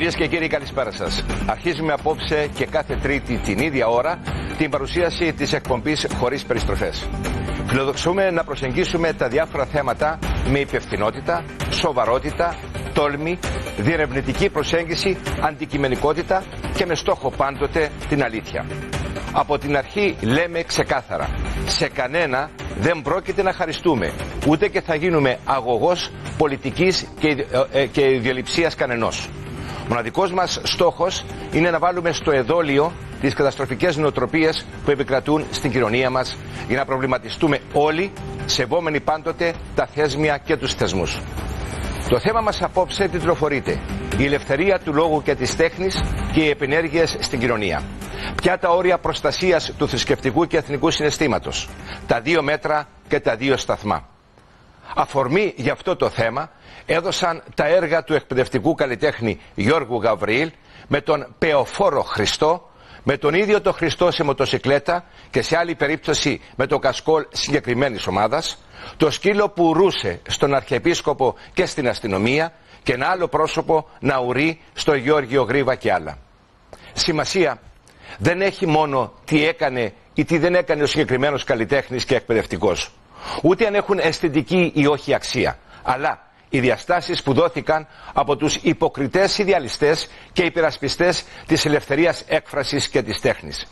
Κυρίες και κύριοι, καλησπέρα σας. Αρχίζουμε απόψε και κάθε Τρίτη την ίδια ώρα την παρουσίαση της εκπομπής Χωρίς Περιστροφές. Φιλοδοξούμε να προσεγγίσουμε τα διάφορα θέματα με υπευθυνότητα, σοβαρότητα, τόλμη, διερευνητική προσέγγιση, αντικειμενικότητα και με στόχο πάντοτε την αλήθεια. Από την αρχή λέμε ξεκάθαρα, σε κανένα δεν πρόκειται να χαριστούμε, ούτε και θα γίνουμε αγωγός πολιτικής και ιδιοληψίας κανενός. Μοναδικός μας στόχος είναι να βάλουμε στο εδόλιο τις καταστροφικές νοοτροπίες που επικρατούν στην κοινωνία μας για να προβληματιστούμε όλοι, σεβόμενοι πάντοτε τα θέσμια και τους θεσμούς. Το θέμα μας απόψε τιτλοφορείται «Η ελευθερία του λόγου και της τέχνης και οι επενέργειες στην κοινωνία». Ποια τα όρια προστασίας του θρησκευτικού και εθνικού συναισθήματος, τα δύο μέτρα και τα δύο σταθμά. Αφορμή για αυτό το θέμα έδωσαν τα έργα του εκπαιδευτικού καλλιτέχνη Γιώργου Γαβριήλ με τον Πεοφόρο Χριστό, με τον ίδιο τον Χριστό σε μοτοσικλέτα και σε άλλη περίπτωση με το κασκόλ συγκεκριμένης ομάδας, το σκύλο που ρούσε στον Αρχιεπίσκοπο και στην αστυνομία και ένα άλλο πρόσωπο να ουρεί στο Γεώργιο Γρίβα και άλλα. Σημασία δεν έχει μόνο τι έκανε ή τι δεν έκανε ο συγκεκριμένος καλλιτέχνης και εκπαιδευτικός, ούτε αν έχουν αισθητική ή όχι αξία, αλλά οι διαστάσεις που δόθηκαν από τους υποκριτές ιδεαλιστές και υπερασπιστές της ελευθερίας έκφρασης και της τέχνης.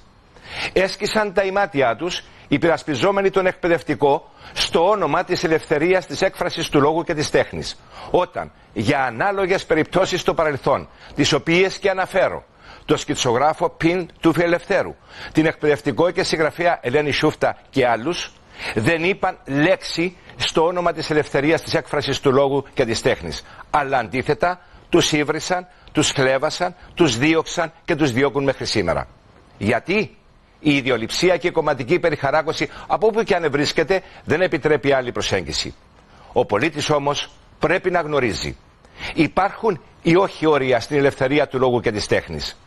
Έσκησαν τα ημάτια τους υπερασπιζόμενοι τον εκπαιδευτικό στο όνομα της ελευθερίας της έκφρασης του λόγου και της τέχνης, όταν για ανάλογες περιπτώσεις στο παρελθόν, τις οποίες και αναφέρω, το σκητσογράφο Πιν του Φιλελευθέρου, την εκπαιδευτικό και συγγραφέα Ελένη Σούφτα και άλλους, δεν είπαν λέξη στο όνομα της ελευθερίας της έκφρασης του λόγου και της τέχνης, αλλά αντίθετα τους ήβρισαν, τους χλέβασαν, τους δίωξαν και τους διώκουν μέχρι σήμερα. Γιατί? Η ιδιοληψία και η κομματική περιχαράκωση από όπου και αν βρίσκεται δεν επιτρέπει άλλη προσέγγιση. Ο πολίτης όμως πρέπει να γνωρίζει. Υπάρχουν ή όχι όρια στην ελευθερία του λόγου και της τέχνης?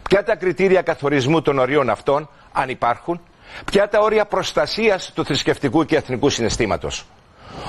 Ποια τα κριτήρια καθορισμού των ορίων αυτών, αν υπάρχουν? Ποια τα όρια προστασίας του θρησκευτικού και εθνικού συναισθήματος?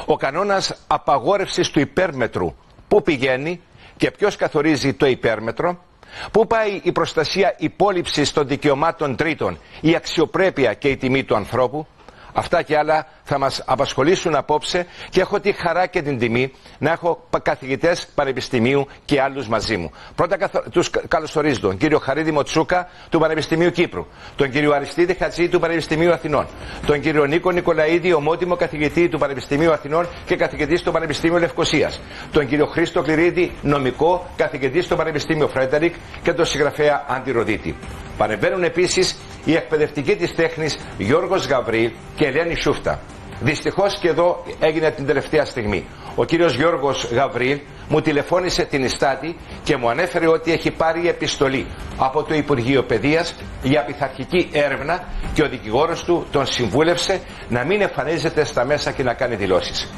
Ο κανόνας απαγόρευσης του υπέρμετρου πού πηγαίνει και ποιος καθορίζει το υπέρμετρο? Πού πάει η προστασία υπόλοιψης των δικαιωμάτων τρίτων, η αξιοπρέπεια και η τιμή του ανθρώπου? Αυτά και άλλα θα μας απασχολήσουν απόψε και έχω τη χαρά και την τιμή να έχω καθηγητές πανεπιστημίου και άλλους μαζί μου. Πρώτα τους καλωσορίζω τον κύριο Χαρίδη Τσούκα του Πανεπιστημίου Κύπρου, τον κύριο Αριστίδη Χατζή του Πανεπιστημίου Αθηνών, τον κύριο Νίκο Νικολαίδη, ομότιμο καθηγητή του Πανεπιστημίου Αθηνών και καθηγητή στο Πανεπιστήμιο Λευκωσίας, τον κύριο Χρήστο Κληρίδη, νομικό καθηγητή στο Πανεπιστήμιο Φρέντερικ και τον συγγραφέα Άντι Ροδίτη. Παρεμβαίνουν επίσης οι εκπαιδευτικοί της τέχνης Γιώργος Γαβριήλ και Ελένη Σούφτα. Δυστυχώς και εδώ έγινε την τελευταία στιγμή. Ο κύριος Γιώργος Γαβριήλ μου τηλεφώνησε την Ιστάτη και μου ανέφερε ότι έχει πάρει επιστολή από το Υπουργείο Παιδείας για πειθαρχική έρευνα και ο δικηγόρος του τον συμβούλευσε να μην εμφανίζεται στα μέσα και να κάνει δηλώσεις.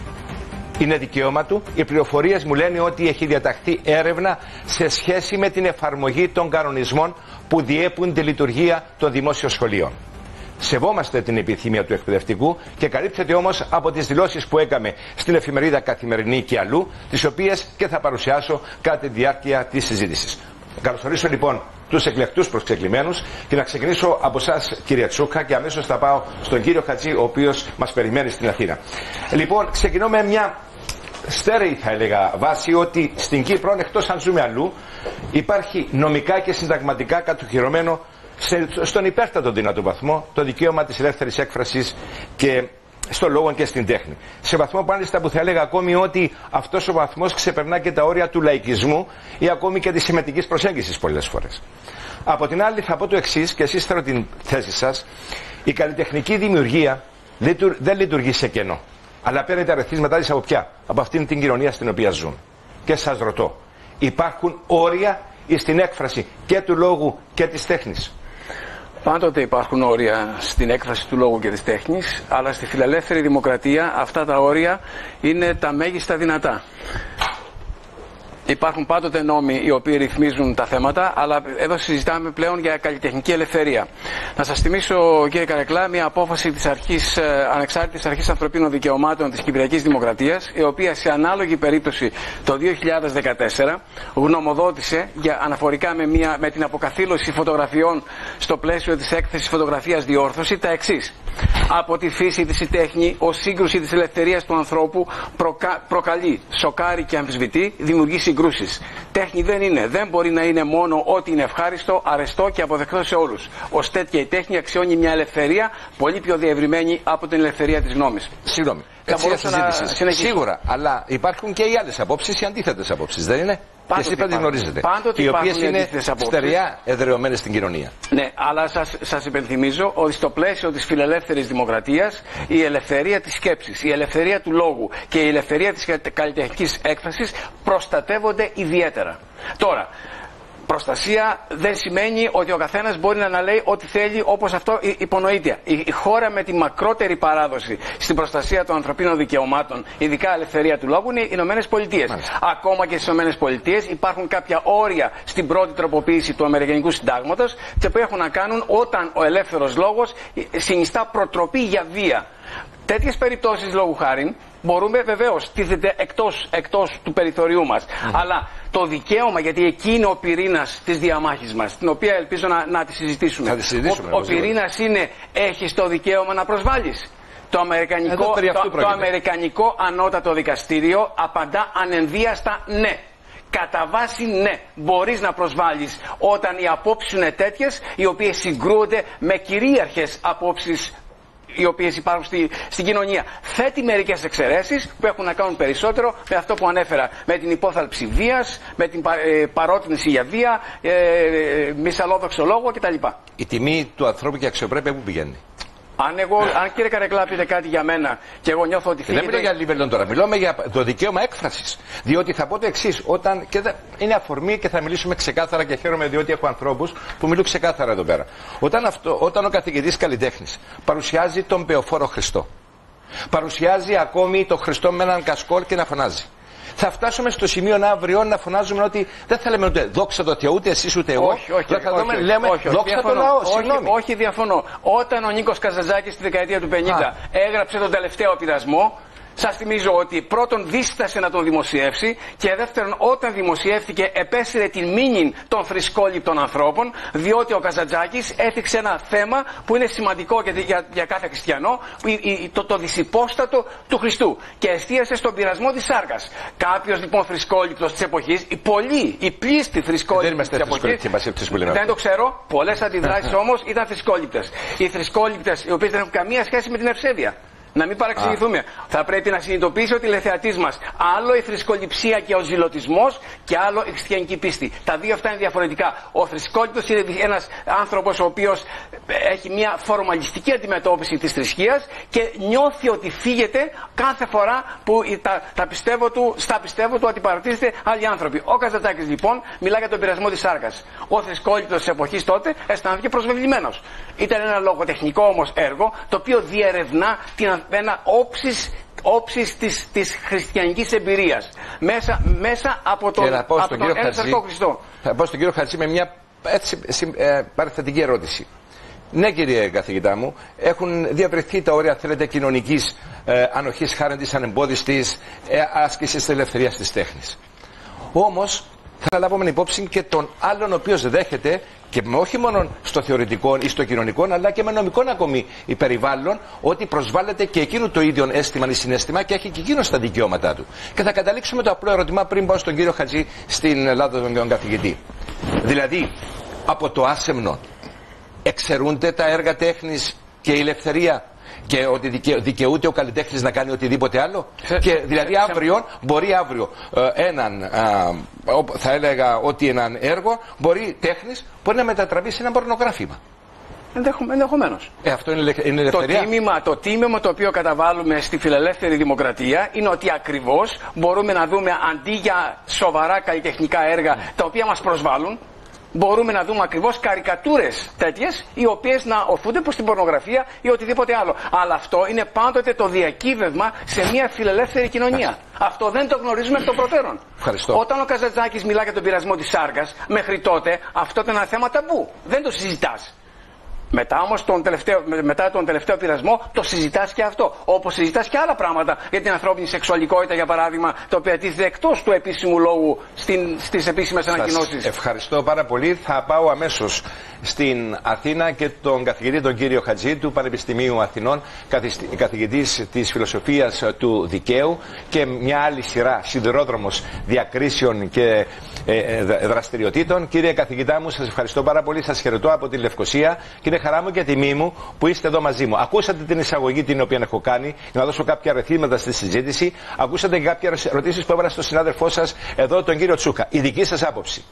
Είναι δικαίωμα του. Οι πληροφορίες μου λένε ότι έχει διαταχθεί έρευνα σε σχέση με την εφαρμογή των κανονισμών που διέπουν τη λειτουργία των δημόσιων σχολείων. Σεβόμαστε την επιθυμία του εκπαιδευτικού και καλύπτεται όμως από τις δηλώσεις που έκαμε στην εφημερίδα Καθημερινή και αλλού, τις οποίες και θα παρουσιάσω κατά τη διάρκεια της συζήτησης. Καλωσορίσω λοιπόν τους εκλεκτούς προσκεκλημένους και να ξεκινήσω από εσάς, κύριε Τσούκα, και αμέσως θα πάω στον κύριο Χατζή, ο οποίος μας περιμένει στην Αθήνα. Λοιπόν, ξεκινώ με μια στέρεη, θα έλεγα, βάση ότι στην Κύπρο, εκτός αν ζούμε αλλού, υπάρχει νομικά και συνταγματικά κατοχυρωμένο στον υπέρτατο δυνατό βαθμό το δικαίωμα της ελεύθερης έκφρασης και στον λόγο και στην τέχνη. Σε βαθμό μάλιστα που θα έλεγα ακόμη ότι αυτός ο βαθμός ξεπερνά και τα όρια του λαϊκισμού ή ακόμη και της συμμετικής προσέγγισης πολλές φορές. Από την άλλη θα πω το εξής, και εσείς θέλω την θέση σας: η καλλιτεχνική δημιουργία δεν λειτουργεί σε κενό, αλλά παίρνει τα ρεθίσματά της από ποια? Από αυτήν την κοινωνία στην οποία ζουν. Και σας ρωτώ, υπάρχουν όρια στην έκφραση και του λόγου και της τέχνης? Πάντοτε υπάρχουν όρια στην έκφραση του λόγου και της τέχνης, αλλά στη φιλελεύθερη δημοκρατία αυτά τα όρια είναι τα μέγιστα δυνατά. Υπάρχουν πάντοτε νόμοι οι οποίοι ρυθμίζουν τα θέματα, αλλά εδώ συζητάμε πλέον για καλλιτεχνική ελευθερία. Να σας θυμίσω, κύριε Καρεκλά, μια απόφαση της Ανεξάρτητης Αρχής Ανθρωπίνων Δικαιωμάτων της Κυπριακής Δημοκρατίας, η οποία σε ανάλογη περίπτωση το 2014 γνωμοδότησε αναφορικά με την αποκαθήλωση φωτογραφιών στο πλαίσιο της έκθεσης φωτογραφίας διόρθωση τα εξής. Από τη φύση της η τέχνη ως σύγκρουση της ελευθερίας του ανθρώπου προκαλεί, σοκάρει και αμφισβητεί, δημιουργεί συγκρούσεις. Τέχνη δεν μπορεί να είναι μόνο ό,τι είναι ευχάριστο, αρεστό και αποδεκτό σε όλους. Ως τέτοια η τέχνη αξιώνει μια ελευθερία πολύ πιο διευρυμένη από την ελευθερία της γνώμης. Συγγνώμη. Σίγουρα, αλλά υπάρχουν και οι άλλες απόψεις, οι αντίθετες απόψεις, δεν είναι? Και εσείς πρέπει να γνωρίζετε. Οι οποίες είναι στερεά εδραιωμένες στην κοινωνία. Ναι, αλλά σας υπενθυμίζω ότι στο πλαίσιο της φιλελεύθερης δημοκρατίας η ελευθερία της σκέψης, η ελευθερία του λόγου και η ελευθερία της καλλιτεχνικής έκφρασης προστατεύονται ιδιαίτερα. Τώρα, προστασία δεν σημαίνει ότι ο καθένας μπορεί να αναλέει ό,τι θέλει όπως αυτό υπονοείται. Η χώρα με τη μακρότερη παράδοση στην προστασία των ανθρωπίνων δικαιωμάτων, ειδικά ελευθερία του λόγου, είναι οι Ηνωμένες Πολιτείες. Ακόμα και στις Ηνωμένες Πολιτείες υπάρχουν κάποια όρια στην πρώτη τροποποίηση του Αμερικανικού Συντάγματος που έχουν να κάνουν όταν ο ελεύθερος λόγος συνιστά προτροπή για βία. Τέτοιες περιπτώσεις, λόγου χάριν, μπορούμε βεβαίως, τίθεται εκτός του περιθωριού μας. Αλλά το δικαίωμα, γιατί εκεί είναι ο πυρήνας της διαμάχης μας, την οποία ελπίζω να τη συζητήσουμε. Ο πυρήνας είναι, έχεις το δικαίωμα να προσβάλλεις. Το Αμερικανικό Ανώτατο Δικαστήριο απαντά ανενδίαστα ναι. Κατά βάση ναι, μπορείς να προσβάλλεις όταν οι απόψεις είναι τέτοιες, οι οποίες συγκρούονται με κυρίαρχες απόψεις οι οποίες υπάρχουν στην κοινωνία. Θέτει μερικές εξαιρέσεις που έχουν να κάνουν περισσότερο με αυτό που ανέφερα, με την υπόθαλψη βίας, με την παρότρινση για βία, μυσαλλόδοξο λόγο κτλ. Η τιμή του ανθρώπου και η αξιοπρέπεια που πηγαίνει. Αν κύριε Καρεκλά πείτε κάτι για μένα και εγώ νιώθω ότι δεν μιλώ για Λίβερντον τώρα, μιλάμε για το δικαίωμα έκφρασης. Διότι θα πω το εξής, είναι αφορμή και θα μιλήσουμε ξεκάθαρα και χαίρομαι διότι έχω ανθρώπους που μιλούν ξεκάθαρα εδώ πέρα. Όταν ο καθηγητής καλλιτέχνης παρουσιάζει τον Πεοφόρο Χριστό, παρουσιάζει ακόμη τον Χριστό με έναν κασκόλ και να φωνάζει. Θα φτάσουμε στο σημείο αύριο να φωνάζουμε ότι δεν θα λέμε ούτε δόξα τω Θεώ, ούτε εσείς ούτε εγώ. Δόξα τω λαό. Όχι, διαφωνώ. Όταν ο Νίκος Καζαντζάκης στη δεκαετία του 50 έγραψε τον τελευταίο πειρασμό, σας θυμίζω ότι πρώτον δίστασε να τον δημοσιεύσει και δεύτερον όταν δημοσιεύτηκε επέσυρε την μήνυν των θρησκόληπτων ανθρώπων, διότι ο Καζαντζάκης έθιξε ένα θέμα που είναι σημαντικό για κάθε χριστιανό, το δυσυπόστατο του Χριστού, και εστίασε στον πειρασμό της σάρκας. Κάποιος λοιπόν θρησκόληπτος της εποχής, οι πλήστοι θρησκόληπτοι της εποχής, δεν το ξέρω, πολλές αντιδράσεις όμως ήταν θρησκόληπτες. Οι θρησκόληπτες οι οποίες δεν έχουν καμία σχέση με την ευσέβεια. Να μην παραξηγηθούμε. Θα πρέπει να συνειδητοποιήσει ότι η τηλεθεατής μας, άλλο η θρησκοληψία και ο ζηλωτισμός και άλλο η χριστιανική πίστη. Τα δύο αυτά είναι διαφορετικά. Ο θρησκόληπτος είναι ένας άνθρωπος ο οποίος έχει μια φορμαλιστική αντιμετώπιση της θρησκείας και νιώθει ότι φύγεται κάθε φορά που στα πιστεύω του αντιπαρατίζεται άλλοι άνθρωποι. Ο Καζαντζάκης λοιπόν μιλά για τον πειρασμό της σάρκας. Ο θρησκόληπτος της εποχής τότε αισθάνθηκε προσβεβλημένος. Ήταν ένα λογοτεχνικό όμως έργο το οποίο διερευνά ένα όψης της χριστιανικής εμπειρίας μέσα από τον ενσαρκό Χριστό. Θα πω στον κύριο Χατζή με μια παρεθετική ερώτηση. Ναι κύριε καθηγητά μου, έχουν διαβρεθεί τα όρια θέλετε κοινωνικής ανοχής χάρη της ανεμπόδιστης άσκησης της ελευθερίας της τέχνης. Όμως θα λάβουμε υπόψη και τον άλλον ο οποίος δέχεται και όχι μόνο στο θεωρητικό ή στο κοινωνικό, αλλά και με νομικό ακόμη περιβάλλον, ότι προσβάλλεται και εκείνο το ίδιο αίσθημα ή συναίσθημα και έχει και εκείνο τα δικαιώματά του. Και θα καταλήξουμε το απλό ερώτημα πριν πάω στον κύριο Χατζή στην Ελλάδα τον καθηγητή. Δηλαδή, από το άσεμνο εξαιρούνται τα έργα τέχνης και η ελευθερία και ότι δικαιούται ο καλλιτέχνης να κάνει οτιδήποτε άλλο. Και δηλαδή μπορεί αύριο θα έλεγα ότι έναν έργο τέχνης μπορεί να μετατραβεί σε ένα πορνογράφημα. Ενδεχομένως. Αυτό είναι ελευθερία. Το τίμημα το οποίο καταβάλουμε στη φιλελεύθερη δημοκρατία είναι ότι ακριβώς μπορούμε να δούμε αντί για σοβαρά καλλιτεχνικά έργα τα οποία μας προσβάλλουν, μπορούμε να δούμε ακριβώς καρικατούρες τέτοιες, οι οποίες να οθούνται προς την πορνογραφία ή οτιδήποτε άλλο. Αλλά αυτό είναι πάντοτε το διακύβευμα σε μια φιλελεύθερη κοινωνία. Αυτό δεν το γνωρίζουμε εκ των προτέρων. Όταν ο Καζαντζάκης μιλά για τον πειρασμό της σάρκας, μέχρι τότε αυτό ήταν ένα θέμα ταμπού. Δεν το συζητάς. Μετά όμως μετά τον τελευταίο πειρασμό το συζητάς και αυτό. Όπως συζητάς και άλλα πράγματα για την ανθρώπινη σεξουαλικότητα, για παράδειγμα, τα οποία τίθεται εκτός του επίσημου λόγου στις επίσημες ανακοινώσεις. Ευχαριστώ πάρα πολύ. Θα πάω αμέσως στην Αθήνα και τον καθηγητή τον κύριο Χατζή του Πανεπιστημίου Αθηνών, καθηγητής της φιλοσοφίας του δικαίου και μια άλλη σειρά σιδηρόδρομος διακρίσεων και δραστηριοτήτων. Κύριε καθηγητά μου, σας ευχαριστώ πάρα πολύ. Σας χαιρετώ από τη Λευκοσία και είναι χαρά μου και τιμή μου που είστε εδώ μαζί μου. Ακούσατε την εισαγωγή την οποία έχω κάνει, για να δώσω κάποια ρεθίσματα στη συζήτηση. Ακούσατε και κάποιες ερωτήσεις που έβαλα στον συνάδελφό σας εδώ, τον κύριο Τσούκα. Η δική σας άποψη.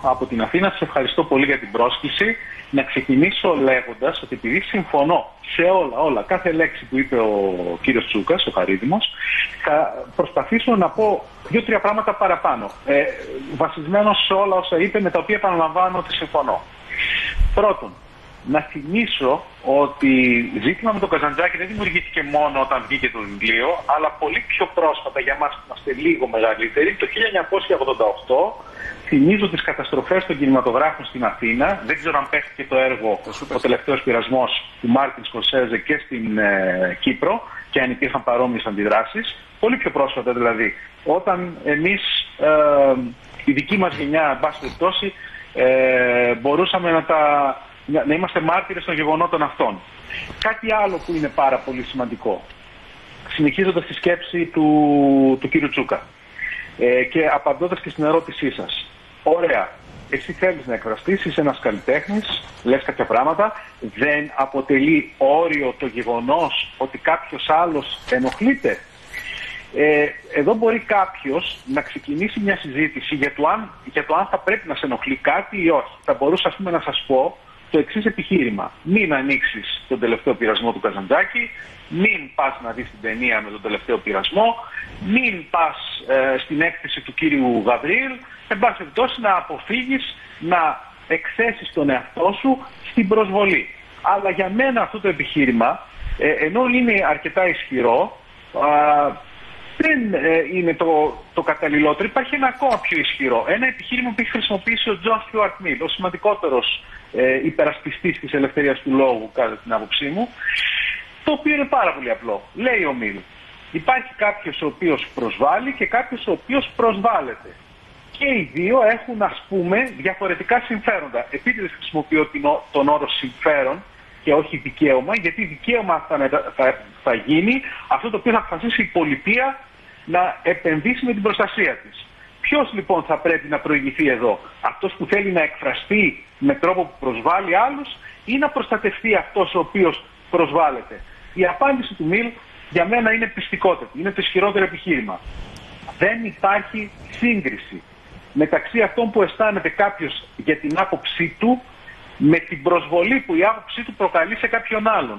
Από την Αθήνα, σας ευχαριστώ πολύ για την πρόσκληση. Να ξεκινήσω λέγοντας ότι επειδή συμφωνώ σε όλα, κάθε λέξη που είπε ο κύριος Τσούκας, ο Χαρίδημος, θα προσπαθήσω να πω 2-3 πράγματα παραπάνω, βασισμένος σε όλα όσα είπε, με τα οποία επαναλαμβάνω ότι συμφωνώ. Πρώτον, να θυμίσω ότι ζήτημα με τον Καζαντζάκη δεν δημιουργήθηκε μόνο όταν βγήκε το βιβλίο, αλλά πολύ πιο πρόσφατα, για μας που είμαστε λίγο μεγαλύτεροι, το 1988. Θυμίζω τις καταστροφές των κινηματογράφων στην Αθήνα. Δεν ξέρω αν παίχτηκε το έργο «Ο τελευταίος πειρασμός» του Μάρτιν Σκορσέζε και στην Κύπρο και αν υπήρχαν παρόμοιες αντιδράσεις. Πολύ πιο πρόσφατα δηλαδή. Όταν εμείς, η δική μας γενιά, εν πάση περιπτώσει, μπορούσαμε να είμαστε μάρτυρες των γεγονότων αυτών. Κάτι άλλο που είναι πάρα πολύ σημαντικό, συνεχίζοντας τη σκέψη του κύριου Τσούκα και απαντώντας και στην ερώτησή σας. Ωραία, εσύ θέλεις να εκφραστείς, είσαι ένας καλλιτέχνης, λες κάποια πράγματα, δεν αποτελεί όριο το γεγονός ότι κάποιος άλλος ενοχλείται. Εδώ μπορεί κάποιος να ξεκινήσει μια συζήτηση για το αν θα πρέπει να σε ενοχλεί κάτι ή όχι. Θα μπορούσα, ας πούμε, να σας πω το εξής επιχείρημα. Μην ανοίξεις τον τελευταίο πειρασμό του Καζαντζάκη, μην πας να δεις την ταινία με τον τελευταίο πειρασμό, μην πας στην έκθεση του κύριου Γαβρίλ, εν πάση περιπτώσει να αποφύγεις να εκθέσεις τον εαυτό σου στην προσβολή. Αλλά για μένα αυτό το επιχείρημα, ενώ είναι αρκετά ισχυρό, δεν είναι το καταλληλότερο. Υπάρχει ένα ακόμα πιο ισχυρό. Ένα επιχείρημα που έχει χρησιμοποιήσει ο Τζον Στιούαρτ Μιλ, ο σημαντικότερος υπερασπιστής της ελευθερίας του λόγου, κατά την άποψή μου, το οποίο είναι πάρα πολύ απλό. Λέει ο Μιλ, υπάρχει κάποιος ο οποίος προσβάλλει και κάποιος ο οποίος προσβάλλεται. Και οι δύο έχουν, ας πούμε, διαφορετικά συμφέροντα. Επίτηδες χρησιμοποιώ τον όρο συμφέρον και όχι δικαίωμα, γιατί δικαίωμα θα γίνει αυτό το οποίο θα αποφασίσει η πολιτεία να επενδύσει με την προστασία της. Ποιος λοιπόν θα πρέπει να προηγηθεί εδώ, αυτός που θέλει να εκφραστεί με τρόπο που προσβάλλει άλλους ή να προστατευτεί αυτός ο οποίος προσβάλλεται? Η απάντηση του Μιλ για μένα είναι πιστικότερη, είναι το ισχυρότερο επιχείρημα. Δεν υπάρχει σύγκριση μεταξύ αυτών που αισθάνεται κάποιος για την άποψή του με την προσβολή που η άποψή του προκαλεί σε κάποιον άλλον.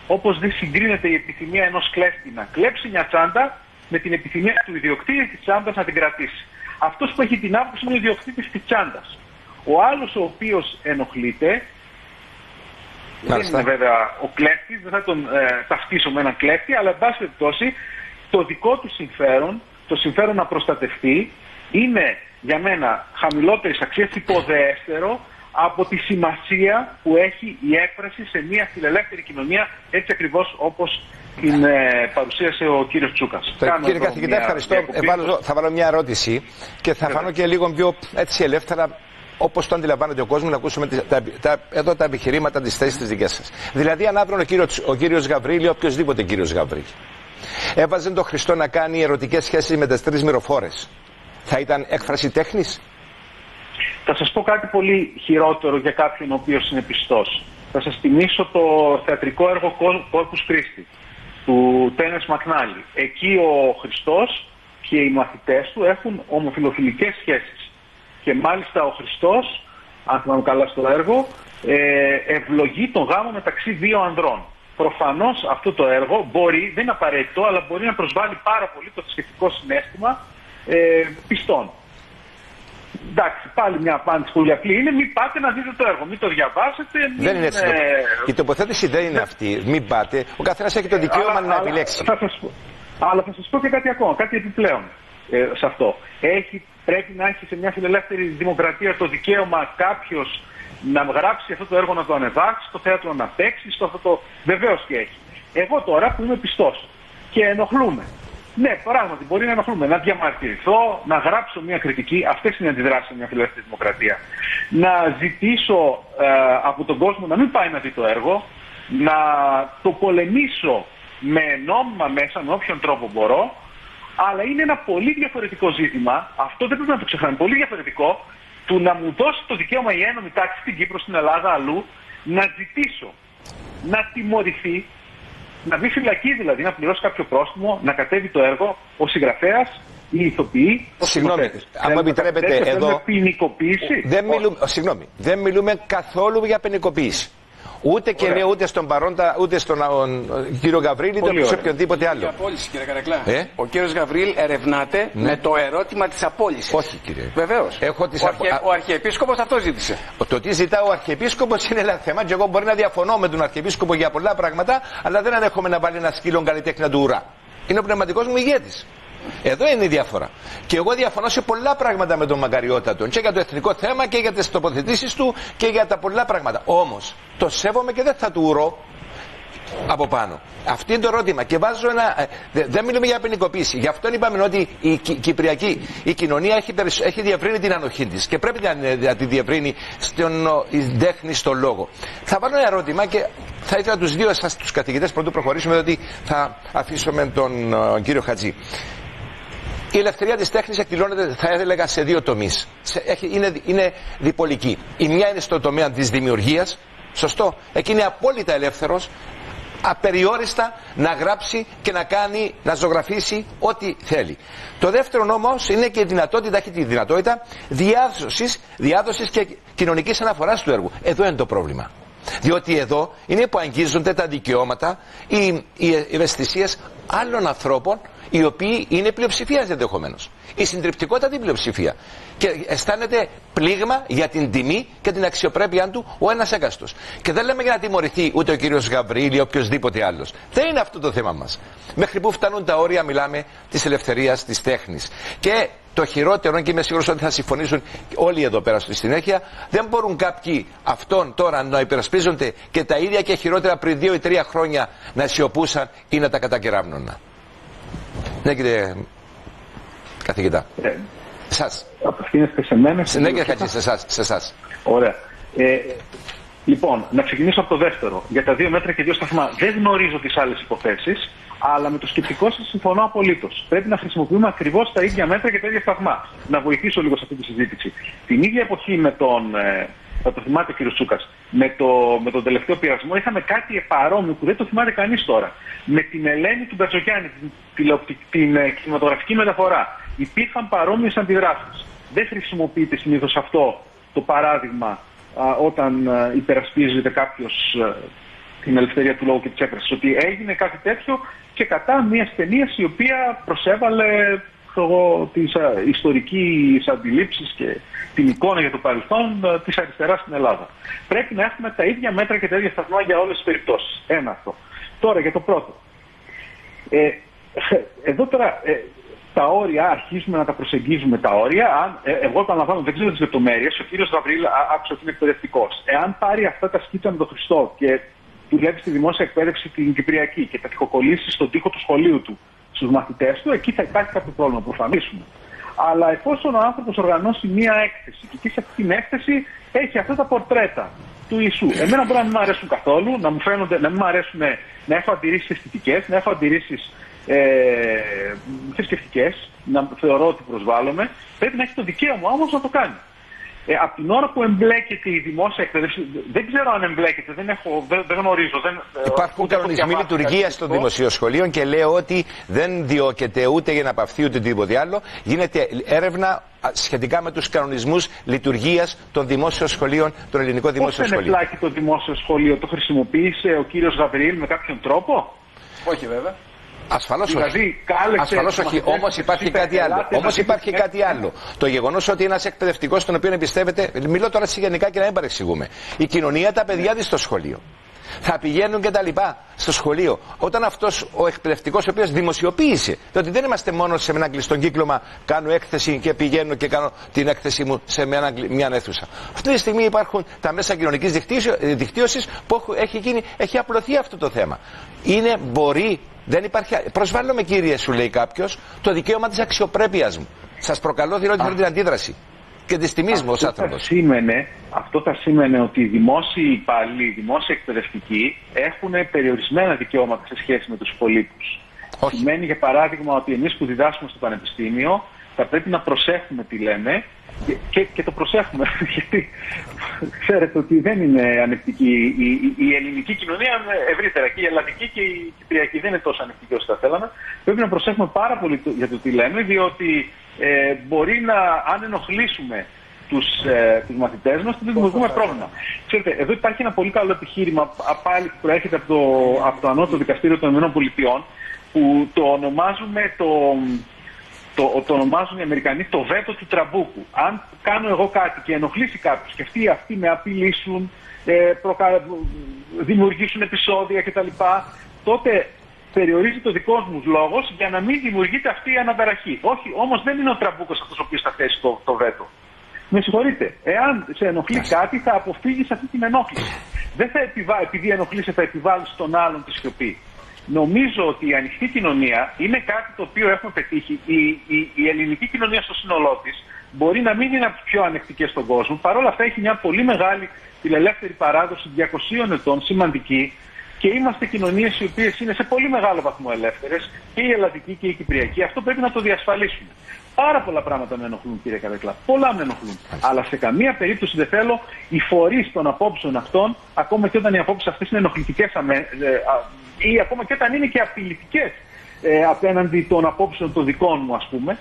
Όπως δεν συγκρίνεται η επιθυμία ενός κλέφτη να κλέψει μια τσάντα με την επιθυμία του ιδιοκτήτη της τσάντας να την κρατήσει. Αυτός που έχει την άποψη είναι ο ιδιοκτήτης της τσάντας. Ο άλλος ο οποίος ενοχλείται, δεν είναι βέβαια ο κλέφτης, δεν θα τον ταυτίσω με έναν κλέφτη, αλλά εν πάση περιπτώσει το δικό του συμφέρον, το συμφέρον να προστατευτεί, είναι για μένα χαμηλότερης αξίας, υποδέστερο από τη σημασία που έχει η έκφραση σε μια φιλελεύθερη κοινωνία, έτσι ακριβώς όπως την παρουσίασε ο κύριος Τσούκας. Κύριε καθηγητά, ευχαριστώ. Θα βάλω μια ερώτηση και θα φανώ και λίγο πιο έτσι ελεύθερα, όπως το αντιλαμβάνεται ο κόσμος, να ακούσουμε εδώ τα επιχειρήματα της θέσης της δικές σας. Δηλαδή, αν αύριο ο κύριος Γαβρίλ ή οποιοδήποτε κύριος Γαβρίλ έβαζε τον Χριστό να κάνει ερωτικές σχέσεις με τις 3 μυροφόρες, θα ήταν έκφραση τέχνης? Θα σας πω κάτι πολύ χειρότερο για κάποιον ο οποίος είναι πιστός. Θα σας θυμίσω το θεατρικό έργο Corpus Christi του Τένες Μακνάλι. Εκεί ο Χριστός και οι μαθητές του έχουν ομοφιλοφιλικές σχέσεις. Και μάλιστα ο Χριστός, αν θυμάμαι καλά στο έργο, ευλογεί τον γάμο μεταξύ 2 ανδρών. Προφανώς αυτό το έργο μπορεί, δεν είναι απαραίτητο, αλλά μπορεί να προσβάλλει πάρα πολύ το θρησκευτικό συναίσθημα πιστών. εντάξει, πάλι μια απάντηση πολύ απλή είναι: μην πάτε να δείτε το έργο, μην το διαβάσετε. Δεν είναι έτσι. Η τοποθέτηση δεν είναι αυτή. Μην πάτε. Ο καθένας έχει το δικαίωμα να επιλέξει. Αλλά θα σας πω και κάτι ακόμα, κάτι επιπλέον σε αυτό. Πρέπει να έχει σε μια φιλελεύθερη δημοκρατία το δικαίωμα κάποιος να γράψει αυτό το έργο, να το ανεβάσει, στο θέατρο να παίξει, στο αυτό το. Βεβαίως και έχει. Εγώ τώρα που είμαι πιστός και ενοχλούμε. Ναι, πράγματι μπορεί να ενοχλούμε. Να διαμαρτυρηθώ, να γράψω μια κριτική. Αυτές είναι οι αντιδράσεις σε μια φιλελεύθερη δημοκρατία. Να ζητήσω από τον κόσμο να μην πάει να δει το έργο, να το πολεμήσω με νόμιμα μέσα, με όποιον τρόπο μπορώ. Αλλά είναι ένα πολύ διαφορετικό ζήτημα. Αυτό δεν πρέπει να το ξεχνάμε. Πολύ διαφορετικό του να μου δώσει το δικαίωμα η ένωμη τάξη στην Κύπρο, στην Ελλάδα, αλλού, να ζητήσω να τιμωρηθεί, να μπει φυλακή δηλαδή, να πληρώσει κάποιο πρόστιμο, να κατέβει το έργο, ο συγγραφέας, οι ηθοποιοί. Συγγνώμη, αν μου επιτρέπετε εδώ. Ποινικοποίηση. Δεν μιλούμε καθόλου για ποινικοποίηση. Ούτε και λέω ούτε στον Παρόντα, ούτε στον κύριο Γαβρίλη, ούτε σε οποιονδήποτε άλλο. Απόλυση, κύριε Καρεκλά. Ο κύριος Γαβρίλ ερευνάται με το ερώτημα της απόλυσης. Όχι, κύριε. Βεβαίως. Ο Αρχιεπίσκοπος αυτό ζήτησε. Το τι ζητά ο Αρχιεπίσκοπος είναι ένα θέμα και εγώ μπορεί να διαφωνώ με τον Αρχιεπίσκοπο για πολλά πράγματα, αλλά δεν ανέχομαι να βάλει ένα σκύλο καλλιτέχνη του ουρά. Είναι ο πνευματικός μου ηγέτης. Εδώ είναι η διάφορα. Και εγώ διαφωνώ σε πολλά πράγματα με τον Μακαριότατο. Και για το εθνικό θέμα και για τις τοποθετήσεις του και για τα πολλά πράγματα. Όμως το σέβομαι και δεν θα του ουρώ από πάνω. Αυτό είναι το ερώτημα. Και βάζω ένα. Δεν μιλούμε για ποινικοποίηση. Γι' αυτό είπαμε ότι η Κυπριακή η κοινωνία έχει διευρύνει την ανοχή της. Και πρέπει να τη διευρύνει στην τέχνη, στον λόγο. Θα βάλω ένα ερώτημα και θα ήθελα τους δύο εσάς τους καθηγητές πρωτού προχωρήσουμε, διότι θα αφήσουμε τον κύριο Χατζή. Η ελευθερία της τέχνης εκδηλώνεται, θα έλεγα, σε δύο τομείς. Είναι διπολική. Η μια είναι στο τομέα της δημιουργίας. Σωστό. Εκεί είναι απόλυτα ελεύθερος, απεριόριστα να γράψει και να κάνει, να ζωγραφίσει ό,τι θέλει. Το δεύτερο όμως είναι και η δυνατότητα, έχει τη δυνατότητα διάδοσης και κοινωνικής αναφοράς του έργου. Εδώ είναι το πρόβλημα. Διότι εδώ είναι που αγγίζονται τα δικαιώματα, οι ευαισθησίες άλλων ανθρώπων, οι οποίοι είναι πλειοψηφίας ενδεχομένως. Η συντριπτικότατη πλειοψηφία. Και αισθάνεται πλήγμα για την τιμή και την αξιοπρέπειά του ο ένας έκαστος. Και δεν λέμε για να τιμωρηθεί ούτε ο κύριος Γαβρίλ ή οποιοδήποτε άλλος. Δεν είναι αυτό το θέμα μας. Μέχρι που φτάνουν τα όρια, μιλάμε, της ελευθερίας της τέχνης. Και το χειρότερο, και είμαι σίγουρος ότι θα συμφωνήσουν όλοι εδώ πέρα στη συνέχεια, δεν μπορούν κάποιοι αυτόν τώρα να υπερασπίζονται και τα ίδια και χειρότερα πριν 2 ή 3 χρόνια να σιωπούσαν ή να τα κατακεράμνωνα. Ναι, κύριε καθηγητά. Εσάς. Απευθύνεστε σε μένα. Ναι, κύριε Χατζή, σε εσάς. Ωραία. Λοιπόν, να ξεκινήσω από το δεύτερο. Για τα 2 μέτρα και 2 σταθμά. Δεν γνωρίζω τις άλλες υποθέσεις, αλλά με το σκεπτικό σας συμφωνώ απολύτως. Πρέπει να χρησιμοποιούμε ακριβώς τα ίδια μέτρα και τα ίδια σταθμά. Να βοηθήσω λίγο σε αυτή τη συζήτηση. Την ίδια εποχή με τον. Θα το θυμάται ο κ. Τσούκας. Με τον τελευταίο πειρασμό είχαμε κάτι παρόμοιο που δεν το θυμάται κανείς τώρα. Με την Ελένη του Μπερτζοκιάννη, την κινηματογραφική μεταφορά. Υπήρχαν παρόμοιες αντιδράσεις. Δεν χρησιμοποιείται συνήθως αυτό το παράδειγμα όταν υπερασπίζεται κάποιος την ελευθερία του λόγου και της έκφρασης. Ότι έγινε κάτι τέτοιο και κατά μιας ταινίας η οποία προσέβαλε τις ιστορικές αντιλήψεις και την εικόνα για το παρελθόν της αριστεράς στην Ελλάδα. Πρέπει να έχουμε τα ίδια μέτρα και τα ίδια σταθμά για όλες τις περιπτώσεις. Ένα αυτό. Τώρα για το πρώτο. Εδώ τώρα τα όρια, αρχίζουμε να τα προσεγγίζουμε τα όρια. Εγώ επαναλαμβάνω, δεν ξέρω τις λεπτομέρειες. Ο κύριος Γαβρίλ άκουσε ότι είναι εκπαιδευτικός. Εάν πάρει αυτά τα σκίτσα με τον Χριστό και δουλεύει στη δημόσια εκπαίδευση την Κυπριακή και τα τοιχοκολλήσει στον τοίχο του σχολείου του στους μαθητές του, εκεί θα υπάρχει κάποιο πρόβλημα, προφανίσουμε. Αλλά εφόσον ο άνθρωπος οργανώσει μία έκθεση και εκεί σε αυτή την έκθεση έχει αυτά τα πορτρέτα του Ιησού. Εμένα μπορεί να μην μου αρέσουν καθόλου, να μην μου αρέσουν, να έχω αντιρρήσεις αισθητικές, να έχω αντιρρήσεις θρησκευτικές, να θεωρώ ότι προσβάλλομαι. Πρέπει να έχει το δικαίωμα όμως να το κάνει. Από την ώρα που εμπλέκεται η δημόσια εκπαίδευση, δεν ξέρω αν εμπλέκεται, δεν γνωρίζω. Υπάρχουν κανονισμοί λειτουργίας των δημοσίων σχολείων και λέω ότι δεν διώκεται ούτε για να παυθεί ούτε τίποτε άλλο. Γίνεται έρευνα σχετικά με τους κανονισμούς λειτουργίας των δημόσιων σχολείων, των ελληνικών δημόσιων σχολείων. Πώς ενεπλάκει το δημόσιο σχολείο, το χρησιμοποίησε ο κύριος Γαβρίλ με κάποιον τρόπο? Όχι βέβαια. Ασφαλώς δηλαδή, όχι. Ασφαλώς όχι. Όμως υπάρχει κάτι άλλο. Όμως υπάρχει κάτι άλλο. Το γεγονός ότι ένας εκπαιδευτικός στον οποίο εμπιστεύεται, μιλώ τώρα γενικά και να μην παρεξηγούμε. Η κοινωνία τα παιδιά της στο σχολείο. Θα πηγαίνουν και τα λοιπά στο σχολείο. Όταν αυτός ο εκπαιδευτικός ο οποίος δημοσιοποίησε, διότι δεν είμαστε μόνο σε ένα κλειστό κύκλωμα, κάνω έκθεση και πηγαίνω και κάνω την έκθεση μου σε μια αίθουσα. Αυτή τη στιγμή υπάρχουν τα μέσα κοινωνικής δικτύωσης που έχει απλωθεί αυτό το θέμα. Μπορεί, δεν υπάρχει. Προσβάλλομαι, κύριε, σου λέει κάποιος, το δικαίωμα της αξιοπρέπειας μου. Σας προκαλώ, διότι θέλω την αντίδραση. Και τη τιμή μου ως άνθρωπος. Αυτό θα σήμαινε ότι οι δημόσιοι υπάλληλοι, οι δημόσιοι εκπαιδευτικοί έχουν περιορισμένα δικαιώματα σε σχέση με τους υπολείπους. Σημαίνει, για παράδειγμα, ότι εμείς που διδάσκουμε στο πανεπιστήμιο θα πρέπει να προσέχουμε τι λέμε και το προσέχουμε. Γιατί ξέρετε ότι δεν είναι ανεκτική. Η ελληνική κοινωνία ευρύτερα, και η ελλαδική και η κυπριακή δεν είναι τόσο ανεκτική όσο θα θέλαμε. Πρέπει να προσέχουμε πάρα πολύ για το τι λέμε, διότι μπορεί αν ενοχλήσουμε τους μαθητές μας, δεν δημιουργούμε πρόβλημα. Ξέρετε, εδώ υπάρχει ένα πολύ καλό επιχείρημα, πάλι που προέρχεται από το Ανώτατο Δικαστήριο των ΗΠΑ, που το ονομάζουν οι Αμερικανοί το βέτο του τραμπούκου. Αν κάνω εγώ κάτι και ενοχλήσει κάποιους και αυτοί με απειλήσουν, δημιουργήσουν επεισόδια κτλ., τότε περιορίζει το δικός μου λόγος για να μην δημιουργείται αυτή η αναταραχή. Όχι, όμως δεν είναι ο τραμπούκος αυτός ο οποίος θα θέσει το βέτο. Με συγχωρείτε, εάν σε ενοχλεί κάτι, θα αποφύγεις αυτή την ενόχληση. Δεν θα επειδή ενοχλείσαι, θα επιβάλλεις στον άλλον τη σιωπή. Νομίζω ότι η ανοιχτή κοινωνία είναι κάτι το οποίο έχουμε πετύχει. Η ελληνική κοινωνία στο σύνολό της μπορεί να μην είναι από τις πιο ανεκτικές στον κόσμο. Παρ' όλα αυτά έχει μια πολύ μεγάλη φιλελεύθερη παράδοση 200 ετών, σημαντική. Και είμαστε κοινωνίες οι οποίες είναι σε πολύ μεγάλο βαθμό ελεύθερες, και η ελλαδική και η κυπριακή. Αυτό πρέπει να το διασφαλίσουμε. Πάρα πολλά πράγματα με ενοχλούν, κύριε Καρεκλά. Πολλά με ενοχλούν. Αλλά σε καμία περίπτωση δεν θέλω οι φορείς των απόψεων αυτών, ακόμα και όταν οι απόψεις αυτές είναι ενοχλητικές ή ακόμα και όταν είναι και απειλητικές απέναντι των απόψεων των δικών μου, ας πούμε,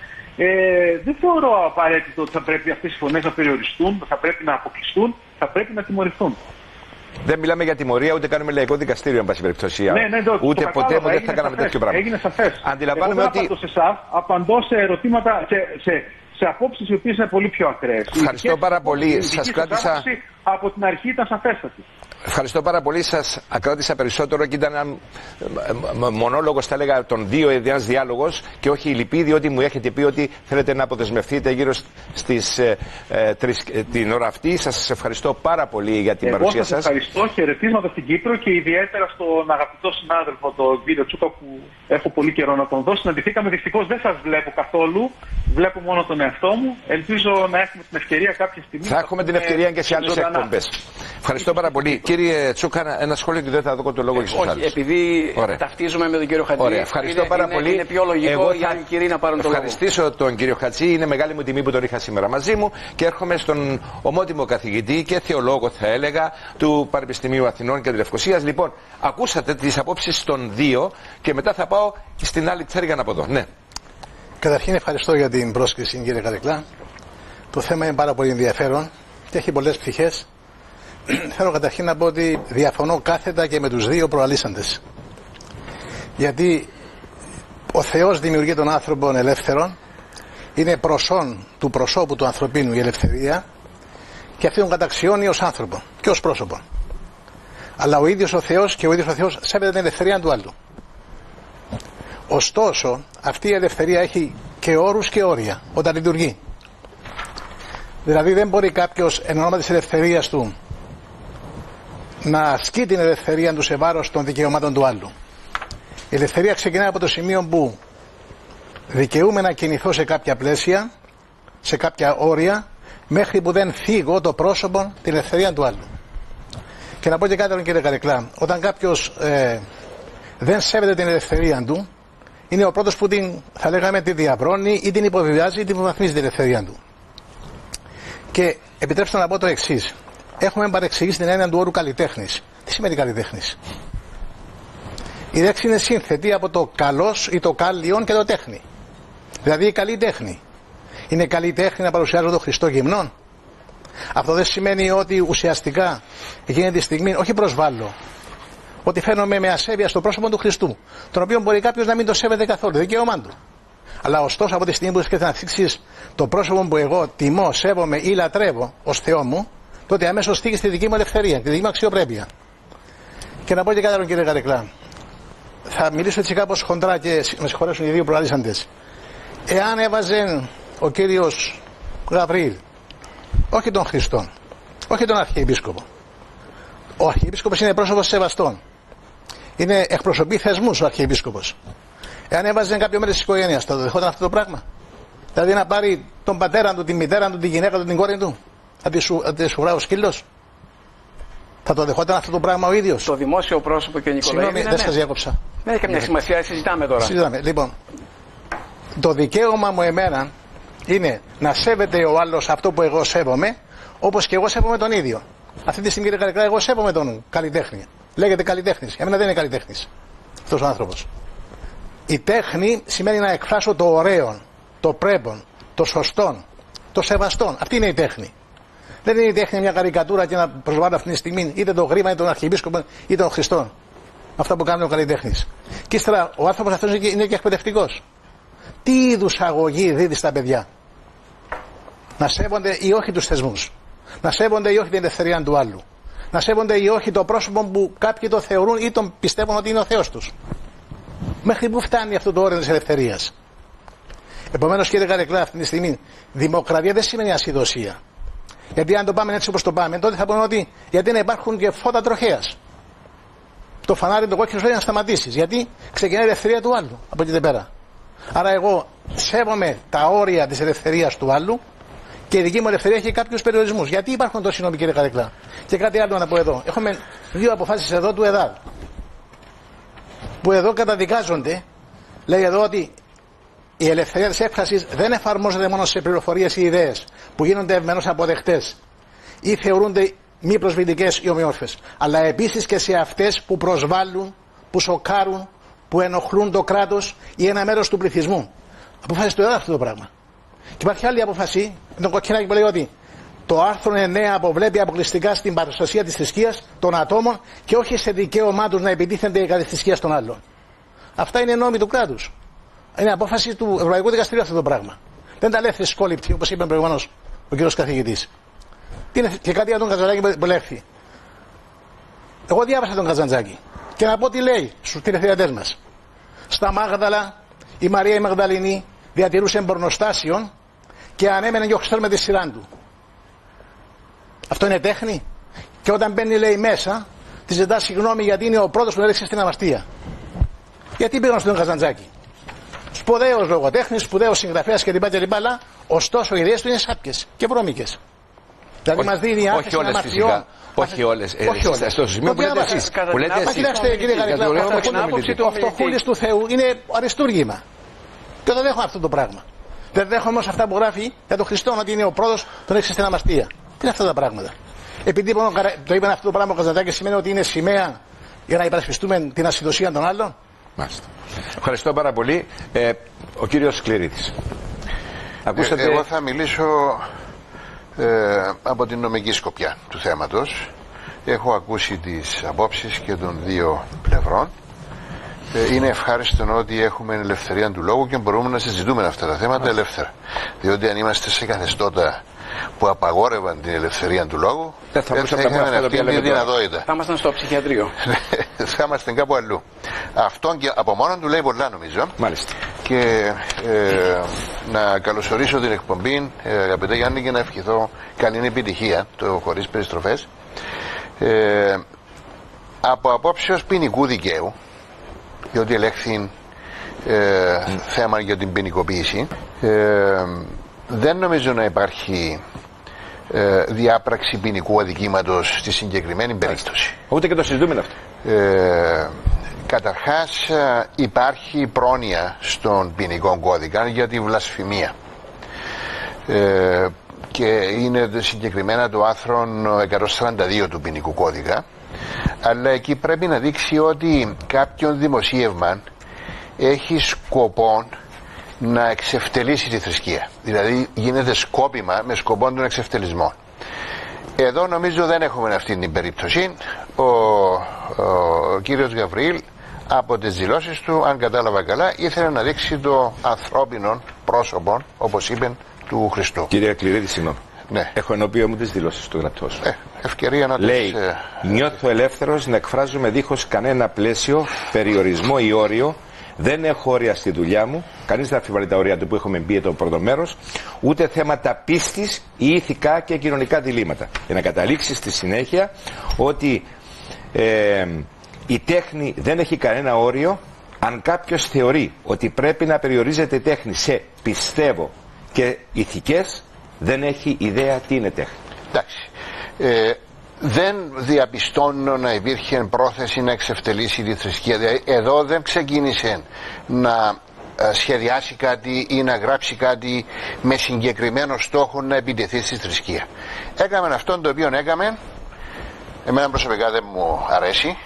δεν θεωρώ απαραίτητο ότι θα πρέπει αυτές οι φωνές να περιοριστούν, θα πρέπει να αποκλειστούν, θα πρέπει να τιμωρηθούν. Δεν μιλάμε για τιμωρία, ούτε κάνουμε λαϊκό δικαστήριο, εν πάση περιπτώσει. Ούτε ποτέ δεν θα κάναμε τέτοιο πράγμα. Έγινε σαφές. Αντιλαμβάνομαι ότι. Απαντώ σε ερωτήματα, σε απόψεις οι οποίες είναι πολύ πιο ακραίες. Ευχαριστώ πάρα πολύ. Σας κράτησα. Από την αρχή ήταν σαφέστατη. Ευχαριστώ πάρα πολύ. Σας ακράτησα περισσότερο και ήταν ένα μονόλογος, θα έλεγα, των δύο, ένας διάλογος και όχι λυπή, διότι μου έχετε πει ότι θέλετε να αποδεσμευτείτε γύρω στις 3 την ώρα αυτή. Σας ευχαριστώ πάρα πολύ για την παρουσία σας. Σας ευχαριστώ. Χαιρετίσματα στην Κύπρο και ιδιαίτερα στον αγαπητό συνάδελφο, τον κύριο Τσούκα, που έχω πολύ καιρό να τον δω. Συναντηθήκαμε. Δυστυχώς δεν σας βλέπω καθόλου. Βλέπω μόνο τον εαυτό μου. Ελπίζω να έχουμε την ευκαιρία κάποια στιγμή. Θα έχουμε την ευκαιρία και σε άλλες εκπομπές. Ευχαριστώ πάρα πολύ. Κύριε Τσούκα, ένα σχόλιο και δεν θα δω το λόγο και στους άλλους. Όχι, επειδή ταυτίζομαι με τον κύριο Χατζή. Ωραία, ευχαριστώ πάρα πολύ. Είναι πιο λογικό οι άλλοι κύριοι να πάρουν το λόγο. Ευχαριστήσω τον κύριο Χατζή. Είναι μεγάλη μου τιμή που τον είχα σήμερα μαζί μου και έρχομαι στον ομότιμο καθηγητή και θεολόγο, θα έλεγα, του Πανεπιστημίου Αθηνών και της Λευκωσίας. Λοιπόν, ακούσατε τις απόψεις των δύο και μετά θα πάω στην άλλη τσέρια από εδώ. Ναι. Καταρχήν, ευχαριστώ για την πρόσκληση, κύριε Καρεκλά. Το θέμα είναι πάρα πολύ ενδιαφέρον και έχει πολλές πτυχές. Θέλω καταρχήν να πω ότι διαφωνώ κάθετα και με τους δύο προαλήσαντες. Γιατί ο Θεός δημιουργεί τον άνθρωπο ελεύθερον, είναι προσόν του προσώπου του ανθρωπίνου η ελευθερία και αυτή τον καταξιώνει ως άνθρωπο και ως πρόσωπο. Αλλά ο ίδιος ο Θεός σέβεται την ελευθερία του άλλου. Ωστόσο, αυτή η ελευθερία έχει και όρους και όρια όταν λειτουργεί. Δηλαδή δεν μπορεί κάποιος εν ονόμα της ελευθερίας του να ασκεί την ελευθερία του σε βάρος των δικαιωμάτων του άλλου. Η ελευθερία ξεκινάει από το σημείο που δικαιούμαι να κινηθώ σε κάποια πλαίσια, σε κάποια όρια, μέχρι που δεν φύγω το πρόσωπο την ελευθερία του άλλου. Και να πω και κάτι άλλο, κύριε Καρεκλά, όταν κάποιος δεν σέβεται την ελευθερία του, είναι ο πρώτος που θα λέγαμε τη διαβρώνει ή την υποβιβάζει ή την υποβαθμίζει την ελευθερία του. Και επιτρέψτε να πω το εξής. Έχουμε παρεξηγήσει την έννοια του όρου καλλιτέχνης. Τι σημαίνει καλλιτέχνης? Η λέξη είναι σύνθετη από το καλός ή το κάλλιον και το τέχνη. Δηλαδή η καλή τέχνη. Είναι καλή τέχνη να παρουσιάζω το Χριστό γυμνόν? Αυτό δεν σημαίνει ότι ουσιαστικά εκείνη τη στιγμή όχι προσβάλλω, ότι φαίνομαι με ασέβεια στο πρόσωπο του Χριστού, τον οποίο μπορεί κάποιος να μην το σέβεται καθόλου, δικαίωμά του. Αλλά ωστόσο από τη στιγμή που έρχεται να θίξεις το πρόσωπο που εγώ τιμώ, σέβομαι ή λατρεύω ως Θεό μου, τότε αμέσως θίγεις τη δική μου ελευθερία, τη δική μου αξιοπρέπεια. Και να πω και κάτι άλλο, κύριε Καρεκλά. Θα μιλήσω έτσι κάπως χοντρά και με συγχωρέσουν οι δύο προαλήσαντες. Εάν έβαζε ο κύριος Γαβρίλ, όχι τον Χριστόν, όχι τον Αρχιεπίσκοπο. Ο Αρχιεπίσκοπος είναι πρόσωπος σεβαστών. Εκπροσωπεί θεσμούς ο Αρχιεπίσκοπος. Εάν έβαζε κάποιο μέλος της οικογένειας, θα το δεχόταν αυτό το πράγμα? Δηλαδή να πάρει τον πατέρα του, τη μητέρα του, τη γυναίκα του, την κόρη του, θα τη σουβρά ο σκύλος? Θα το δεχόταν αυτό το πράγμα ο ίδιος? Το δημόσιο πρόσωπο και ο Νικολαίδη. Συγγνώμη, δεν σας διάκοψα. Δεν έχει καμιά σημασία, συζητάμε τώρα. Συζητάμε. Λοιπόν, το δικαίωμα μου εμένα είναι να σέβεται ο άλλος αυτό που εγώ σέβομαι, όπως και εγώ σέβομαι τον ίδιο. Αυτή τη στιγμή, κύριε Καρεκλά, εγώ σέβομαι τον καλλιτέχνη. Λέγεται καλλιτέχνης. Για μένα δεν είναι καλλιτέχνης αυτός ο άνθρωπος. Η τέχνη σημαίνει να εκφράσω το ωραίο, το πρέπον, το σωστό, το σεβαστό. Αυτή είναι η τέχνη. Δεν είναι η τέχνη μια καρικατούρα και να προσβάλλω αυτή τη στιγμή είτε τον γρήμα, είτε τον Αρχιεπίσκοπο, είτε τον Χριστό. Αυτά που κάνει ο καλλιτέχνης. Και ύστερα ο άνθρωπος αυτός είναι και εκπαιδευτικός. Τι είδους αγωγή δίδει στα παιδιά? Να σέβονται ή όχι τους θεσμούς. Να σέβονται ή όχι την ελευθερία του άλλου. Να σέβονται ή όχι το πρόσωπο που κάποιοι το θεωρούν ή τον πιστεύουν ότι είναι ο Θεός τους. Μέχρι πού φτάνει αυτό το όριο της ελευθερίας? Επομένως, κύριε Καρεκλά, αυτή τη στιγμή δημοκρατία δεν σημαίνει ασυδοσία. Γιατί αν το πάμε έτσι όπως το πάμε, τότε θα πούμε ότι γιατί να υπάρχουν και φώτα τροχέας. Το φανάρι το κόκκινο λέει να σταματήσεις. Γιατί ξεκινάει η ελευθερία του άλλου από εκεί πέρα. Άρα εγώ σέβομαι τα όρια της ελευθερίας του άλλου και η δική μου ελευθερία έχει κάποιους περιορισμούς. Γιατί υπάρχουν τόσοι νόμοι, κύριε Καρεκλά? Και κάτι άλλο να πω εδώ. Έχουμε δύο αποφάσεις εδώ του ΕΔΑΔ. Που εδώ καταδικάζονται, λέει εδώ ότι η ελευθερία της έκφρασης δεν εφαρμόζεται μόνο σε πληροφορίες ή ιδέες που γίνονται ευμενώς αποδεκτές ή θεωρούνται μη προσβλητικές ή ομοιόμορφες, αλλά επίσης και σε αυτές που προσβάλλουν, που σοκάρουν, που ενοχλούν το κράτος ή ένα μέρος του πληθυσμού. Αποφάσισε το ΕΔΑΔ αυτό το πράγμα. Και υπάρχει άλλη απόφαση, τον κοκκινάκι που λέει ότι το άρθρο 9 αποβλέπει αποκλειστικά στην παρουσία της θρησκείας των ατόμων και όχι σε δικαίωμά τους να επιτίθενται κατά της θρησκείας των άλλων. Αυτά είναι νόμοι του κράτους. Είναι απόφαση του Ευρωπαϊκού Δικαστηρίου αυτό το πράγμα. Δεν τα λέει θρησκόληπτη, όπως είπε προηγουμένως ο κύριος καθηγητής. Και κάτι για τον Καζαντζάκη που λέει. Εγώ διάβασα τον Καζαντζάκη και να πω τι λέει στους τηλεθεατές μας. Στα Μάγδαλα η Μαρία η Μαγδαληνή διατηρούσε πορνοστάσιον και ανέμενε και ο Χριστός με τη σειρά του. Αυτό είναι τέχνη? Και όταν μπαίνει, λέει, μέσα, τη ζητά συγγνώμη γιατί είναι ο πρώτος που έριξε στην αμαρτία. Γιατί πήγαν στον Καζαντζάκη? Σπουδαίος λογοτέχνης, σπουδαίος συγγραφέας κλπ. Αλλά ωστόσο οι ιδέες του είναι σάπιες και βρώμικες. Δηλαδή μας δίνει η άφηση να αμαρτιών. Όχι όλες. Στο σημείο που λέτε εσείς. Κοιτάξτε, κύριε Καρεκλά, ο φτωχούλης του Θεού είναι αριστούργημα. Και δεν δέχομαι αυτό το πράγμα. Δεν δέχομαι όμως αυτά που γράφει για τον Χριστό ότι είναι ο πρώτος που τον έριξε στην αμαρτία. Τι είναι αυτά τα πράγματα? Επειδή το είπαν αυτό το πράγμα ο Καζαντζάκης, σημαίνει ότι είναι σημαία για να υπερασπιστούμε την ασυδοσία των άλλων? Μάλιστα. Ευχαριστώ πάρα πολύ. Ο κύριος Σκληρίτης. Ακούσατε... Εγώ θα μιλήσω από την νομική σκοπιά του θέματος. Έχω ακούσει τις απόψεις και των δύο πλευρών. Είναι ευχάριστο ότι έχουμε ελευθερία του λόγου και μπορούμε να συζητούμε αυτά τα θέματα ελεύθερα. Διότι αν είμαστε σε καθεστώτα που απαγόρευαν την ελευθερία του λόγου, δεν θα είχαμε αυτή τη δυνατότητα. Θα ήμασταν στο ψυχιατρίο. Θα ήμασταν κάπου αλλού. Αυτό και από μόνο του λέει πολλά, νομίζω. Μάλιστα. Και να καλωσορίσω την εκπομπή, αγαπητέ Γιάννη, και να ευχηθώ καλή επιτυχία, το χωρίς περιστροφές. Από απόψεως ποινικού δικαίου, διότι ελέγχθη θέμα για την ποινικοποίηση, δεν νομίζω να υπάρχει διάπραξη ποινικού αδικήματος στη συγκεκριμένη περίπτωση. Ούτε και το συζητούμε αυτό. Καταρχάς υπάρχει πρόνοια στον ποινικό κώδικα για τη βλασφημία και είναι συγκεκριμένα το άρθρο 142 του ποινικού κώδικα, αλλά εκεί πρέπει να δείξει ότι κάποιον δημοσίευμα έχει σκοπό να εξευτελίσει τη θρησκεία, δηλαδή γίνεται σκόπιμα με σκοπό τον εξευτελισμό. Εδώ νομίζω δεν έχουμε αυτή την περίπτωση. ο κύριος Γαβρίλ από τις δηλώσεις του, αν κατάλαβα καλά, ήθελε να δείξει το ανθρώπινο πρόσωπο, όπως είπε, του Χριστού. Κύριε Κληρίδη, συγγνώμη. Ναι. Έχω ενώπιον μου τις δηλώσεις του γραπτός. Ευκαιρία να λέει, τις... νιώθω ελεύθερος να εκφράζομαι δίχως κανένα πλαίσιο, περιορισμό ή όριο. Δεν έχω όρια στη δουλειά μου. Κανείς δεν αμφιβάλλει τα όρια του που έχουμε μπει το πρώτο μέρος. Ούτε θέματα πίστης ή ηθικά και κοινωνικά διλήμματα. Για να καταλήξει στη συνέχεια ότι η τέχνη δεν έχει κανένα όριο. Αν κάποιος θεωρεί ότι πρέπει να περιορίζεται η τέχνη σε πιστεύω και ηθικές, δεν έχει ιδέα τι είναι τέχνη. Εντάξει. Δεν διαπιστώνω να υπήρχε πρόθεση να εξευτελίσει τη θρησκεία. Εδώ δεν ξεκίνησε να σχεδιάσει κάτι ή να γράψει κάτι με συγκεκριμένο στόχο να επιτεθεί στη θρησκεία. Έκαμε αυτό το οποίο έκαμε. Εμένα προσωπικά δεν μου αρέσει,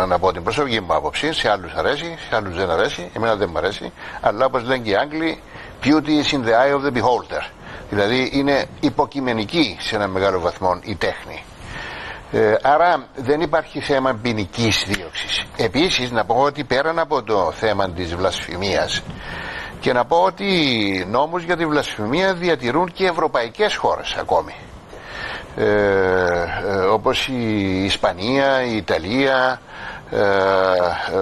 να πω την προσωπική μου άποψη. Σε άλλους αρέσει, σε άλλους δεν αρέσει. Εμένα δεν μου αρέσει. Αλλά όπως λένε και οι Άγγλοι, beauty is in the eye of the beholder. Δηλαδή είναι υποκειμενική σε ένα μεγάλο βαθμό η τέχνη. Άρα δεν υπάρχει θέμα ποινικής δίωξης. Επίσης να πω ότι πέραν από το θέμα της βλασφημίας, και να πω ότι νόμους για τη βλασφημία διατηρούν και ευρωπαϊκές χώρες ακόμη, όπως η Ισπανία, η Ιταλία,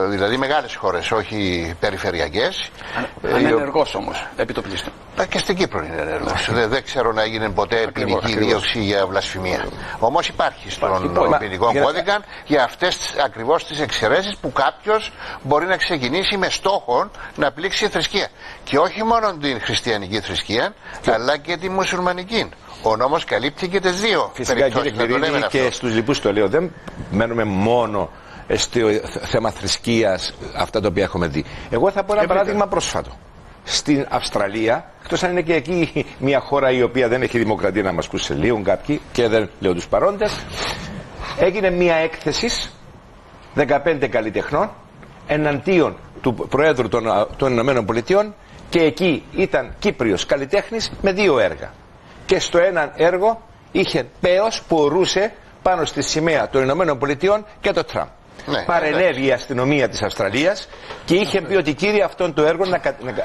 δηλαδή μεγάλες χώρες, όχι περιφερειακές. Αν είναι ενεργός όμως, επί το πλήστο. Και στην Κύπρο είναι ενεργός. Δεν ξέρω να έγινε ποτέ ποινική δίωξη για βλασφημία. Όμως υπάρχει στον ποινικό κώδικα για αυτές ακριβώς τις εξαιρέσεις που κάποιος μπορεί να ξεκινήσει με στόχο να πλήξει θρησκεία. Και όχι μόνο την χριστιανική θρησκεία, αλλά και τη μουσουλμανική. Ο νόμος καλύπτει και τις δύο. Φυσικά, κύριε Κληρίδη, και στους λοιπούς το λέω, δεν μένουμε μόνο στο θέμα θρησκείας, αυτά τα οποία έχουμε δει. Εγώ θα πω ένα παράδειγμα πρόσφατο. Στην Αυστραλία, εκτός αν είναι και εκεί μια χώρα η οποία δεν έχει δημοκρατία, να μας ακούσουν λίγο κάποιοι, και δεν λέω τους παρόντες, έγινε μια έκθεση 15 καλλιτεχνών εναντίον του Προέδρου των Ηνωμένων Πολιτειών, και εκεί ήταν Κύπριος καλλιτέχνης με 2 έργα. Και στο ένα έργο είχε πέος που ορούσε πάνω στη σημαία των Ηνωμένων Πολιτειών και το Τραμπ. Ναι, παρελεύει η αστυνομία της Αυστραλίας και είχε πει ότι κύριε, αυτόν το έργο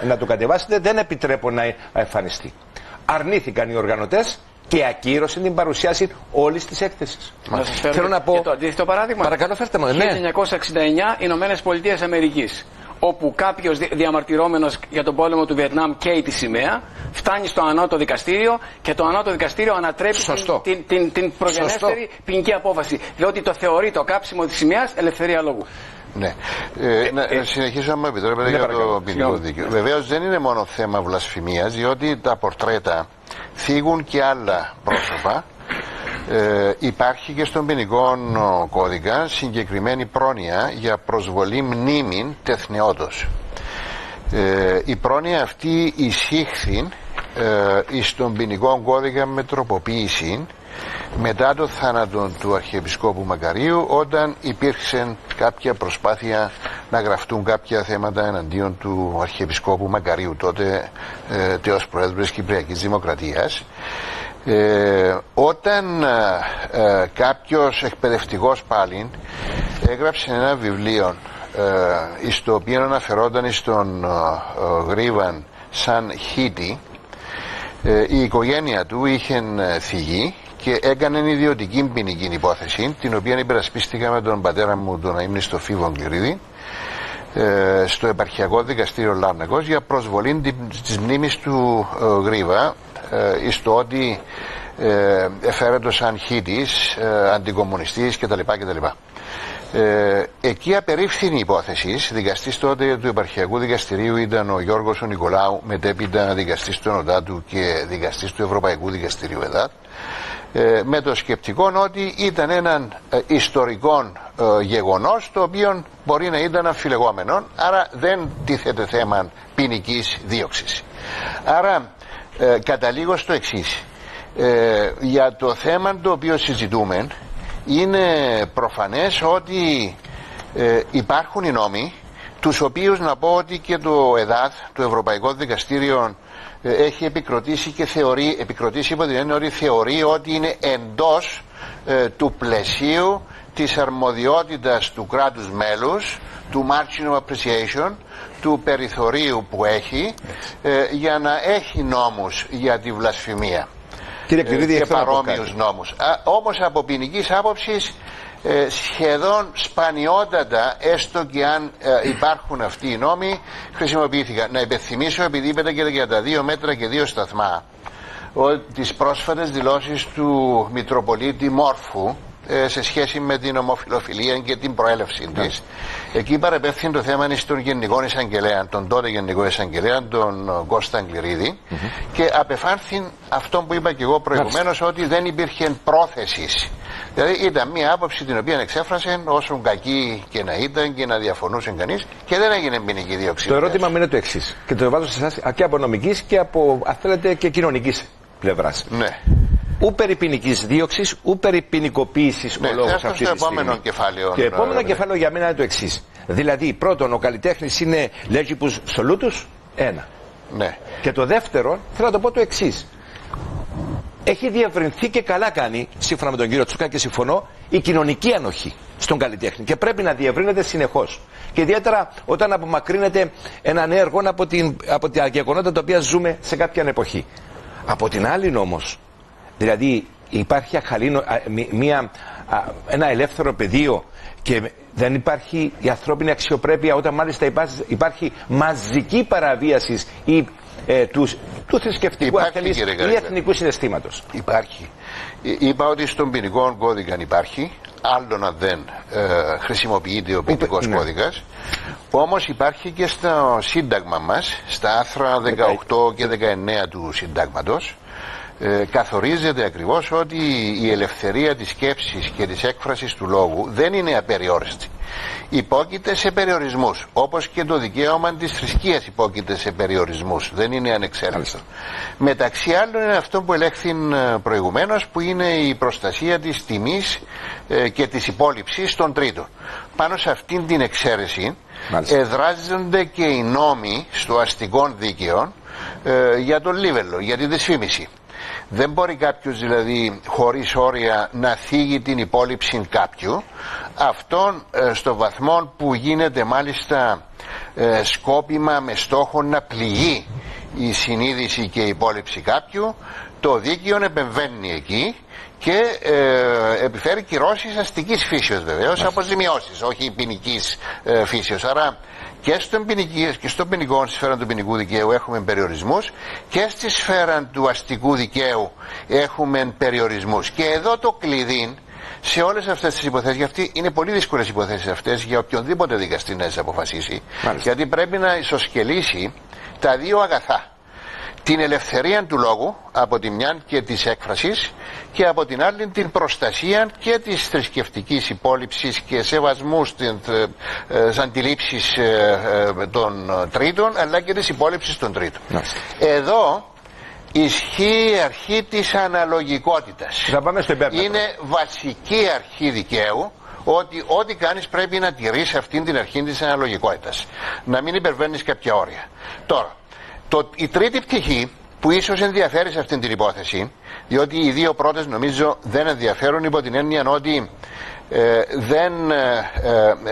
να το κατεβάσετε, δεν επιτρέπω να εμφανιστεί. Αρνήθηκαν οι οργανωτές και ακύρωσαν την παρουσίαση όλης της έκθεσης. Θέλω να πω. Το αντίθετο παράδειγμα. Παρακαλώ, φέρτε μου. 1969, Ηνωμένες Πολιτείες Αμερικής. Όπου κάποιος διαμαρτυρόμενος για τον πόλεμο του Βιετνάμ καίει τη σημαία, φτάνει στο ανώτατο δικαστήριο και το ανώτατο δικαστήριο ανατρέπει την προγενέστερη ποινική απόφαση. Διότι το θεωρεί το κάψιμο της σημαίας ελευθερία λόγου. Ναι. Να συνεχίσω, αν μου επιτρέπετε, για το ποινικό δίκαιο. Βεβαίως δεν είναι μόνο θέμα βλασφημίας, διότι τα πορτρέτα θίγουν και άλλα πρόσωπα. Υπάρχει και στον ποινικό κώδικα συγκεκριμένη πρόνοια για προσβολή μνήμην τεθνεότος. Η πρόνοια αυτή εισήχθη στον ποινικό κώδικα με τροποποίηση μετά το θάνατο του Αρχιεπισκόπου Μακαρίου, όταν υπήρξε κάποια προσπάθεια να γραφτούν κάποια θέματα εναντίον του Αρχιεπισκόπου Μακαρίου, τότε τέος Προέδρου της Κυπριακής Δημοκρατίας. Όταν κάποιος εκπαιδευτικός πάλι έγραψε ένα βιβλίο στο οποίο αναφερόταν στον Γρίβαν σαν Χίτη, η οικογένεια του είχε θυγεί και έκανε ιδιωτική ποινική υπόθεση, την οποία υπερασπίστηκα με τον πατέρα μου, τον αείμνηστο Φίβο Κληρίδη, στο επαρχιακό δικαστήριο Λάρνακος, για προσβολή της μνήμης του Γρίβα, στο ότι εφέρετο σαν Χίτης, αντικομμουνιστής κτλ. Εκεί απερίφθηνη η υπόθεση. Δικαστής τότε του επαρχιακού δικαστηρίου ήταν ο Γιώργος ο Νικολάου, μετέπειτα δικαστής του Ενωτάτου και δικαστής του Ευρωπαϊκού Δικαστηρίου ΕΔΑΤ, με το σκεπτικό ότι ήταν έναν ιστορικό γεγονός, το οποίο μπορεί να ήταν αμφιλεγόμενο, άρα δεν τίθεται θέμα ποινικής δίωξης. Άρα καταλήγω στο εξής. Για το θέμα το οποίο συζητούμε, είναι προφανές ότι υπάρχουν οι νόμοι, τους οποίους να πω ότι και το ΕΔΑΤ, το Ευρωπαϊκό Δικαστήριο, έχει επικροτήσει και επικροτήσει υπό την έννοια ότι θεωρεί ότι είναι εντός του πλαισίου της αρμοδιότητας του κράτους μέλους, του margin of appreciation, του περιθωρίου που έχει για να έχει νόμους για τη βλασφημία και παρόμοιους νόμους. Όμως από ποινικής άποψης σχεδόν σπανιότατα, έστω και αν υπάρχουν αυτοί οι νόμοι, χρησιμοποιήθηκαν. Να υπενθυμίσω, επειδή είπατε και για τα 2 μέτρα και 2 σταθμά, τις πρόσφατες δηλώσεις του Μητροπολίτη Μόρφου σε σχέση με την ομοφυλοφιλία και την προέλευσή της. Εκεί παρεπέφθη το θέμα στον Γενικό Εισαγγελέα, τον τότε Γενικό Εισαγγελέα, τον Κώστα Αγγλιρίδη, και απεφάνθη αυτό που είπα και εγώ προηγουμένως, ότι δεν υπήρχε πρόθεση. Δηλαδή ήταν μια άποψη την οποία εξέφρασε, όσο κακή και να ήταν και να διαφωνούσε κανείς, και δεν έγινε ποινική δίωξη. Το ερώτημα μου είναι το εξής, και το βάζω σε εσάς και από νομικής και από, αν θέλετε, και κοινωνικής πλευράς. Ναι. Ού περί ποινικής δίωξης, ού περί ποινικοποίησης ο λόγος αυτή τη στιγμή. Κεφάλαιο, και επόμενο κεφάλαιο για μένα είναι το εξής. Δηλαδή, πρώτον, ο καλλιτέχνης είναι legibus solutus, ένα. Ναι. Και το δεύτερο, θέλω να το πω το εξής. Έχει διευρυνθεί και καλά κάνει, σύμφωνα με τον κύριο Τσούκα, και συμφωνώ, η κοινωνική ανοχή στον καλλιτέχνη. Και πρέπει να διευρύνεται συνεχώς. Και ιδιαίτερα όταν απομακρύνεται έναν έργο από τα γεγονότα τα οποία ζούμε σε κάποια εποχή. Από την άλλη όμως, δηλαδή υπάρχει ένα ελεύθερο πεδίο και δεν υπάρχει η ανθρώπινη αξιοπρέπεια, όταν μάλιστα υπάρχει μαζική παραβίαση του θρησκευτικού ή εθνικού συναισθήματος. Υπάρχει. Είπα ότι στον ποινικό κώδικα υπάρχει, άλλο να δεν χρησιμοποιείται ο ποινικός κώδικας. Όμως υπάρχει και στο Σύνταγμα μας, στα άρθρα 18 και 19 του Συντάγματος, καθορίζεται ακριβώς ότι η ελευθερία της σκέψης και της έκφρασης του λόγου δεν είναι απεριόριστη. Υπόκειται σε περιορισμούς, όπως και το δικαίωμα της θρησκείας υπόκειται σε περιορισμούς, δεν είναι ανεξέλεγκτο. Μεταξύ άλλων είναι αυτό που ελέγχθη προηγουμένως, που είναι η προστασία της τιμής και της υπόλοιψης των τρίτων. Πάνω σε αυτήν την εξαίρεση εδράζονται και οι νόμοι στο αστικό δίκαιο για τον λίβελο, για τη δυσφήμιση. Δεν μπορεί κάποιος δηλαδή χωρίς όρια να θίγει την υπόλοιψη κάποιου, αυτόν στο βαθμό που γίνεται μάλιστα σκόπιμα με στόχο να πληγεί η συνείδηση και η υπόλοιψη κάποιου. Το δίκαιο επεμβαίνει εκεί και επιφέρει κυρώσεις αστικής φύσεως, βεβαίως, αποζημιώσεις, όχι ποινικής φύσεως. Άρα και στο ποινικό σφαίρα του ποινικού δικαίου έχουμε περιορισμούς, και στη σφαίρα του αστικού δικαίου έχουμε περιορισμούς. Και εδώ το κλειδί σε όλες αυτές τις υποθέσεις, γιατί είναι πολύ δύσκολες υποθέσεις αυτές για οποιονδήποτε δικαστή να τις αποφασίσει, γιατί πρέπει να ισοσκελίσει τα δύο αγαθά. Την ελευθερία του λόγου από τη μια και της έκφρασης, και από την άλλη την προστασία και της θρησκευτικής υπόλοιψης και σεβασμού στις αντιλήψεις των τρίτων, αλλά και της υπόλοιψης των τρίτων. Εδώ ισχύει η αρχή της αναλογικότητας. Είναι βασική αρχή δικαίου, ότι ό,τι κάνεις πρέπει να τηρείς αυτήν την αρχή της αναλογικότητας, να μην υπερβαίνεις κάποια όρια. Τώρα, η τρίτη πτυχή που ίσως ενδιαφέρει σε αυτήν την υπόθεση, διότι οι δύο πρώτες νομίζω δεν ενδιαφέρουν, υπό την έννοια ότι δεν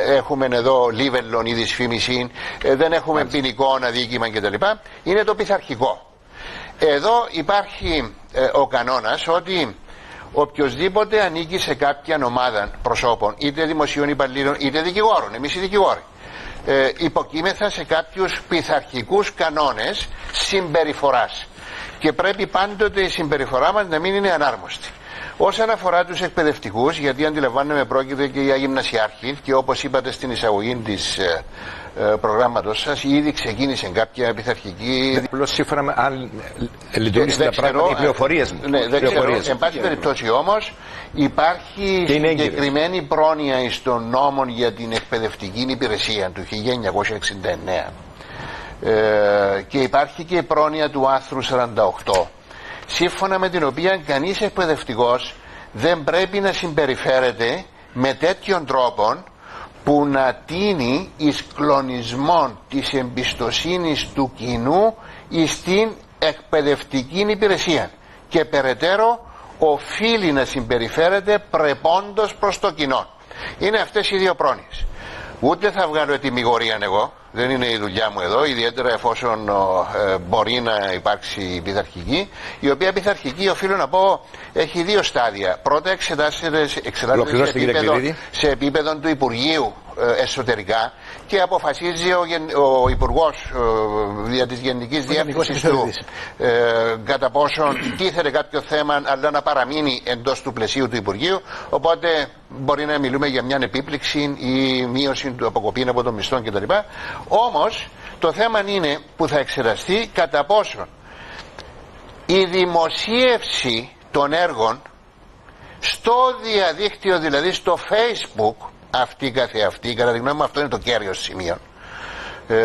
έχουμε εδώ λίβελλον ή δυσφήμιση, δεν έχουμε ποινικό αδίκημα κτλ. Είναι το πειθαρχικό. Εδώ υπάρχει ο κανόνας ότι οποιοσδήποτε ανήκει σε κάποια ομάδα προσώπων, είτε δημοσίων υπαλλήλων είτε δικηγόρων, εμείς οι δικηγόροι, υποκείμεθα σε κάποιους πειθαρχικούς κανόνες συμπεριφοράς, και πρέπει πάντοτε η συμπεριφορά μας να μην είναι ανάρμοστη. Όσον αφορά τους εκπαιδευτικούς, γιατί αντιλαμβάνομαι πρόκειται και για γυμνασιάρχη, και όπως είπατε στην εισαγωγή της προγράμματος σας, ήδη ξεκίνησε κάποια πειθαρχική. Απλώς σύμφωνα με αν λειτουργήσουν τα πράγματα, οι πληροφορίες μου. Ναι, δεν ξέρω. Εν πάση περιπτώσει όμως υπάρχει συγκεκριμένη πρόνοια στον νόμο για την εκπαιδευτική υπηρεσία του 1969, και υπάρχει και η πρόνοια του άρθρου 48, σύμφωνα με την οποία κανείς εκπαιδευτικός δεν πρέπει να συμπεριφέρεται με τέτοιον τρόπο που να τίνει εις κλονισμό της εμπιστοσύνης του κοινού στην εκπαιδευτική υπηρεσία, και περαιτέρω οφείλει να συμπεριφέρεται πρεπόντως προς το κοινό. είναι αυτές οι δύο πρόνοιες. Ούτε θα βγάλω ετοιμιγορία εγώ, δεν είναι η δουλειά μου εδώ, ιδιαίτερα εφόσον μπορεί να υπάρξει πειθαρχική, η οποία πειθαρχική, οφείλω να πω, έχει δύο στάδια. Πρώτα εξετάζεται σε επίπεδο του Υπουργείου εσωτερικά και αποφασίζει ο Υπουργός δια της Γενικής Διεύθυνσης του κατά πόσον τίθεται κάποιο θέμα αλλά να παραμείνει εντός του πλαισίου του Υπουργείου, οπότε μπορεί να μιλούμε για μια επίπληξη ή μείωση του αποκοπήν από των μισθών κτλ. Όμως το θέμα είναι που θα εξεταστεί κατά πόσον η δημοσίευση των έργων στο διαδίκτυο, δηλαδή στο Facebook, αυτή καθεαυτή, κατά τη γνώμη μου αυτό είναι το κέριο σημείο.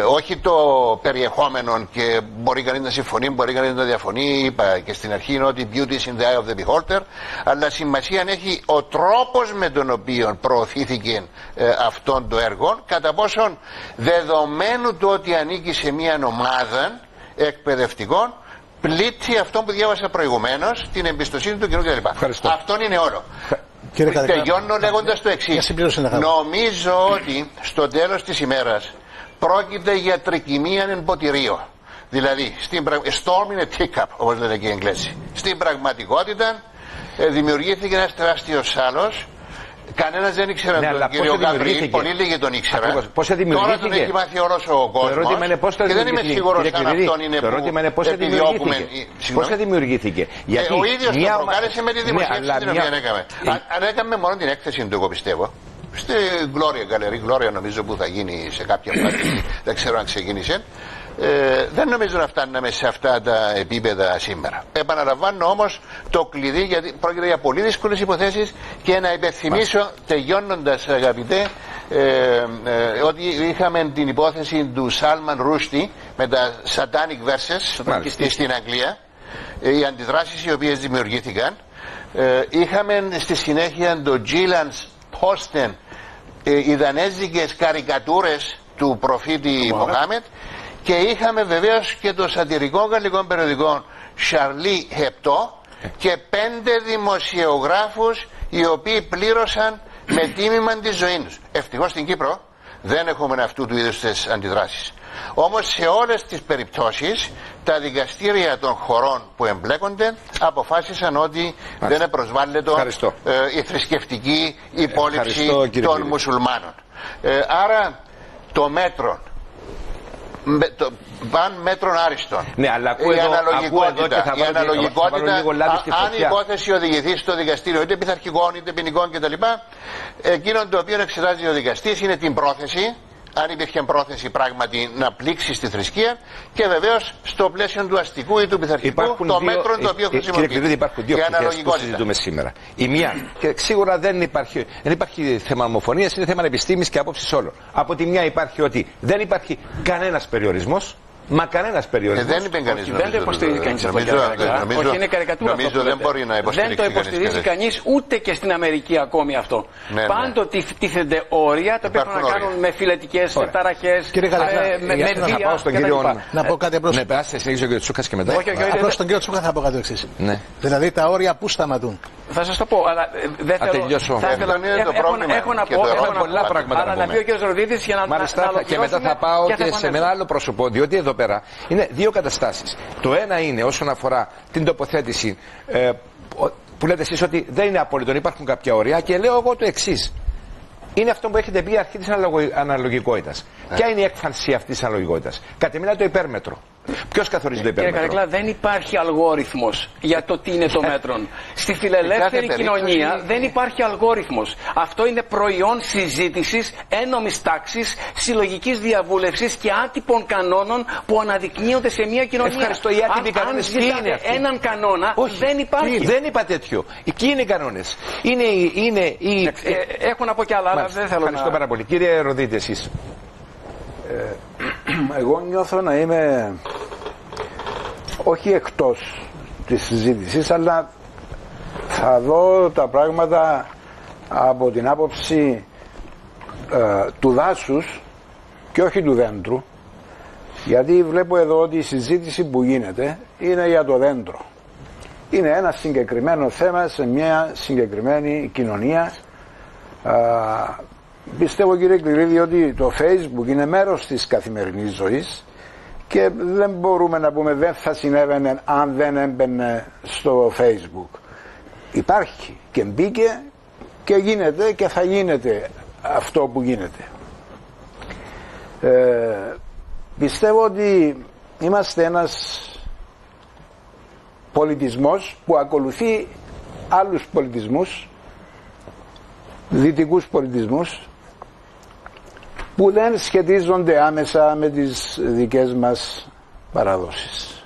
Όχι το περιεχόμενο, και μπορεί κανείς να συμφωνεί, μπορεί κανείς να διαφωνεί. Είπα και στην αρχή είναι ότι beauty is in the eye of the beholder, αλλά σημασία έχει ο τρόπος με τον οποίο προωθήθηκε αυτόν το έργο, κατά πόσον δεδομένου του ότι ανήκει σε μια ομάδα εκπαιδευτικών πλήττει αυτό που διάβασα προηγουμένως, την εμπιστοσύνη του κοινού κτλ. Αυτό είναι όλο. Τελειώνω λέγοντας το εξής. Νομίζω ότι στο τέλος της ημέρας πρόκειται για τρικυμία εν ποτηρίο. Δηλαδή, storm in a teacup, όπως λένε και οι Εγγλέζοι. Στην πραγματικότητα δημιουργήθηκε ένας τεράστιος σάλος. Κανένας δεν ήξερε τον κύριο Γκαμπριήλ, πολύ λίγοι τον ήξεραν. Τώρα τον έχει μάθει όλος ο κόσμος και δεν είμαι σίγουρος αν αυτόν είναι που επιδιώκουμε. Πώς θα δημιουργήθηκε? Ο ίδιος το προκάλεσε με τη δημοσίευση την οποία έκαμε. Αν έκαμε μόνο την έκθεση του, εγώ πιστεύω, στη Gloria, Galerie Gloria νομίζω που θα γίνει σε κάποια πλατεία, δεν ξέρω αν ξεκίνησε. Δεν νομίζω να φτάνουμε σε αυτά τα επίπεδα σήμερα. Επαναλαμβάνω όμως το κλειδί, γιατί πρόκειται για πολύ δύσκολες υποθέσεις, και να υπενθυμίσω τελειώνοντας, αγαπητέ, ότι είχαμε την υπόθεση του Salman Rushdie με τα Satanic Verses στην Αγγλία, οι αντιδράσεις οι οποίες δημιουργήθηκαν. Είχαμε στη συνέχεια το Gillan's Posten, οι δανέζικες καρικατούρες του προφήτη Μοχάμετ, και είχαμε βεβαίως και το σατυρικό γαλλικό περιοδικό Charlie Hebdo και 5 δημοσιογράφους οι οποίοι πλήρωσαν με τίμημα τη ζωή τους. Ευτυχώς στην Κύπρο δεν έχουμε αυτού του είδους τις αντιδράσεις. Όμως σε όλες τις περιπτώσεις τα δικαστήρια των χωρών που εμπλέκονται αποφάσισαν ότι δεν προσβάλλεται η θρησκευτική υπόλοιψη των μουσουλμάνων. Άρα το μέτρο παν μέτρων άριστον. Ναι, αλλά η αναλογικότητα, αν η υπόθεση οδηγηθεί στο δικαστήριο, είτε πειθαρχικών είτε ποινικών κτλ., εκείνο το οποίο εξετάζει ο δικαστής είναι την πρόθεση, αν υπήρχε πρόθεση πράγματι να πλήξει στη θρησκεία, και βεβαίως στο πλαίσιο του αστικού ή του πειθαρχικού το μέτρο το οποίο χρησιμοποιείται. Υπάρχουν δύο πτυχές που συζητούμε σήμερα. Η μία, και σίγουρα δεν υπάρχει θέμα ομοφωνίας, είναι θέμα επιστήμης και άποψης όλων. Από τη μια υπάρχει ότι δεν υπάρχει κανένας περιορισμός. Μα κανένας περιορισμός. Δεν είπε κανείς. Δεν το υποστηρίζει κανείς αυτό. Όχι, είναι καρικατούρα. Νομίζω δεν μπορεί να υποστηρίξει. Δεν το υποστηρίζει κανείς ούτε και στην Αμερική ακόμη αυτό. Πάντοτε τίθενται όρια τα οποία έχουν να κάνουν με φυλετικές ταραχές, με βία. Να πω κάτι απλώς. Ναι, περάστε, συνεχίζει ο κ. Τσούκας και μετά. Απλώς στον κ. Τσούκα θα πω κάτι το εξής. Δηλαδή τα όρια πού σταματούν? Θα σας το πω, αλλά δεν θέλω. Έχω να πω πολλά πράγματα. Αλλά να πει ο κ. Ροδίτης για να και μετά θα πάω και σε ένα άλλο πρόσωπο, διότι εδώ πέρα είναι δύο καταστάσεις. Το ένα είναι όσον αφορά την τοποθέτηση που λέτε εσείς ότι δεν είναι απόλυτο, υπάρχουν κάποια όρια, και λέω εγώ το εξής. Είναι αυτό που έχετε πει, αρχή της αναλογικότητας. Ποια είναι η έκφανση αυτής της αναλογικότητας? Κατ' εμένα το υπέρμετρο. Ποιος καθορίζει το υπέρμετρο? Κύριε Καρεκλά, δεν υπάρχει αλγόριθμος για το τι είναι το μέτρον. Στη φιλελεύθερη κοινωνία δεν υπάρχει αλγόριθμος. Αυτό είναι προϊόν συζήτησης, ένομης τάξης, συλλογικής διαβούλευσης και άτυπων κανόνων που αναδεικνύονται σε μια κοινωνία. Ευχαριστώ. Οι άτυποι κανόνες τι είναι αυτοί? Έναν κανόνα. Όχι, δεν υπάρχει. Δεν είπα τέτοιο. Ποιοι είναι οι κανόνες? Έχω να πω κι άλλα, αλλά δεν θέλω. Ευχαριστώ πάρα πολύ. Κύριε Ροδίτη, εσείς. Εγώ νιώθω να είμαι όχι εκτός της συζήτησης, αλλά θα δω τα πράγματα από την άποψη του δάσους και όχι του δέντρου, γιατί βλέπω εδώ ότι η συζήτηση που γίνεται είναι για το δέντρο. Είναι ένα συγκεκριμένο θέμα σε μια συγκεκριμένη κοινωνία, Πιστεύω, κύριε Κληρίδη, ότι το Facebook είναι μέρος της καθημερινής ζωής και δεν μπορούμε να πούμε δεν θα συνέβαινε αν δεν έμπαινε στο Facebook. Υπάρχει και μπήκε και γίνεται και θα γίνεται αυτό που γίνεται. Πιστεύω ότι είμαστε ένας πολιτισμός που ακολουθεί άλλους πολιτισμούς, δυτικούς πολιτισμούς, που δεν σχετίζονται άμεσα με τις δικές μας παραδόσεις.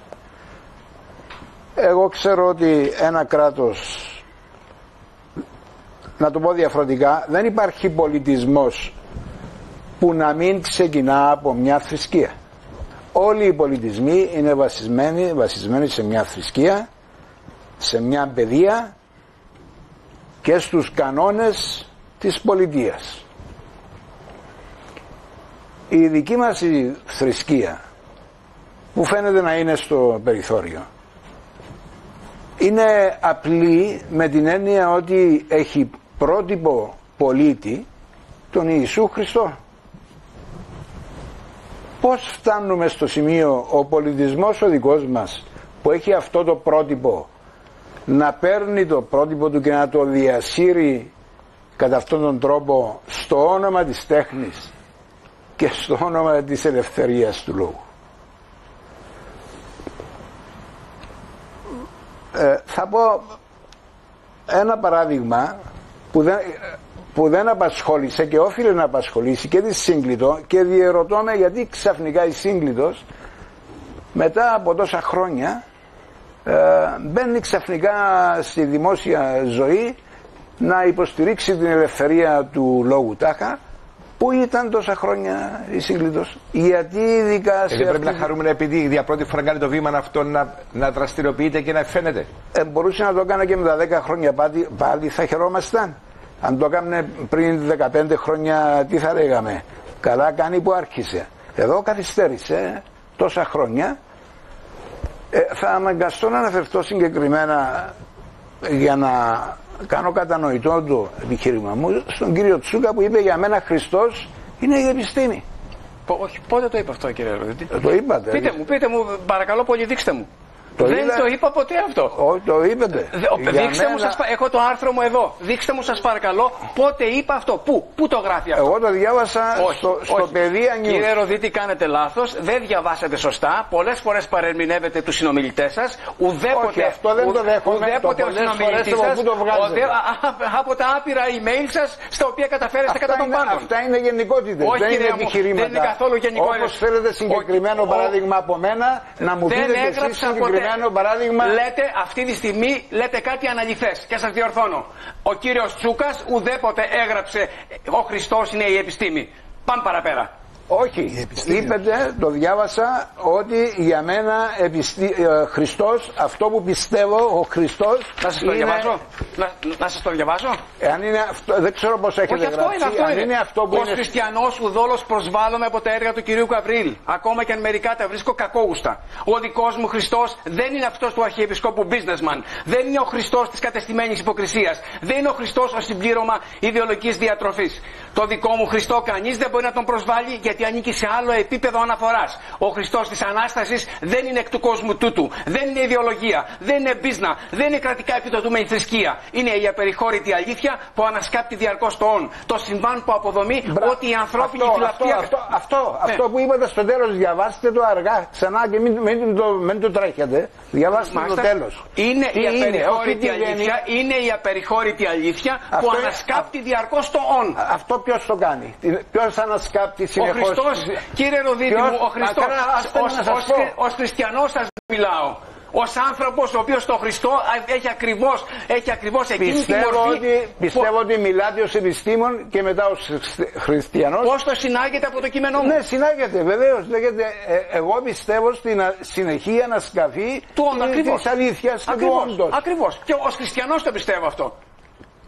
Εγώ ξέρω ότι ένα κράτος, να το πω διαφορετικά, δεν υπάρχει πολιτισμός που να μην ξεκινά από μια θρησκεία. Όλοι οι πολιτισμοί είναι βασισμένοι σε μια θρησκεία, σε μια παιδεία και στους κανόνες της πολιτείας. Η δική μας η θρησκεία, που φαίνεται να είναι στο περιθώριο, είναι απλή με την έννοια ότι έχει πρότυπο πολίτη τον Ιησού Χριστό. Πώς φτάνουμε στο σημείο ο πολιτισμός ο δικός μας που έχει αυτό το πρότυπο να παίρνει το πρότυπο του και να το διασύρει κατά αυτόν τον τρόπο στο όνομα της τέχνης και στο όνομα της ελευθερίας του λόγου? Θα πω ένα παράδειγμα που δεν απασχόλησε και όφιλε να απασχολήσει και τη Σύγκλιτο, και διερωτώ με γιατί ξαφνικά η Σύγκλιτος μετά από τόσα χρόνια μπαίνει ξαφνικά στη δημόσια ζωή να υποστηρίξει την ελευθερία του λόγου τάχα. Πού ήταν τόσα χρόνια η Σύγκλιτος? Γιατί ειδικά σε πρέπει να χαρούμε επειδή για πρώτη φορά κάνει το βήμα αυτό να δραστηριοποιείται και να φαίνεται? Μπορούσε να το έκανε και με τα 10 χρόνια πάλι θα χαιρόμασταν. Αν το έκανε πριν 15 χρόνια τι θα λέγαμε? Καλά κάνει που άρχισε. Εδώ καθυστέρησε τόσα χρόνια. Θα αναγκαστώ να αναφερθώ συγκεκριμένα για να κάνω κατανοητό το επιχείρημα μου στον κύριο Τσούκα που είπε για μένα Χριστός είναι η επιστήμη. Όχι, πότε το είπε αυτό, κύριε Ροδίτη? Το είπατε? Πείτε μου, παρακαλώ πολύ, δείξτε μου. Δεν το είπα ποτέ αυτό. Όχι, το είπατε. Δείξτε μου, έχω το άρθρο μου εδώ. Δείξτε μου, σας παρακαλώ, πότε είπα αυτό. Πού το γράφει αυτό? Εγώ το διάβασα στο Παιδεία News. Κύριε Ροδίτη, κάνετε λάθος. Δεν διαβάσατε σωστά. Πολλές φορές παρερμηνεύετε τους συνομιλητές σας. Όχι, αυτό δεν το δέχομαι. Ουδέποτε ο συνομιλητής σας, από τα άπειρα email σας, στα οποία καταφέρεστε κατά τον πάντων. Αυτά είναι γενικότητες. Δεν είναι επιχειρήματα. Δεν είναι καθόλου γενικότητες. Όπως θέλετε συγκεκριμένο παράδειγμα από μένα, να μου πείτε εσείς συγκεκριμένο παράδειγμα. Λέτε αυτή τη στιγμή κάτι αναλυθές και σας διορθώνω. Ο κύριος Τσούκας ουδέποτε έγραψε ο Χριστός είναι η επιστήμη. Πάμε παραπέρα. Όχι, είπετε, το διάβασα, ότι για μένα Χριστός, αυτό που πιστεύω, ο Χριστός. Να σας το διαβάσω. Να σας το διαβάσω. Αν είναι αυτό, δεν ξέρω πώς έχετε γράψει. Είναι αυτό που ως χριστιανός ουδόλως προσβάλλομαι από τα έργα του κυρίου Καβρίλ. Ακόμα και αν μερικά τα βρίσκω κακόγουστα. Ο δικός μου Χριστός δεν είναι αυτός του Αρχιεπισκόπου businessman. Δεν είναι ο Χριστός της κατεστημένης υποκρισίας. Δεν είναι ο Χριστός ως συμπλήρωμα ιδεολογικής διατροφής. Το δικό μου Χριστό κανείς δεν μπορεί να τον προσβάλλει, γιατί ανήκει σε άλλο επίπεδο αναφοράς. Ο Χριστός της Ανάστασης δεν είναι εκ του κόσμου τούτου. Δεν είναι ιδεολογία. Δεν είναι μπίζνα. Δεν είναι κρατικά επιδοτούμενη θρησκεία. Είναι η απεριχώρητη αλήθεια που ανασκάπτει διαρκώς το όν. Το συμβάν που αποδομεί ότι η ανθρώπινη φιλαυτία. Αυτό που είπατε στο τέλος, διαβάστε το αργά ξανά και μην το τρέχετε. Διαβάστε το τέλος. Είναι η απεριχώρητη αλήθεια. Είναι η απεριχώρητη αλήθεια που ανασκάπτει διαρκώς το όν. Αυτό ποιος το κάνει? Ποιος ανασκάπτει συνεχώς? Ο Χριστός, κύριε Ροδίτη μου, ο Χριστός, ως χριστιανός σας μιλάω. Ως άνθρωπος ο οποίος το Χριστό έχει ακριβώς εκείνη τη μορφή. Πιστεύω ότι μιλάτε ως επιστήμον και μετά ως χριστιανός. Πώς το συνάγεται από το κείμενό μου? Ναι, συνάγεται, βεβαίως. Λέγεται, εγώ πιστεύω στην συνεχή ανασκαφή της αλήθειας και του όντως. Ακριβώς. Και ως χριστιανός το πιστεύω αυτό.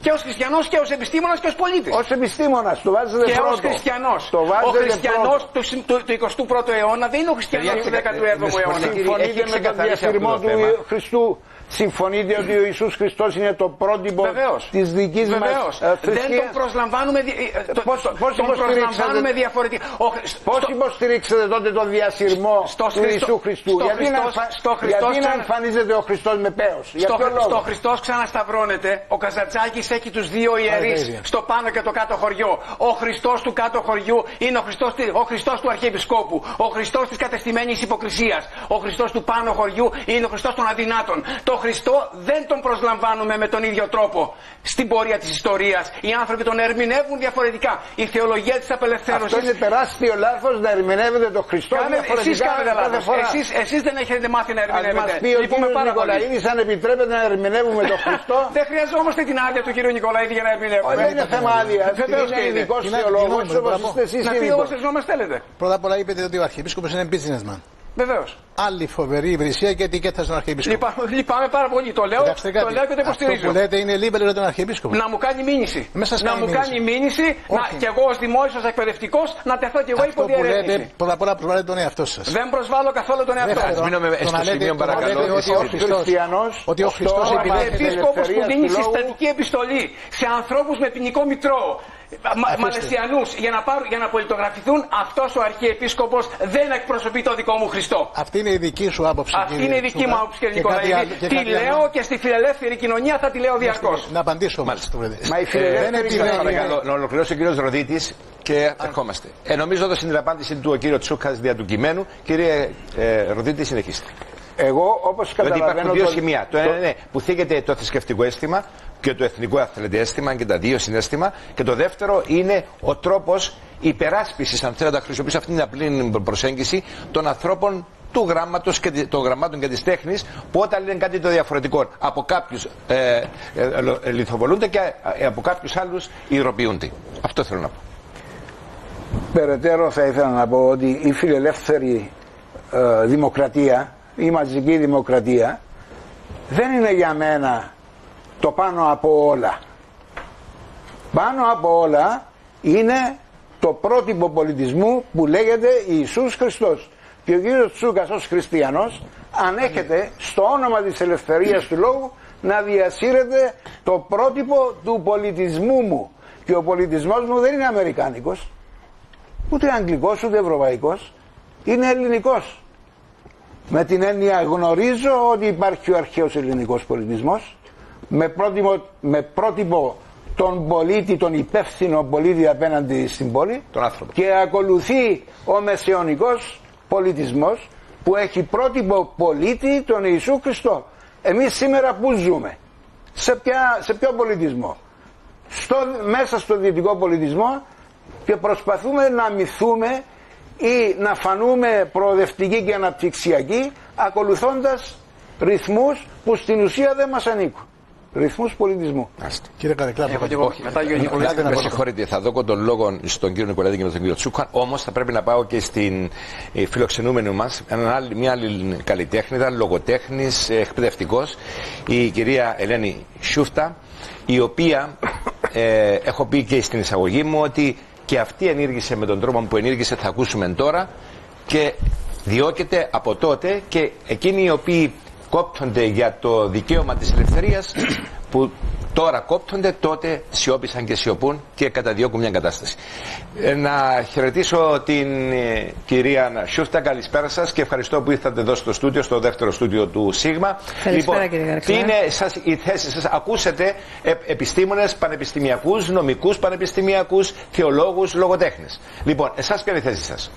Και ως χριστιανός και ως επιστήμονας και ως πολίτης. Ως επιστήμονας, το βάζετε και πρώτο. ως χριστιανός. Το Ο χριστιανός του 21ου αιώνα δεν είναι ο χριστιανός του 17ου αιώνα. Συμφωνείτε με τον διασυρμό του Χριστού? Συμφωνείτε ότι ο Ιησούς Χριστός είναι το πρότυπο της δικής μας θρησκείας? Δεν τον προσλαμβάνουμε, διαφορετικά. Πώς υποστηρίξετε τότε τον διασυρμό του Ιησού Χριστού? Γιατί να εμφανίζεται ο Χριστός με πέος? Στο Χριστός ξανασταυρώνεται. Ο Καζατζάκης έχει τους δύο ιερείς στο πάνω και το κάτω χωριό. Ο Χριστός του κάτω χωριού είναι ο Χριστός του Αρχιεπισκόπου. Ο Χριστός της κατεστημένης υποκρισίας. Ο Χριστός του πάνω χωριού είναι ο Χριστός των αδυνάτων. Το Χριστό δεν τον προσλαμβάνουμε με τον ίδιο τρόπο στην πορεία της ιστορίας. Οι άνθρωποι τον ερμηνεύουν διαφορετικά. Η θεολογία της απελευθέρωσης. Αυτό είναι τεράστιο λάθος, να ερμηνεύετε τον Χριστό διαφορετικά. Εσείς κάνετε λάθος. Εσείς δεν έχετε μάθει να ερμηνεύετε. Ας μας πει ο κύριος Νικολαίδης αν επιτρέπετε να ερμηνεύουμε τον Χριστό. Δεν χρειαζόμαστε την άδεια του κύριου Νικολαίδη για να ερμηνεύουμε. Δεν είναι θέμα άδεια. Είναι ειδικός θεολόγος όπως είστε εσείς. Να πει όπως μας θέλετε. Πρώτα απ' όλα είπετε ότι ο Αρχιεπίσκοπος είναι businessman. Βεβαίως. Άλλη φοβερή υπηρεσία και ετικέτα στον Αρχιεπίσκοπο. Λυπάμαι πάρα πολύ. Το λέω και το υποστηρίζω. Αυτό που λέτε είναι λίμπερο για τον Αρχιεπίσκοπο. Να μου κάνει μήνυση. Να μου κάνει μήνυση και εγώ ως δημόσιος εκπαιδευτικός να τεθώ και εγώ υπό διερεύνηση. Λέτε, πρώτα απ' όλα προσβάλλετε τον εαυτό σας. Δεν προσβάλλω καθόλου τον εαυτό σας. Μείνουμε στο σημείο παρακαλώ. Ότι ο Χριστός ο Αρχιεπίσκοπος που δίνει συστατική επιστολή σε ανθρώπους με ποινικό μητρό. Μαλαισιανούς για να πολιτογραφηθούν, αυτός ο Αρχιεπίσκοπος δεν εκπροσωπεί το δικό μου Χριστό. Αυτή είναι η δική σου άποψη. Αυτή είναι η δική μου άποψη, κύριε Νικολαίδη. Τη λέω και στη φιλελεύθερη κοινωνία θα τη λέω διαρκώς. Να απαντήσω μάλιστα. Μα η φιλελεύθερη κοινωνία. Να ολοκληρώσει ο κύριος Ροδίτης και ερχόμαστε. Νομίζω έδωσε την απάντηση του ο κύριος Τσούκας δια του κειμένου. Κύριε Ροδίτη, συνεχίστε. Εγώ όπως καταλαβαίνω. Υπάρχουν δύο σημεία. Το ένα είναι που θίγεται το θρησκευτικό αίσθημα και το εθνικό αθλητικό αίσθημα και τα δύο συναίσθημα. Και το δεύτερο είναι ο τρόπος υπεράσπισης, αν θέλω να χρησιμοποιήσω αυτήν την απλή προσέγγιση, των ανθρώπων του γράμματος και των γραμμάτων και της τέχνης, που όταν λένε κάτι το διαφορετικό από κάποιους λιθοβολούνται και από κάποιους άλλους ηρωοποιούνται. Αυτό θέλω να πω. Περαιτέρω θα ήθελα να πω ότι η φιλελεύθερη δημοκρατία, η μαζική δημοκρατία δεν είναι για μένα το πάνω από όλα. Πάνω από όλα είναι το πρότυπο πολιτισμού που λέγεται Ιησούς Χριστός. Και ο κύριος Τσούκας ως χριστιανός ανέχεται στο όνομα της ελευθερίας του λόγου να διασύρεται το πρότυπο του πολιτισμού μου. Και ο πολιτισμός μου δεν είναι αμερικάνικος, ούτε αγγλικός, ούτε ευρωπαϊκός, είναι ελληνικός. Με την έννοια γνωρίζω ότι υπάρχει ο αρχαίος ελληνικός πολιτισμός με πρότυπο τον πολίτη, τον υπεύθυνο πολίτη απέναντι στην πόλη, τον άνθρωπο. Και ακολουθεί ο μεσαιωνικός πολιτισμός που έχει πρότυπο πολίτη τον Ιησού Χριστό. Εμείς σήμερα που ζούμε, σε ποιο πολιτισμό? Μέσα στο δυτικό πολιτισμό, και προσπαθούμε να μυθούμε ή να φανούμε προοδευτικοί και αναπτυξιακοί ακολουθώντας ρυθμούς που στην ουσία δεν μας ανήκουν. Ρυθμούς πολιτισμού. Κύριε Καρεκλά, με συγχωρείτε, θα δώσω τον λόγο στον κύριο Νικολαίδη και τον κύριο Τσούκα, όμως θα πρέπει να πάω και στην φιλοξενούμενη μας, μια άλλη καλλιτέχνηδα, λογοτέχνης, εκπαιδευτικός, η κυρία Ελένη Σούφτα, η οποία έχω πει και στην εισαγωγή μου ότι και αυτή ενήργησε με τον τρόπο που ενήργησε, θα ακούσουμε τώρα, και διώκεται από τότε, και εκείνοι οι οποίοι κόπτονται για το δικαίωμα της ελευθερίας που τώρα κόπτονται, τότε σιώπησαν και σιωπούν και καταδιώκουν μια κατάσταση. Να χαιρετήσω την κυρία Σούφτα, καλησπέρα σας και ευχαριστώ που ήρθατε εδώ στο στούντιο, στο δεύτερο στούντιο του ΣΥΓΜΑ. Καλησπέρα, κύριε Καρεκλά. Τι είναι η θέση σας? Ακούσετε επιστήμονες, πανεπιστημιακούς, νομικούς πανεπιστημιακούς, θεολόγους, λογοτέχνες. Λοιπόν, εσάς ποια είναι η θέση σας?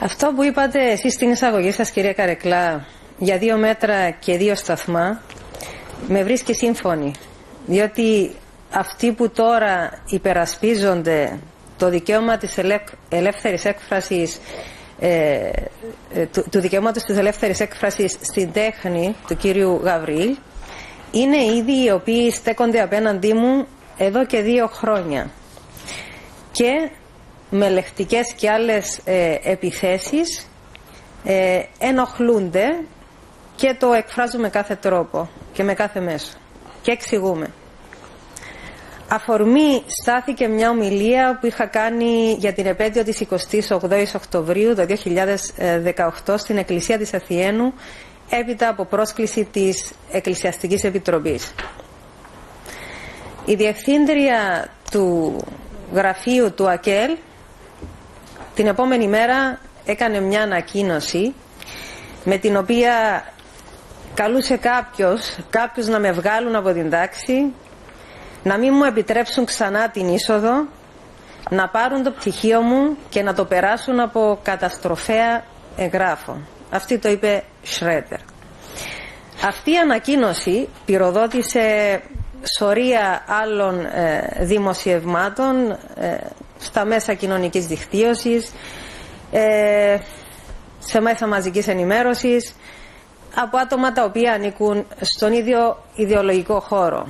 Αυτό που είπατε εσείς στην εισαγωγή σας, κυρία Καρεκλά, για 2 μέτρα και 2 σταθμά, με βρίσκει σύμφωνη. Διότι αυτοί που τώρα υπερασπίζονται το δικαίωμα της ελεύθερης έκφρασης, του δικαιώματος της ελεύθερης έκφρασης στην τέχνη του κύριου Γαβρίλ, είναι ήδη οι οποίοι στέκονται απέναντί μου εδώ και 2 χρόνια. Και με λεχτικές και άλλες επιθέσεις ενοχλούνται και το εκφράζουν με κάθε τρόπο και με κάθε μέσο και εξηγούμε. Αφορμή στάθηκε μια ομιλία που είχα κάνει για την επέτειο της 28ης Οκτωβρίου το 2018 στην Εκκλησία της Αθιένου, έπειτα από πρόσκληση της Εκκλησιαστικής Επιτροπής. Η διευθύντρια του γραφείου του ΑΚΕΛ την επόμενη μέρα έκανε μια ανακοίνωση με την οποία καλούσε κάποιους να με βγάλουν από την τάξη, να μην μου επιτρέψουν ξανά την είσοδο, να πάρουν το πτυχίο μου και να το περάσουν από καταστροφέα εγγράφο. Αυτή το είπε Σρέτερ. Αυτή η ανακοίνωση πυροδότησε σωρία άλλων δημοσιευμάτων στα μέσα κοινωνικής δικτύωσης, σε μέσα μαζικής ενημέρωσης, από άτομα τα οποία ανήκουν στον ίδιο ιδεολογικό χώρο.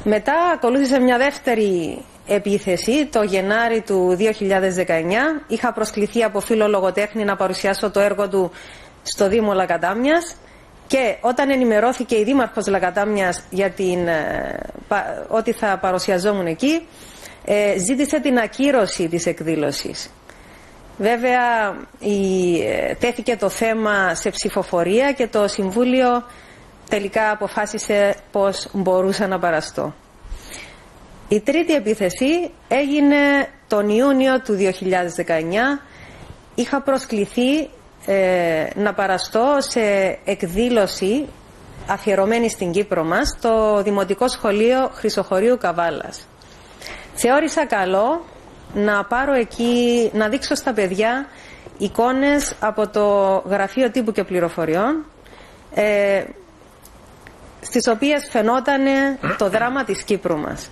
Μετά ακολούθησε μια δεύτερη επίθεση το Γενάρη του 2019. Είχα προσκληθεί από φίλο λογοτέχνη να παρουσιάσω το έργο του στο Δήμο Λακατάμιας και όταν ενημερώθηκε η Δήμαρχος Λακατάμιας για ότι θα παρουσιαζόμουν εκεί, ζήτησε την ακύρωση της εκδήλωσης. Βέβαια τέθηκε το θέμα σε ψηφοφορία και το Συμβούλιο τελικά αποφάσισε πως μπορούσα να παραστώ. Η τρίτη επίθεση έγινε τον Ιούνιο του 2019. Είχα προσκληθεί να παραστώ σε εκδήλωση αφιερωμένη στην Κύπρο μας, το Δημοτικό Σχολείο Χρυσοχωρίου Καβάλας. Θεώρησα καλό να πάρω εκεί, να δείξω στα παιδιά εικόνες από το Γραφείο Τύπου και Πληροφοριών, στις οποίες φαινόταν το δράμα της Κύπρου μας.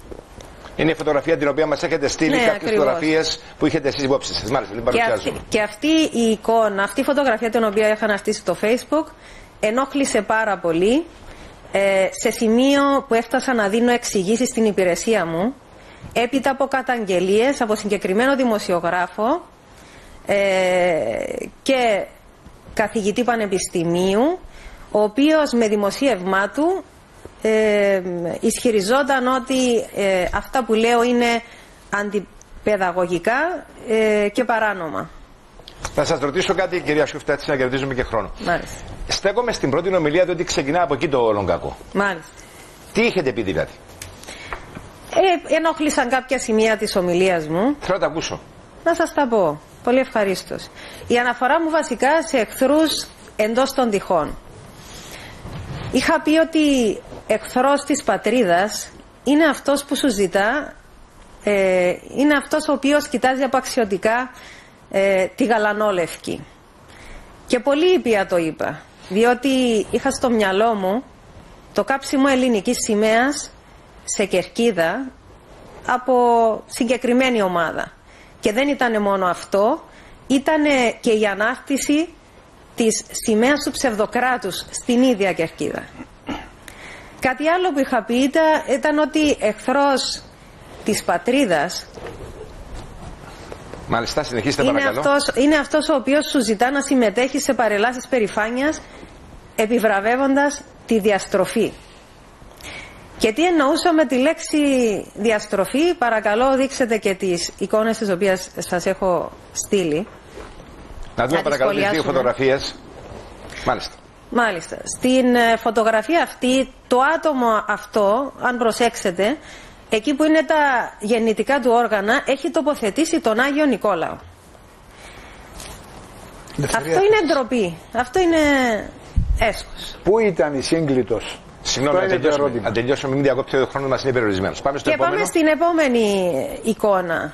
Είναι η φωτογραφία την οποία μας έχετε στείλει, ναι, κάποιες φωτογραφίες που είχετε εσείς υπόψη σας. Μάλιστα, την παρουσιάζουμε. Και αυτή η εικόνα, αυτή η φωτογραφία την οποία είχα αναστήσει στο Facebook, ενόχλησε πάρα πολύ, σε σημείο που έφτασα να δίνω εξηγήσεις στην υπηρεσία μου, έπειτα από καταγγελίες από συγκεκριμένο δημοσιογράφο και καθηγητή πανεπιστημίου, ο οποίος με δημοσίευμά του ισχυριζόταν ότι αυτά που λέω είναι αντιπαιδαγωγικά και παράνομα. Θα σας ρωτήσω κάτι, κυρία Σούφτα, έτσι να κερδίζουμε και χρόνο. Μάλιστα. Στέκομαι στην πρώτη ομιλία διότι ξεκινά από εκεί το όλον κακό. Μάλιστα. Τι είχετε πει δηλαδή? Ενόχλησαν κάποια σημεία της ομιλίας μου. Θέλω να τα ακούσω. Να σας τα πω. Πολύ ευχαρίστως. Η αναφορά μου βασικά σε εχθρούς εντός των τυχών. Είχα πει ότι εχθρός της πατρίδας είναι αυτός που σου ζητά, είναι αυτός ο οποίος κοιτάζει απαξιωτικά τη γαλανόλευκη. Και πολύ ήπια το είπα, διότι είχα στο μυαλό μου το κάψιμο ελληνικής σημαίας σε κερκίδα από συγκεκριμένη ομάδα. Και δεν ήταν μόνο αυτό, ήταν και η ανάρτηση της σημαίας του ψευδοκράτους στην ίδια κερκίδα. Κάτι άλλο που είχα πει ήταν ότι εχθρός της πατρίδας Μάλιστα, συνεχίστε παρακαλώ. Είναι αυτός ο οποίος σου ζητά να συμμετέχει σε παρελάσεις περηφάνειας επιβραβεύοντας τη διαστροφή. Και τι εννοούσα με τη λέξη διαστροφή? Παρακαλώ δείξετε και τις εικόνες τις οποίες σας έχω στείλει. Να δούμε παρακαλώ τις δύο φωτογραφίες. Μάλιστα. Μάλιστα. Στην φωτογραφία αυτή το άτομο αυτό, αν προσέξετε, εκεί που είναι τα γεννητικά του όργανα, έχει τοποθετήσει τον Άγιο Νικόλαο. Αυτό είναι ντροπή. Αυτό είναι έσχος. Πού ήταν η σύγκλιτος? Συγγνώμη, να τελειώσουμε, μην διακόπτει, ο χρόνος μας είναι περιορισμένος. Πάμε στο επόμενο. Πάμε στην επόμενη εικόνα.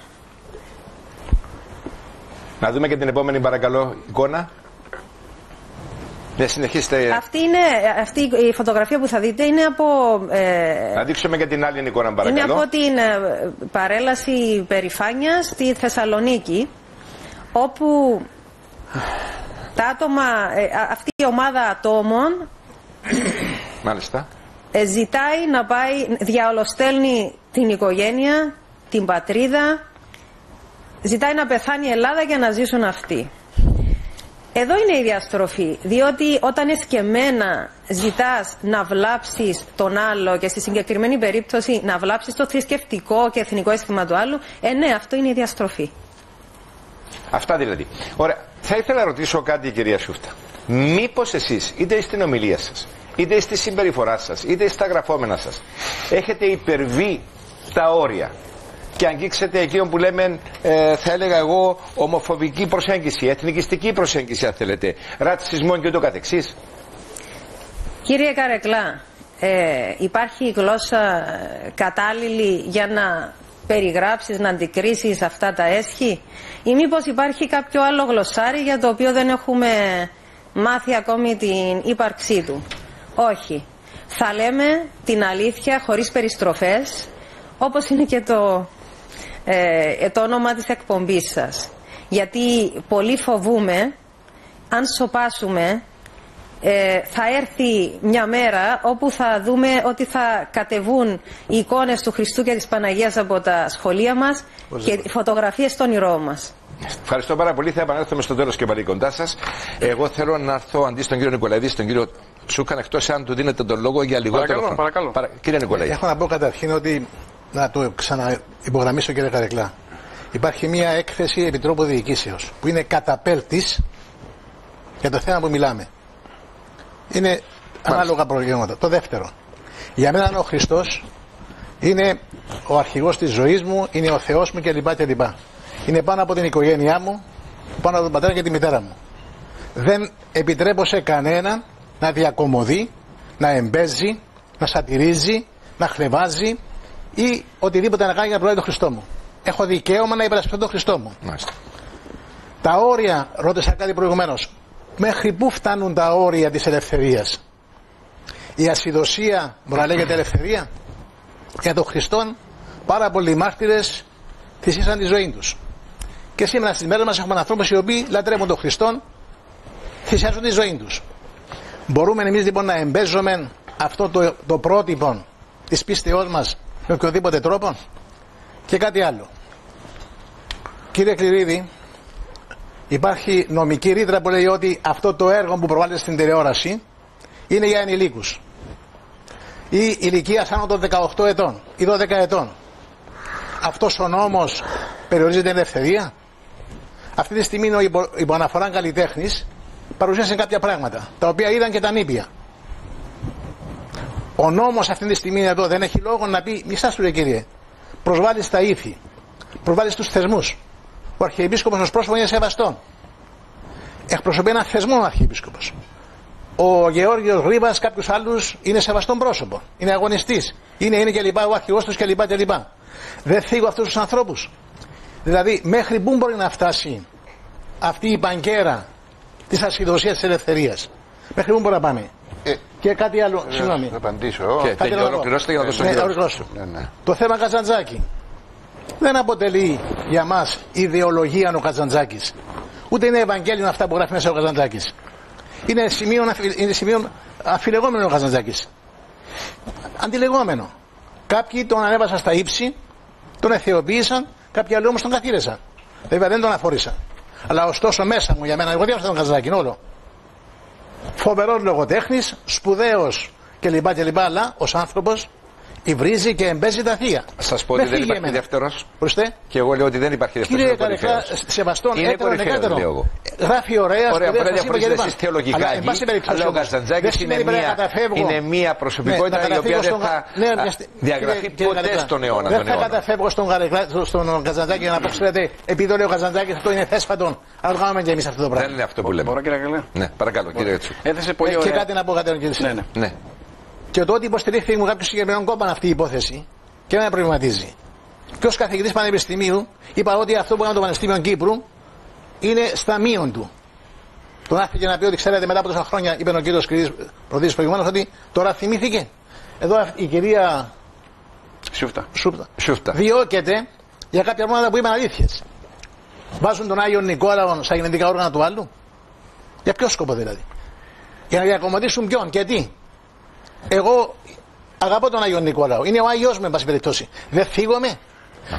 Να δούμε και την επόμενη παρακαλώ εικόνα. Ναι, συνεχίστε. Αυτή η φωτογραφία που θα δείτε είναι από... Να δείξουμε και την άλλη εικόνα παρακαλώ. Είναι από την παρέλαση περηφάνειας στη Θεσσαλονίκη, όπου τα άτομα, αυτή η ομάδα ατόμων Μάλιστα. Ζητάει να πάει, διαολοστέλνει την οικογένεια, την πατρίδα, ζητάει να πεθάνει η Ελλάδα για να ζήσουν αυτοί. Εδώ είναι η διαστροφή, διότι όταν εσκεμμένα ζητάς να βλάψεις τον άλλο και στη συγκεκριμένη περίπτωση να βλάψεις το θρησκευτικό και εθνικό αίσθημα του άλλου, ναι, αυτό είναι η διαστροφή. Αυτά δηλαδή. Ωραία. Θα ήθελα να ρωτήσω κάτι, κυρία Σούφτα. Μήπως εσείς, είτε στην ομιλία σας, είτε στη συμπεριφορά σας, είτε στα γραφόμενα σας, έχετε υπερβεί τα όρια και αγγίξετε εκείνο που λέμε, θα έλεγα εγώ, ομοφοβική προσέγγιση, εθνικιστική προσέγγιση, αν θέλετε, ρατσισμό και ούτω καθεξής? Κύριε Καρεκλά, υπάρχει γλώσσα κατάλληλη για να περιγράψεις, να αντικρίσεις αυτά τα έσχη, ή μήπως υπάρχει κάποιο άλλο γλωσσάρι για το οποίο δεν έχουμε μάθει ακόμη την ύπαρξή του? Όχι. Θα λέμε την αλήθεια χωρίς περιστροφές, όπως είναι και το όνομα της εκπομπής σας. Γιατί πολύ φοβούμε, αν σοπάσουμε, θα έρθει μια μέρα όπου θα δούμε ότι θα κατεβούν οι εικόνες του Χριστού και της Παναγίας από τα σχολεία μας και φωτογραφίες των ηρώων μας. Ευχαριστώ πάρα πολύ. Θα επανέλθουμε στο τέλος και πάλι κοντά σας. Εγώ θέλω να έρθω αντί στον κύριο Νικολαίδη, στον κύριο Τσούκα, εκτός αν του δίνετε τον λόγο για λιγότερο χρόνο. Παρακαλώ. Κύριε Νικολαίδη. Έχω να πω καταρχήν ότι, να το ξαναυπογραμμίσω, κύριε Καρεκλά, υπάρχει μια έκθεση Επιτρόπου Διοικήσεως που είναι καταπέλτης για το θέμα που μιλάμε. Είναι ανάλογα προβλήματα. Το δεύτερο, για μένα ο Χριστός είναι ο αρχηγός της ζωής μου, είναι ο Θεός μου κλπ. Είναι πάνω από την οικογένειά μου, πάνω από τον πατέρα και τη μητέρα μου. Δεν επιτρέπω σε κανέναν να διακομωδεί, να εμπέζει, να σατυρίζει, να χλεβάζει ή οτιδήποτε να κάνει για να προλάβει τον Χριστό μου. Έχω δικαίωμα να υπερασπιστώ τον Χριστό μου. Μάλιστα. Τα όρια, ρώτησα κάτι προηγουμένως, μέχρι πού φτάνουν τα όρια της ελευθερίας? Η ασυδοσία μπορεί να λέγεται ελευθερία? Για τον Χριστόν πάρα πολλοί μάρτυρες θυσίασαν τη ζωή τους. Και σήμερα στις μέρες μας έχουμε ανθρώπους οι οποίοι λατρεύουν τον Χριστόν, θυσιάζουν τη ζωή τους. Μπορούμε εμείς λοιπόν να εμπέζουμε αυτό το πρότυπο της πίστεώς μας με οποιοδήποτε τρόπο? Και κάτι άλλο. Κύριε Κληρίδη, υπάρχει νομική ρήτρα που λέει ότι αυτό το έργο που προβάλλεται στην τηλεόραση είναι για ενηλίκους ή ηλικίας άνω των 18 ετών ή 12 ετών. Αυτός ο νόμος περιορίζει την ελευθερία? Αυτή τη στιγμή ο υποαναφορά καλλιτέχνης παρουσίασε κάποια πράγματα τα οποία είδαν και τα νήπια. Ο νόμος αυτή τη στιγμή εδώ δεν έχει λόγο να πει μισά σου, κύριε, προσβάλλει τα ήθη, προσβάλλει τους θεσμούς. Ο Αρχιεπίσκοπος ως πρόσωπο είναι σεβαστό. Εκπροσωπεί ένα θεσμό ο Αρχιεπίσκοπος. Ο Γεώργιος Ρίβας, κάποιους άλλους, είναι σεβαστό πρόσωπο. Είναι αγωνιστής. Είναι κλπ. Ο αρχηγός τους κλπ. Δεν θίγω αυτούς τους ανθρώπους. Δηλαδή, μέχρι πού μπορεί να φτάσει αυτή η πανκέρα της ασυδοσίας της ελευθερίας? Μέχρι πού μπορεί να πάμε? Και κάτι άλλο, συγγνώμη. Θα απαντήσω. Ολοκληρώστε για να δώσω το θέμα Καζαντζάκη δεν αποτελεί για μας ιδεολογία ο Καζαντζάκης. Ούτε είναι Ευαγγέλιο αυτά που γράφει μέσα ο Καζαντζάκης. Είναι σημείο αφιλεγόμενο ο Καζαντζάκης. Αντιλεγόμενο. Κάποιοι τον ανέβασαν στα ύψη, τον αιθιοποίησαν, κάποιοι άλλοι όμως τον καθήρεσαν. Βέβαια δεν τον αφορήσαν. Αλλά ωστόσο μέσα μου, για μένα, εγώ διάβασα τον Καζαντζάκη όλο. Φοβερός λογοτέχνης, σπουδαίος κλπ. Αλλά ως άνθρωπος υβρίζει και εμπέζει τα θεία. Σας πω ότι δεν υπάρχει δεύτερος. Και εγώ λέω ότι δεν υπάρχει δεύτερος. Κύριε Καρεκλά, σεβαστόν, έτερον, εκάτερον. Γράφει ωραία, μπορεί να διαφορετίζετε εσείς θεολογικά εκεί. Αλλά ο Καζαντζάκης είναι μία προσωπικότητα η οποία δεν θα διαγραφεί ποτέ στον αιώνα. Δεν θα καταφεύγω στον Καζαντζάκη για να πω, ξέρετε, επειδή λέει ο Καζαντζάκης αυτό είναι θέσπατον, αλλά το κάνουμε και εμείς αυτό το πράγμα. Δεν είναι αυτό που λέμε. Μπορώ, κύριε Καλέ? Ναι, παρακαλώ, κύριε Τσου. Και κάτι να πω, κύριε Τσου. Και το ότι υποστηρίχθηκε μου κάποιο συγκεκριμένο κόμμα αυτή η υπόθεση και με προβληματίζει. Και ως καθηγητής πανεπιστημίου είπα ότι αυτό που έκανε το Πανεπιστήμιο Κύπρου είναι στα μείον του. Τον άφηκε να πει ότι ξέρετε μετά από τόσα χρόνια, είπε ο κύριος Προδίδης προηγουμένως, ότι τώρα θυμήθηκε. Εδώ η κυρία Σούφτα διώκεται για κάποια πράγματα που είπαν αλήθειες. Βάζουν τον Άγιο Νικόλαο στα γενετικά όργανα του άλλου. Για ποιο σκοπό δηλαδή? Για να διακομματίσουν ποιον και τι? Εγώ αγαπώ τον Άγιο Νικόλαο. Είναι ο Άγιος μου, εν πάση περιπτώσει. Δεν φύγομαι.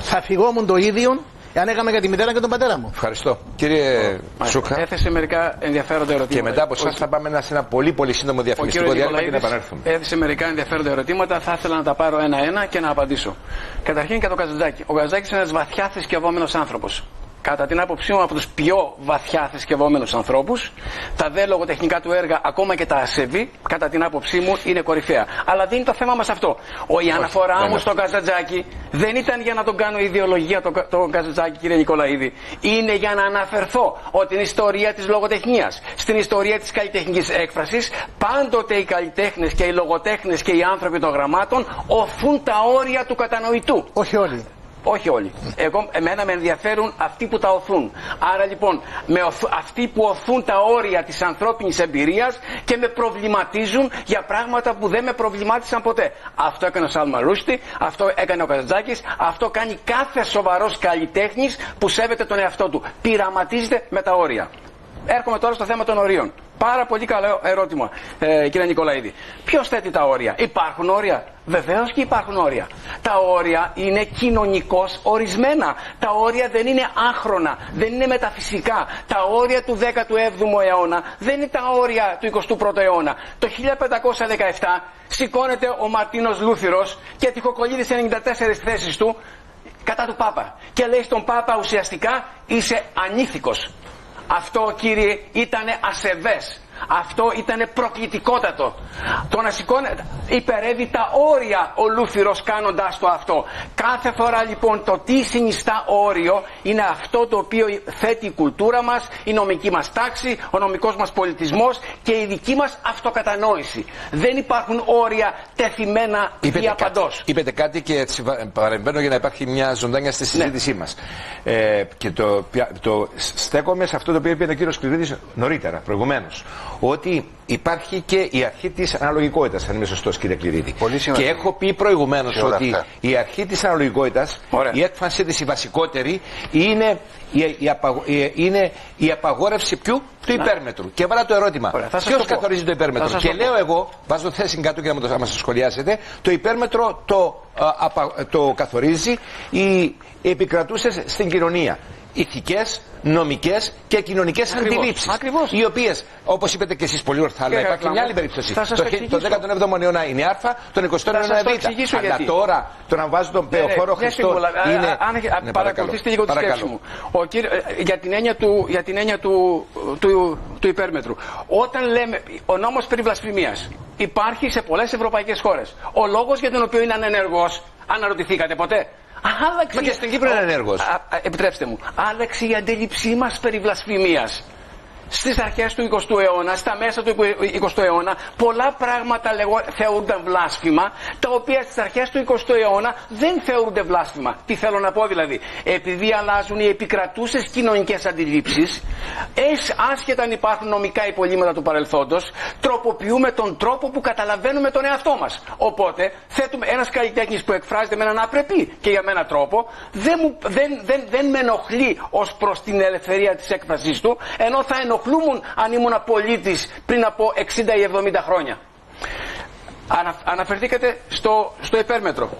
Θα φυγόμουν το ίδιο εάν έκαμε για τη μητέρα και τον πατέρα μου. Ευχαριστώ. Κύριε Σούκα. Έθεσε μερικά ενδιαφέροντα ερωτήματα. Και μετά από εσάς θα πάμε σε ένα πολύ πολύ σύντομο διαφημιστικό διάλειμμα και να επανέλθουμε. Έθεσε μερικά ενδιαφέροντα ερωτήματα. Θα ήθελα να τα πάρω ένα-ένα και να απαντήσω. Καταρχήν για τον Καζαντζάκη. Ο Καζαντζάκης είναι ένας βαθιά θρησκευόμενος άνθρωπος. Κατά την άποψή μου, από τους πιο βαθιά θρησκευόμενους ανθρώπους. Τα δε λογοτεχνικά του έργα, ακόμα και τα ασεβή, κατά την άποψή μου, είναι κορυφαία. Αλλά δεν είναι το θέμα μας αυτό. Η αναφορά μου στον Καζαντζάκη δεν ήταν για να τον κάνω ιδεολογία τον Καζαντζάκη, κύριε Νικολαίδη. Είναι για να αναφερθώ ότι στην ιστορία της λογοτεχνίας, στην ιστορία της καλλιτεχνικής έκφρασης, πάντοτε οι καλλιτέχνες και οι λογοτέχνες και οι άνθρωποι των γραμμάτων οθούν τα όρια του κατανοητού. Όχι όλοι. Όχι όλοι. Εμένα με ενδιαφέρουν αυτοί που τα οθούν. Άρα λοιπόν, αυτοί που οθούν τα όρια της ανθρώπινης εμπειρίας και με προβληματίζουν για πράγματα που δεν με προβλημάτισαν ποτέ. Αυτό έκανε ο Σάλμαν Ρούστι, αυτό έκανε ο Καζαντζάκης, αυτό κάνει κάθε σοβαρός καλλιτέχνης που σέβεται τον εαυτό του. Πειραματίζεται με τα όρια. Έρχομαι τώρα στο θέμα των ορίων. Πάρα πολύ καλό ερώτημα, κύριε Νικολαίδη. Ποιος θέτει τα όρια? Υπάρχουν όρια? Βεβαίως και υπάρχουν όρια. Τα όρια είναι κοινωνικώς ορισμένα. Τα όρια δεν είναι άχρονα, δεν είναι μεταφυσικά. Τα όρια του 17ου αιώνα δεν είναι τα όρια του 21ου αιώνα. Το 1517 σηκώνεται ο Μαρτίνος Λούθυρος και τυχοκολλείται σε 94 θέσεις του κατά του Πάπα. Και λέει στον Πάπα ουσιαστικά είσαι ανήθικος. Αυτό, κύριε, ήτανε ασεβές. Αυτό ήτανε προκλητικότατο. Το να σηκώνεται υπερεύει τα όρια ο Λούθυρος κάνοντας το αυτό. Κάθε φορά λοιπόν το τι συνιστά όριο είναι αυτό το οποίο θέτει η κουλτούρα μας, η νομική μας τάξη, ο νομικός μας πολιτισμός και η δική μας αυτοκατανόηση. Δεν υπάρχουν όρια τεθειμένα διαπαντός. Είπετε κάτι και έτσι παρεμβαίνω για να υπάρχει μια ζωντάνια στη συζήτησή μας. Και το στέκομαι σε αυτό το οποίο είπε ο κύριος Κλειδίδης νωρίτερα, προηγουμένως. Ότι υπάρχει και η αρχή της αναλογικότητας, αν είμαι σωστός, κύριε Κλειδίδη. Και έχω πει προηγουμένως ότι η αρχή της αναλογικότητας, η έκφανση της η βασικότερη, είναι η απαγόρευση ποιου? Του υπέρμετρου. Και βάλα το ερώτημα, ποιος καθορίζει το υπέρμετρο? Και λέω εγώ, βάζω θέση κάτω και να μας το σχολιάσετε, το υπέρμετρο το καθορίζει οι επικρατούσες στην κοινωνία. Ηθικές, νομικές και κοινωνικές αντιλήψεις. Οι οποίες, όπως είπατε και εσείς πολύ ορθά, αλλά υπάρχει μια άλλη περίπτωση. Το 17ο αιώνα είναι Α, τον 20ο αιώνα είναι Β. Αλλά τώρα το να βάζω τον Πεοχώρο Χριστό είναι. Αν παρακολουθήσετε λίγο τη σκέψη μου. Για την έννοια του υπέρμετρου. Όταν λέμε ο νόμος περί βλασφημίας υπάρχει σε πολλές ευρωπαϊκές χώρες. Ο λόγος για τον οποίο είναι ανενεργός, αναρωτηθήκατε ποτέ? Μα και στην Κύπρο είναι ενέργος. Επιτρέψτε μου, άλλαξε η αντίληψή μας περί βλασφημίας. Στις αρχές του 20ου αιώνα, στα μέσα του 20ου αιώνα, πολλά πράγματα θεωρούνταν βλάσφημα, τα οποία στις αρχές του 20ου αιώνα δεν θεωρούνται βλάσφημα. Τι θέλω να πω δηλαδή? Επειδή αλλάζουν οι επικρατούσες κοινωνικές αντιλήψεις, άσχετα αν υπάρχουν νομικά υπολείμματα του παρελθόντος, τροποποιούμε τον τρόπο που καταλαβαίνουμε τον εαυτό μας. Οπότε, θέτουμε ένας καλλιτέχνης που εκφράζεται με έναν απρεπή και για μένα τρόπο, δεν με ενοχλεί ως προς την ελευθερία της έκφρασής του, ενώ θα ενοχλούμουν αν ήμουν πολίτης πριν από 60 ή 70 χρόνια. Αναφερθήκατε στο υπέρμετρο.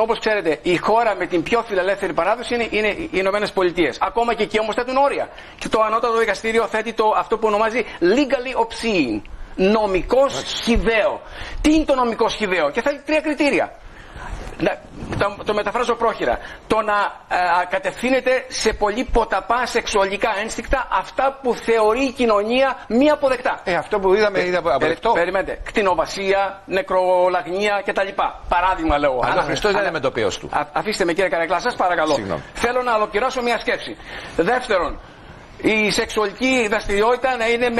Όπως ξέρετε, η χώρα με την πιο φιλελεύθερη παράδοση είναι οι Ηνωμένες Πολιτείες. Ακόμα και εκεί όμως θέτουν όρια. Και το ανώτατο δικαστήριο θέτει αυτό που ονομάζει legally obscene. Νομικός χυδαίο. Τι είναι το νομικό χυδαίο? Και θέτει 3 κριτήρια. Το μεταφράζω πρόχειρα. Το να κατευθύνεται σε πολύ ποταπά σεξουαλικά ένστικτα, αυτά που θεωρεί η κοινωνία μη αποδεκτά. Αυτό που είδαμε είναι αποδεκτό. Περιμένετε. Κτηνοβασία, νεκρολαγνία κτλ. Παράδειγμα λέω. Αλλά ο Χριστός δεν είναι μετοπίος του. Αφήστε με, κύριε Καρεκλά, σας παρακαλώ. Συγγνώμη. Θέλω να ολοκληρώσω μια σκέψη. Δεύτερον, η σεξουαλική δραστηριότητα να είναι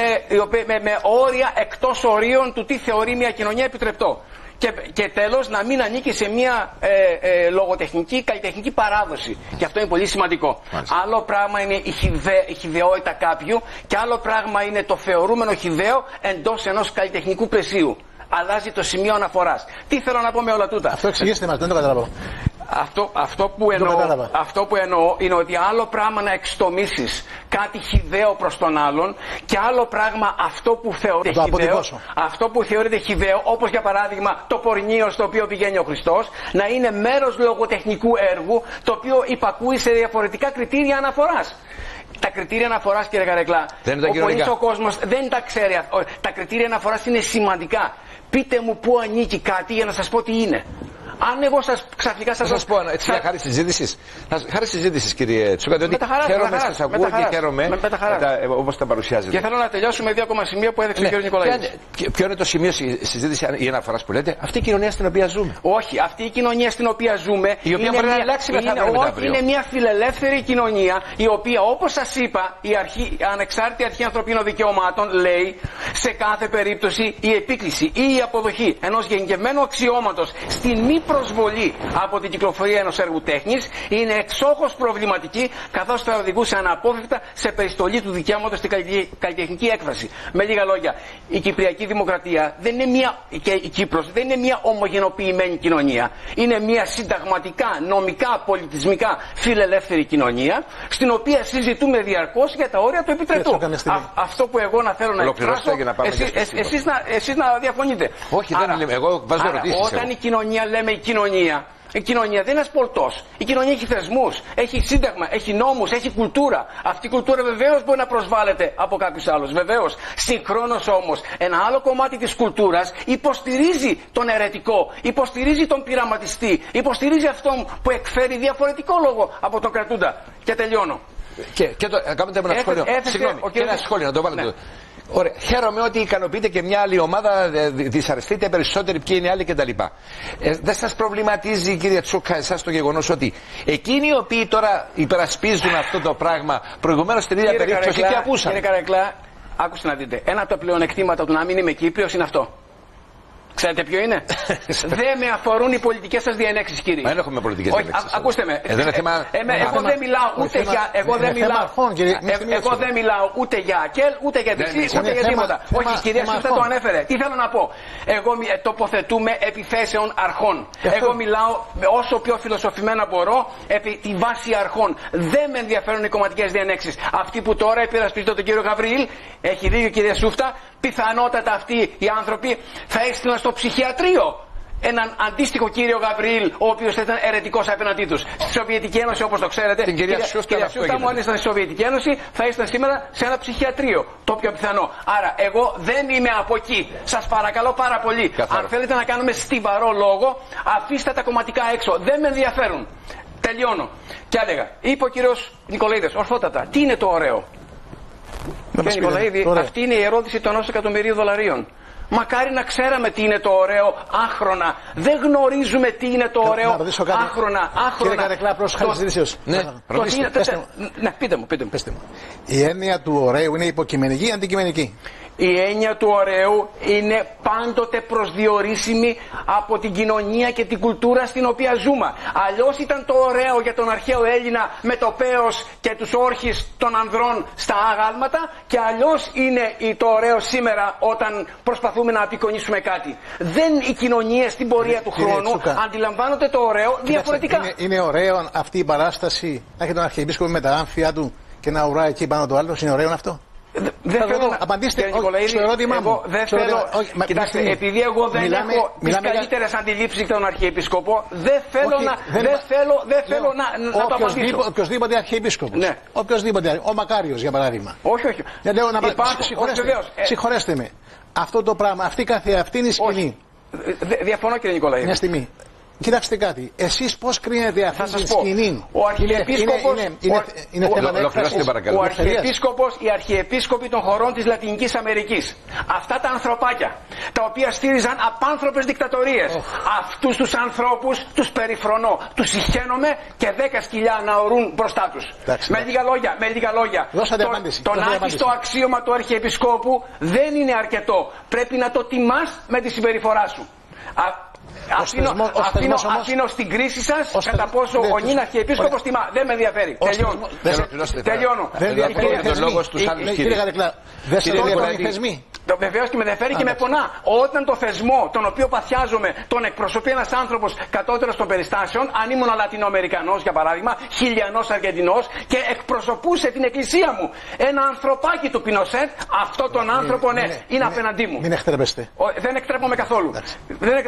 με όρια εκτός ορίων του τι θεωρεί μια κοινωνία επιτρεπτό. Και τέλος, να μην ανήκει σε μια λογοτεχνική, καλλιτεχνική παράδοση. Και αυτό είναι πολύ σημαντικό. Μάλιστα. Άλλο πράγμα είναι η χυδαιότητα κάποιου και άλλο πράγμα είναι το θεωρούμενο χυδαίο εντός ενός καλλιτεχνικού πλαισίου. Αλλάζει το σημείο αναφοράς. Τι θέλω να πω με όλα τούτα? Αυτό εξηγήστε μας, δεν το καταλαβαίνω. Αυτό που εννοώ είναι ότι άλλο πράγμα να εξτομίσεις κάτι χυδαίο προς τον άλλον και άλλο πράγμα αυτό που θεωρείται χυδαίο, όπως για παράδειγμα το πορνείο στο οποίο πηγαίνει ο Χριστός, να είναι μέρος λογοτεχνικού έργου το οποίο υπακούει σε διαφορετικά κριτήρια αναφοράς. Τα κριτήρια αναφοράς, κύριε Καρεκλά, ο κόσμος δεν τα ξέρει. Τα κριτήρια αναφοράς είναι σημαντικά. Πείτε μου πού ανήκει κάτι για να σας πω τι είναι. Αν εγώ ξαφνικά σας πω έτσι για χάρη συζήτησης. Χάρη συζήτησης, κύριε Τσούκα, διότι χαίρομαι σας ακούω και χαίρομαι όπως τα παρουσιάζετε. Και θέλω να τελειώσουμε δύο ακόμα σημεία που έδειξε ο κ. Νικολαίδης. Ποιο είναι το σημείο συζήτηση ή αναφοράς που λέτε? Αυτή η κοινωνία στην οποία ζούμε. Όχι, αυτή η κοινωνία στην οποία ζούμε. Η οποία μπορεί να αλλάξει είναι μια φιλελεύθερη κοινωνία, η οποία, όπως σας είπα, η ανεξάρτητη αρχή ανθρωπίνων δικαιωμάτων λέει σε κάθε περίπτωση η επίκληση ή η αποδοχή ενός γενικευμένου αξιώματος στην μη προσβολή από την κυκλοφορία ενός έργου τέχνης είναι εξόχως προβληματική, καθώς θα οδηγούσε αναπόφευκτα σε περιστολή του δικαιώματος στην καλλιτεχνική έκφραση. Με λίγα λόγια, η Κυπριακή Δημοκρατία και η Κύπρος δεν είναι μια ομογενοποιημένη κοινωνία. Είναι μια συνταγματικά, νομικά, πολιτισμικά φιλελεύθερη κοινωνία, στην οποία συζητούμε διαρκώς για τα όρια του επιτρεπτού. Αυτό που εγώ θέλω να εκφράσω, εσείς να διαφωνείτε. Όχι, δεν λέμε. Εγώ βάζω ερωτήσεις. Όταν η κοινωνία λέμε η κοινωνία δεν είναι ένας πολτός. Η κοινωνία έχει θεσμούς, έχει σύνταγμα, έχει νόμους, έχει κουλτούρα. Αυτή η κουλτούρα βεβαίως μπορεί να προσβάλλεται από κάποιους άλλους. Βεβαίως. Συγχρόνως όμως, ένα άλλο κομμάτι της κουλτούρας υποστηρίζει τον αιρετικό, υποστηρίζει τον πειραματιστή, υποστηρίζει αυτόν που εκφέρει διαφορετικό λόγο από τον κρατούντα. Και τελειώνω. Κάνετε ένα σχόλιο. Συγγνώμη, και ένα σχόλιο να το βάλετε. Ναι. Ωραία. Χαίρομαι ότι ικανοποιείται και μια άλλη ομάδα, δυσαρεστείτε περισσότεροι ποιοι είναι άλλοι κτλ. Δεν σας προβληματίζει, κύριε Τσούκα, εσάς το γεγονός ότι εκείνοι οι οποίοι τώρα υπερασπίζουν αυτό το πράγμα προηγουμένως στην ίδια περίπτωση και ακούσαν? Κύριε Καρεκλά, άκουστε να δείτε. Ένα από τα πλεονεκτήματα του να μην είμαι Κύπριος είναι αυτό. Ξέρετε ποιο είναι? Δεν με αφορούν οι πολιτικές σας διενέξεις, κύριε. Δεν έχουμε πολιτικές διενέξεις. Ακούστε με. Εγώ δεν μιλάω ούτε για. Εγώ δεν μιλάω ούτε για ΑΚΕΛ, ούτε για δεξί, ούτε για τίποτα. Όχι, η κυρία Σούφτα το ανέφερε. Τι θέλω να πω? Εγώ τοποθετούμε επιθέσεων αρχών. Εγώ μιλάω όσο πιο φιλοσοφημένα μπορώ επί τη βάση αρχών. Δεν με ενδιαφέρουν οι κομματικές διενέξεις. Αυτοί που τώρα υπερασπίζονται τον κύριο Γαβριήλ, έχει δίκιο η κυρία Σούφτα, πιθανότατα αυτοί οι άνθρωποι θα έστειλαν στο ψυχιατρίο έναν αντίστοιχο κύριο Γαβριήλ, ο οποίος θα ήταν αιρετικός απέναντί τους. Στη Σοβιετική Ένωση, όπως το ξέρετε, την κυρία Σούφτα μου, αν ήσταν στη Σοβιετική Ένωση, θα ήσταν σήμερα σε ένα ψυχιατρίο. Το πιο πιθανό. Άρα, εγώ δεν είμαι από εκεί. Σας παρακαλώ πάρα πολύ. Καθαρό. Αν θέλετε να κάνουμε στιβαρό λόγο, αφήστε τα κομματικά έξω. Δεν με ενδιαφέρουν. Τελειώνω. Και έλεγα, είπε ο κύριος Νικολαίδης, ορθότατα, τι είναι το ωραίο? Κύριε Νικολαίδη, αυτή είναι η ερώτηση των $1 εκατομμυρίων. Μακάρι να ξέραμε τι είναι το ωραίο άχρονα. Δεν γνωρίζουμε τι είναι το ωραίο άχρονα. Κύριε Καρεκλά, προς χάρη συζητήσεως. Ναι, πείτε μου. Η έννοια του ωραίου είναι υποκειμενική ή αντικειμενική? Η έννοια του ωραίου είναι πάντοτε προσδιορίσιμη από την κοινωνία και την κουλτούρα στην οποία ζούμε. Αλλιώς ήταν το ωραίο για τον αρχαίο Έλληνα με το πέος και τους όρχες των ανδρών στα αγάλματα, και αλλιώς είναι το ωραίο σήμερα όταν προσπαθούμε να απεικονίσουμε κάτι. Δεν οι κοινωνίες στην πορεία του χρόνου αντιλαμβάνονται το ωραίο διαφορετικά. Είναι ωραίο αυτή η παράσταση να έχει τον Αρχιεπίσκοπο με τα άμφια του και να ουράει εκεί πάνω το άλλο? Είναι ωραίο αυτό? Δεν θέλω να απαντήσετε στο ερώτημά μου. Κοιτάξτε, επειδή εγώ δεν έχω τις καλύτερες αντιλήψεις για τον Αρχιεπίσκοπο, δεν θέλω να το απαντήσω. Οποιοςδήποτε Αρχιεπίσκοπος. Ναι. Οποιοςδήποτε. Ο Μακάριος, για παράδειγμα. Όχι. Συγχωρέστε με. Αυτό το πράγμα, αυτή καθεαυτή είναι η σκηνή. Διαφωνώ, κύριε Νικολαίδη. Μια στιγμή. Κοιτάξτε κάτι, εσείς πώς κρίνετε αυτή τη σκηνή? Ο Αρχιεπίσκοπος, οι αρχιεπίσκοποι των χωρών της Λατινικής Αμερικής, αυτά τα ανθρωπάκια, τα οποία στήριζαν απάνθρωπες δικτατορίες, αυτούς τους ανθρώπους τους περιφρονώ, τους συχαίνομαι και 10 σκυλιά να ορούν μπροστά τους. Με λίγα λόγια, το να έχεις το αξίωμα του Αρχιεπισκόπου δεν είναι αρκετό. Πρέπει να το τιμάς με τη συμπεριφορά σου. Αφήνω στην κρίση σας κατά πόσο ο νυν Αρχιεπίσκοπος τιμά. Δεν με ενδιαφέρει. Τελειώνω. Κύριε Καρεκλά, δεν σε ενδιαφέρουν οι θεσμοί? Βεβαίως και με ενδιαφέρει και με πονά. Όταν το θεσμό τον οποίο παθιάζομαι τον εκπροσωπεί ένας άνθρωπος κατώτερος των περιστάσεων, αν ήμουν Λατινοαμερικανός για παράδειγμα, Χιλιανός Αργεντινός και εκπροσωπούσε την εκκλησία μου, ένα ανθρωπάκι του Πινοσέτ, αυτό τον άνθρωπο είναι απέναντί μου. Μην εκτρέπεστε. Δεν εκτρέπομαι καθόλου.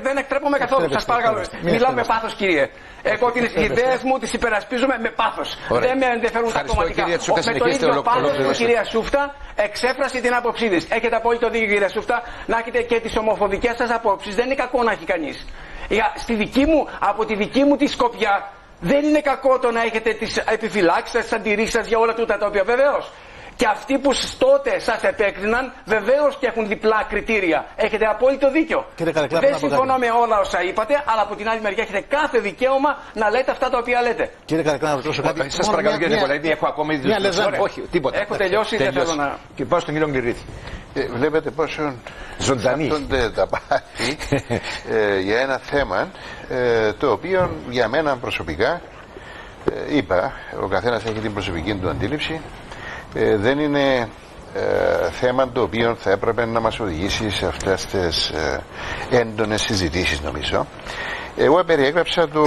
Δεν εκτρέπομαι καθόλου. Σας παρακαλώ. Μιλάω με πάθος, κύριε. Εγώ τις ιδέες μου τις υπερασπίζομαι με πάθος. Δεν με ενδιαφέρουν τα κομματικά. Με το ίδιο πάθος που η κυρία Σούφτα εξέφρασε την άποψή της. Έχετε απόλυτο δίκιο, κυρία Σούφτα, να έχετε και τις ομοφοβικές σας απόψεις. Δεν είναι κακό να έχει κανείς. Από τη δική μου τη σκοπιά δεν είναι κακό το να έχετε τις επιφυλάξεις σας, τις αντιρρήσεις σας για όλα τούτα τα οποία βεβαίως. Και αυτοί που τότε σας επέκριναν βεβαίως και έχουν διπλά κριτήρια. Έχετε απόλυτο δίκιο. Δεν συμφωνώ με όλα όσα είπατε, αλλά από την άλλη μεριά έχετε κάθε δικαίωμα να λέτε αυτά τα οποία λέτε. Κύριε Καρεκλά, να ρωτήσω κάτι. Σας παρακαλώ, κύριε Νικολαίδη, έχω ακόμη όχι, τίποτα. Έχω τελειώσει, δεν θέλω να. Και πάω στον κύριο Γκλυρίτη. Βλέπετε πόσο ζωντανή τα πάθη για ένα θέμα το οποίο για μένα προσωπικά είπα, ο καθένας έχει την προσωπική του αντίληψη. Δεν είναι θέμα το οποίο θα έπρεπε να μας οδηγήσει σε αυτές τις έντονες συζητήσεις, νομίζω. Εγώ περιέγραψα το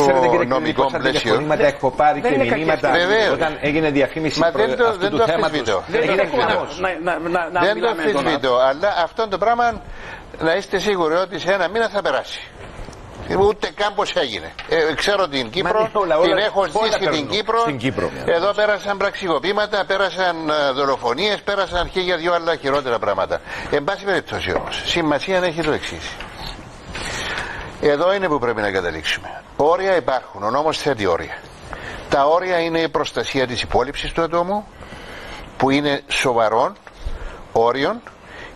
νομικό πλαίσιο. Μηνύματα έχω πάρει και μηνύματα όταν έγινε διαφήμιση αυτού του θέματος. Δεν το αμφισβητώ, αλλά αυτό το πράγμα να είστε σίγουροι ότι σε ένα μήνα θα περάσει. Ούτε καν πως έγινε. Ξέρω την Κύπρο, την έχω ζήσει την Κύπρο. Εδώ πέρασαν πραξικοπήματα, πέρασαν δολοφονίες, πέρασαν και για δυο άλλα χειρότερα πράγματα. Εν πάση περιπτώσει όμως, σημασία έχει το εξής. Εδώ είναι που πρέπει να καταλήξουμε. Όρια υπάρχουν, ο νόμος θέτει όρια. Τα όρια είναι η προστασία της υπόλοιψης του ατόμου, που είναι σοβαρών όριων,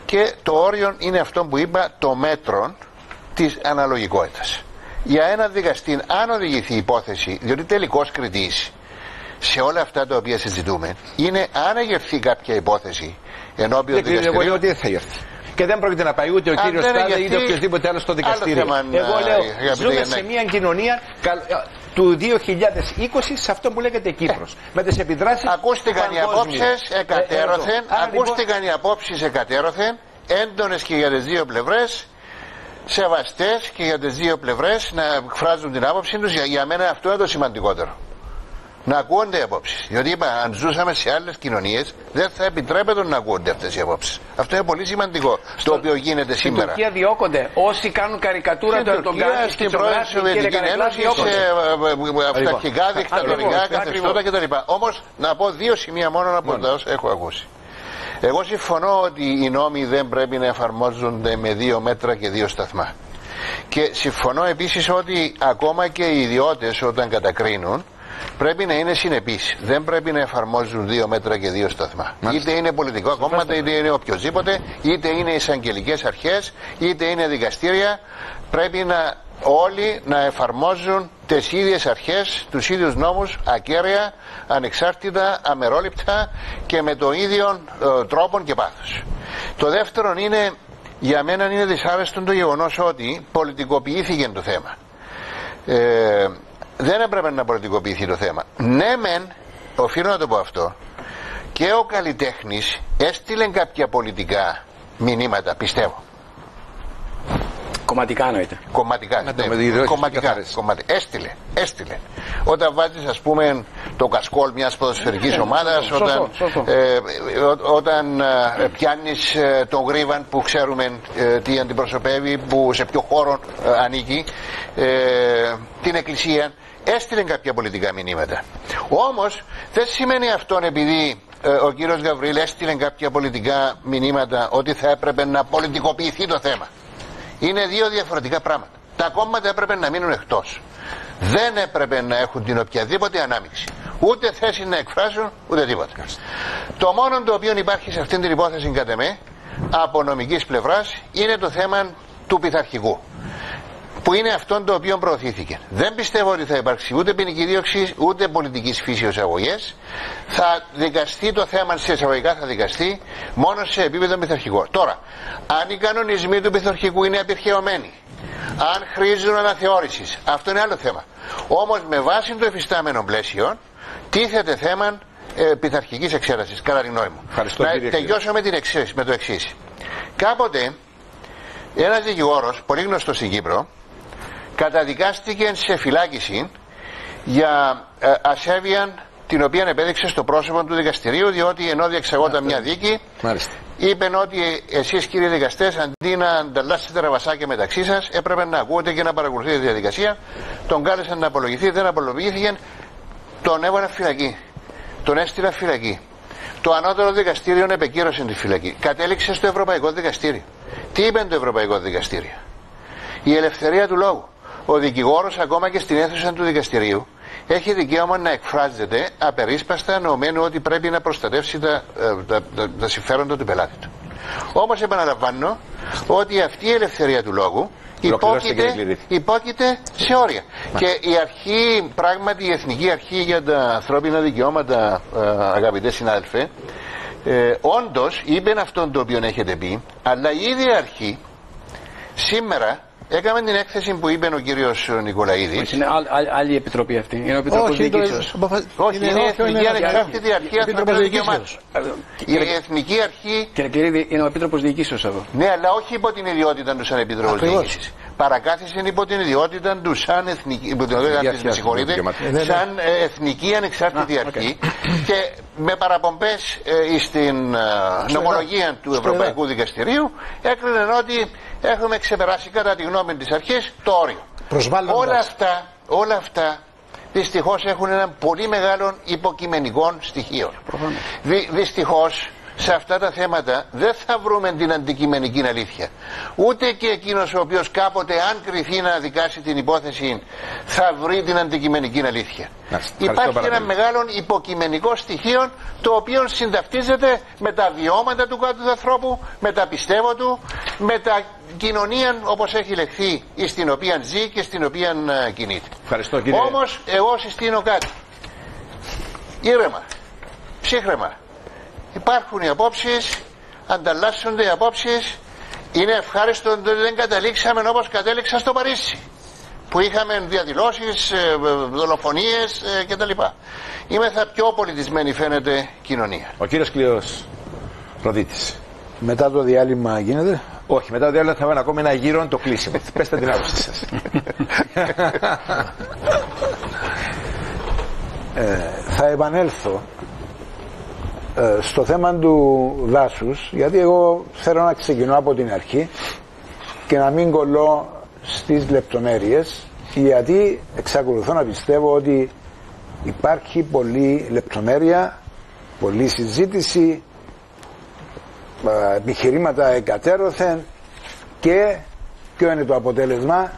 και το όριο είναι αυτό που είπα, το μέτρο της αναλογικότητας. Για ένα δικαστή, αν οδηγηθεί η υπόθεση, διότι τελικός κριτής σε όλα αυτά τα οποία συζητούμε είναι αν εγερθεί κάποια υπόθεση ενώπιον δικαστηρίου. Εγώ λέω ότι δεν θα έρθει. Και δεν πρόκειται να πάει ούτε ο κύριος Τάδε είτε οποιοδήποτε άλλο στο δικαστήριο. Εγώ λέω, ζούμε σε μια κοινωνία του 2020 σε αυτό που λέγεται Κύπρος. Με τις επιδράσεις. Ακούστηκαν οι απόψεις εκατέρωθεν, έντονες και για τις δύο πλευρές, σεβαστές και για τις δύο πλευρές να εκφράζουν την άποψή τους. Για μένα αυτό είναι το σημαντικότερο. Να ακούγονται οι απόψεις. Διότι είπα, αν ζούσαμε σε άλλες κοινωνίες, δεν θα επιτρέπεται να ακούγονται αυτές οι απόψεις. Αυτό είναι πολύ σημαντικό. Το οποίο γίνεται σήμερα. Στην Τουρκία διώκονται. Όσοι κάνουν καρικατούρα του Ερντογκάν, στην πρώην Σοβιετική Ένωση, σε αυταρχικά, δικτατορικά καθεστώτα κτλ. Όμως, να πω δύο σημεία μόνο από τα όσα έχω ακούσει. Εγώ συμφωνώ ότι οι νόμοι δεν πρέπει να εφαρμόζονται με 2 μέτρα και 2 σταθμά. Και συμφωνώ επίσης ότι ακόμα και οι ιδιώτες όταν κατακρίνουν πρέπει να είναι συνεπείς. Δεν πρέπει να εφαρμόζουν 2 μέτρα και 2 σταθμά. Είτε είναι πολιτικό κόμματα, είτε είναι οποιοδήποτε, είτε είναι εισαγγελικές αρχές, είτε είναι δικαστήρια. Πρέπει όλοι να εφαρμόζουν τις ίδιες αρχές, τους ίδιους νόμους, ακέραια, ανεξάρτητα, αμερόληπτα και με το ίδιο τρόπο και πάθος. Το δεύτερο είναι, για μένα είναι δυσάρεστο το γεγονός ότι πολιτικοποιήθηκε το θέμα. Δεν έπρεπε να πολιτικοποιηθεί το θέμα. Ναι μεν, οφείλω να το πω αυτό, και ο καλλιτέχνης έστειλε κάποια πολιτικά μηνύματα, πιστεύω. Κομματικά εννοείται. Κομματικά. Έστειλε. Όταν βάζεις, ας πούμε, το κασκόλ μιας ποδοσφαιρικής ομάδας, όταν πιάνεις τον γρίβαν που ξέρουμε τι αντιπροσωπεύει, που σε ποιο χώρο ανήκει, την εκκλησία, έστειλε κάποια πολιτικά μηνύματα. Όμως δεν σημαίνει αυτό, επειδή ο κύριος Γαβρίλ έστειλε κάποια πολιτικά μηνύματα, ότι θα έπρεπε να πολιτικοποιηθεί το θέμα. Είναι δύο διαφορετικά πράγματα. Τα κόμματα έπρεπε να μείνουν εκτός. Δεν έπρεπε να έχουν την οποιαδήποτε ανάμειξη. Ούτε θέση να εκφράσουν, ούτε τίποτα. Το μόνο το οποίο υπάρχει σε αυτήν την υπόθεση, κατά εμέ, από νομικής πλευράς, είναι το θέμα του πειθαρχικού, που είναι αυτό το οποίο προωθήθηκε. Δεν πιστεύω ότι θα υπάρξει ούτε ποινική δίωξη, ούτε πολιτικής φύσεως αγωγές. Θα δικαστεί το θέμα, σε εισαγωγικά θα δικαστεί μόνο σε επίπεδο πειθαρχικό. Τώρα, αν οι κανονισμοί του πειθαρχικού είναι απειρχαιωμένοι, αν χρήζουν αναθεώρησης, αυτό είναι άλλο θέμα. Όμως με βάση το εφιστάμενο πλαίσιο τίθεται θέμα πειθαρχικής εξαίρεσης, κατά τη γνώμη μου. Να τελειώσω με το εξής. Κάποτε ένας δικηγόρος, πολύ γνωστός στην Κύπρο, καταδικάστηκε σε φυλάκιση για ασέβεια την οποία επέδειξε στο πρόσωπο του δικαστηρίου, διότι ενώ διεξαγόταν μια δίκη, είπε ότι εσείς κύριοι δικαστές, αντί να ανταλλάσσετε ραβασάκια μεταξύ σας, έπρεπε να ακούτε και να παρακολουθείτε τη διαδικασία. Τον κάλεσαν να απολογηθεί, δεν απολογήθηκε, τον έβαλε φυλακή. Τον έστειλε φυλακή. Το ανώτερο δικαστήριο επεκύρωσε τη φυλακή. Κατέληξε στο Ευρωπαϊκό Δικαστήριο. Τι είπε το Ευρωπαϊκό Δικαστήριο? Η ελευθερία του λόγου. Ο δικηγόρος, ακόμα και στην αίθουσα του δικαστηρίου, έχει δικαίωμα να εκφράζεται απερίσπαστα, εννοωμένου ότι πρέπει να προστατεύσει τα συμφέροντα του πελάτη του. Όμως επαναλαμβάνω ότι αυτή η ελευθερία του λόγου υπόκειται σε όρια. Και η αρχή, πράγματι η Εθνική Αρχή για τα Ανθρώπινα Δικαιώματα, αγαπητέ συνάδελφε, όντως είπε αυτόν το οποίο έχετε πει, αλλά η ίδια αρχή σήμερα έκαμε την έκθεση που είπε ο κύριος Νικολαίδης. Είναι άλλη επιτροπή αυτή. Είναι ο Επιτροπός Διοικήσεως. Όχι, είναι η Εθνική Ανεξάρτητη Αρχή Ανθρωπίνων Δικαιωμάτων. Η Εθνική Αρχή. Κύριε Κυρίδη, είναι ο Επίτροπος Διοικήσεως εδώ. Ναι, αλλά όχι υπό την ιδιότητα του σαν Επίτροπος Διοίκησης. Παρακάθισε υπό την ιδιότητα του σαν Εθνική Ανεξάρτητη Αρχή και με παραπομπές στην νομολογία του Ευρωπαϊκού Δικαστηρίου έκρινε ότι έχουμε ξεπεράσει κατά τη γνώμη της αρχής το όριο. Όλα αυτά δυστυχώς έχουν έναν πολύ μεγάλο υποκειμενικό στοιχείο. Δυστυχώς σε αυτά τα θέματα δεν θα βρούμε την αντικειμενική αλήθεια. Ούτε και εκείνος ο οποίος κάποτε, αν κριθεί να δικάσει την υπόθεση, θα βρει την αντικειμενική αλήθεια. Υπάρχει ένα μεγάλο υποκειμενικό στοιχείο, το οποίο συνταυτίζεται με τα βιώματα του κάθε ανθρώπου, με τα πιστεύω του, με τα κοινωνία όπως έχει λεχθεί, στην οποία ζει και στην οποία κινείται. Όμως εγώ συστήνω κάτι. Ήρεμα, ψύχρεμα. Υπάρχουν οι απόψεις, ανταλλάσσονται οι απόψεις. Είναι ευχάριστο ότι δεν καταλήξαμε όπως κατέληξα στο Παρίσι, που είχαμε διαδηλώσεις, δολοφονίες κτλ. Είμαι θα πιο πολιτισμένη φαίνεται κοινωνία. Ο κύριος Κλείος Ροδίτης. Μετά το διάλειμμα γίνεται? Όχι, μετά το διάλειμμα θα βάλω ακόμα ένα γύρο το κλείσιμο. Πέστε την άποψη σας. Θα επανέλθω στο θέμα του δάσους, γιατί εγώ θέλω να ξεκινώ από την αρχή και να μην κολλώ στις λεπτομέρειες, γιατί εξακολουθώ να πιστεύω ότι υπάρχει πολλή λεπτομέρεια, πολλή συζήτηση, επιχειρήματα εκατέρωθεν, και ποιο είναι το αποτέλεσμα?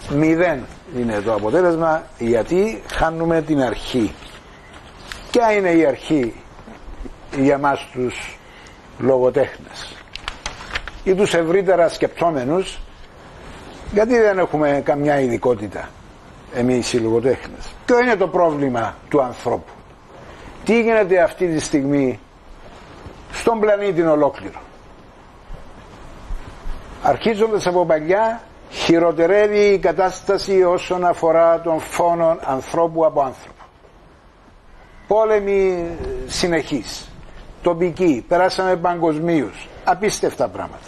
0 είναι το αποτέλεσμα, γιατί χάνουμε την αρχή. Ποια είναι η αρχή για μας τους λογοτέχνες ή τους ευρύτερα σκεπτόμενους? Γιατί δεν έχουμε καμιά ειδικότητα εμείς οι λογοτέχνες? Ποιο είναι το πρόβλημα του ανθρώπου? Τι γίνεται αυτή τη στιγμή στον πλανήτη ολόκληρο? Αρχίζοντας από παλιά, χειροτερεύει η κατάσταση όσον αφορά τον φόνο ανθρώπου από άνθρωπο. Πόλεμοι συνεχείς, τοπικοί, περάσαμε παγκοσμίους, απίστευτα πράγματα.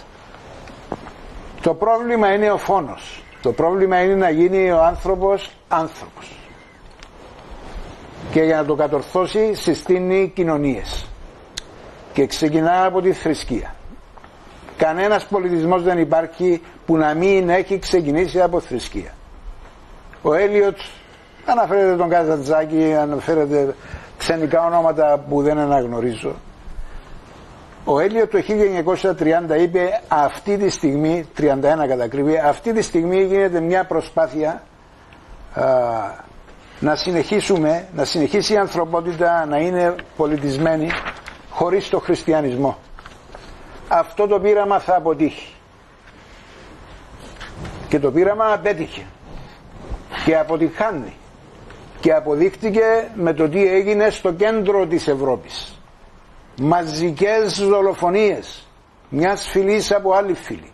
Το πρόβλημα είναι ο φόνος. Το πρόβλημα είναι να γίνει ο άνθρωπος άνθρωπος. Και για να το κατορθώσει συστήνει κοινωνίες. Και ξεκινά από τη θρησκεία. Κανένας πολιτισμός δεν υπάρχει που να μην έχει ξεκινήσει από θρησκεία. Ο Έλιοτ αναφέρεται τον Καζαντζάκη, αναφέρεται ξενικά ονόματα που δεν αναγνωρίζω. Ο Έλιοτ το 1930 είπε αυτή τη στιγμή, 31 κατά ακρίβεια, αυτή τη στιγμή γίνεται μια προσπάθεια να συνεχίσει η ανθρωπότητα να είναι πολιτισμένη χωρίς το χριστιανισμό. Αυτό το πείραμα θα αποτύχει. Και το πείραμα απέτυχε. Και αποτυχάνει. Και αποδείχτηκε με το τι έγινε στο κέντρο της Ευρώπης. Μαζικές δολοφονίες μιας φυλής από άλλη φυλή.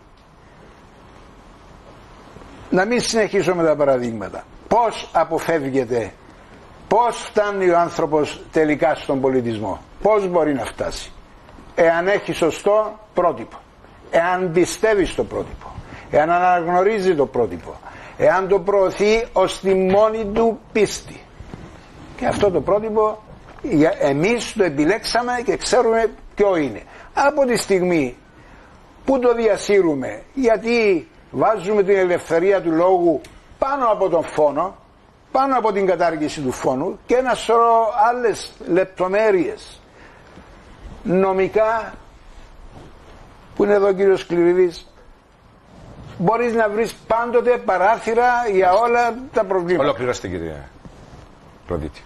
Να μην συνεχίσω με τα παραδείγματα. Πώς αποφεύγεται, πώς φτάνει ο άνθρωπος τελικά στον πολιτισμό? Πώς μπορεί να φτάσει? Εάν έχει σωστό πρότυπο, εάν πιστεύει στο πρότυπο, εάν αναγνωρίζει το πρότυπο, εάν το προωθεί ως τη μόνη του πίστη. Και αυτό το πρότυπο εμείς το επιλέξαμε και ξέρουμε ποιο είναι. Από τη στιγμή που το διασύρουμε, γιατί βάζουμε την ελευθερία του λόγου πάνω από τον φόνο, πάνω από την κατάργηση του φόνου και ένα σωρό άλλες λεπτομέρειες νομικά που είναι εδώ ο κύριος Κληρίδης, μπορείς να βρεις πάντοτε παράθυρα για όλα τα προβλήματα. Ολοκληρώστε, κύριε Προδίτη.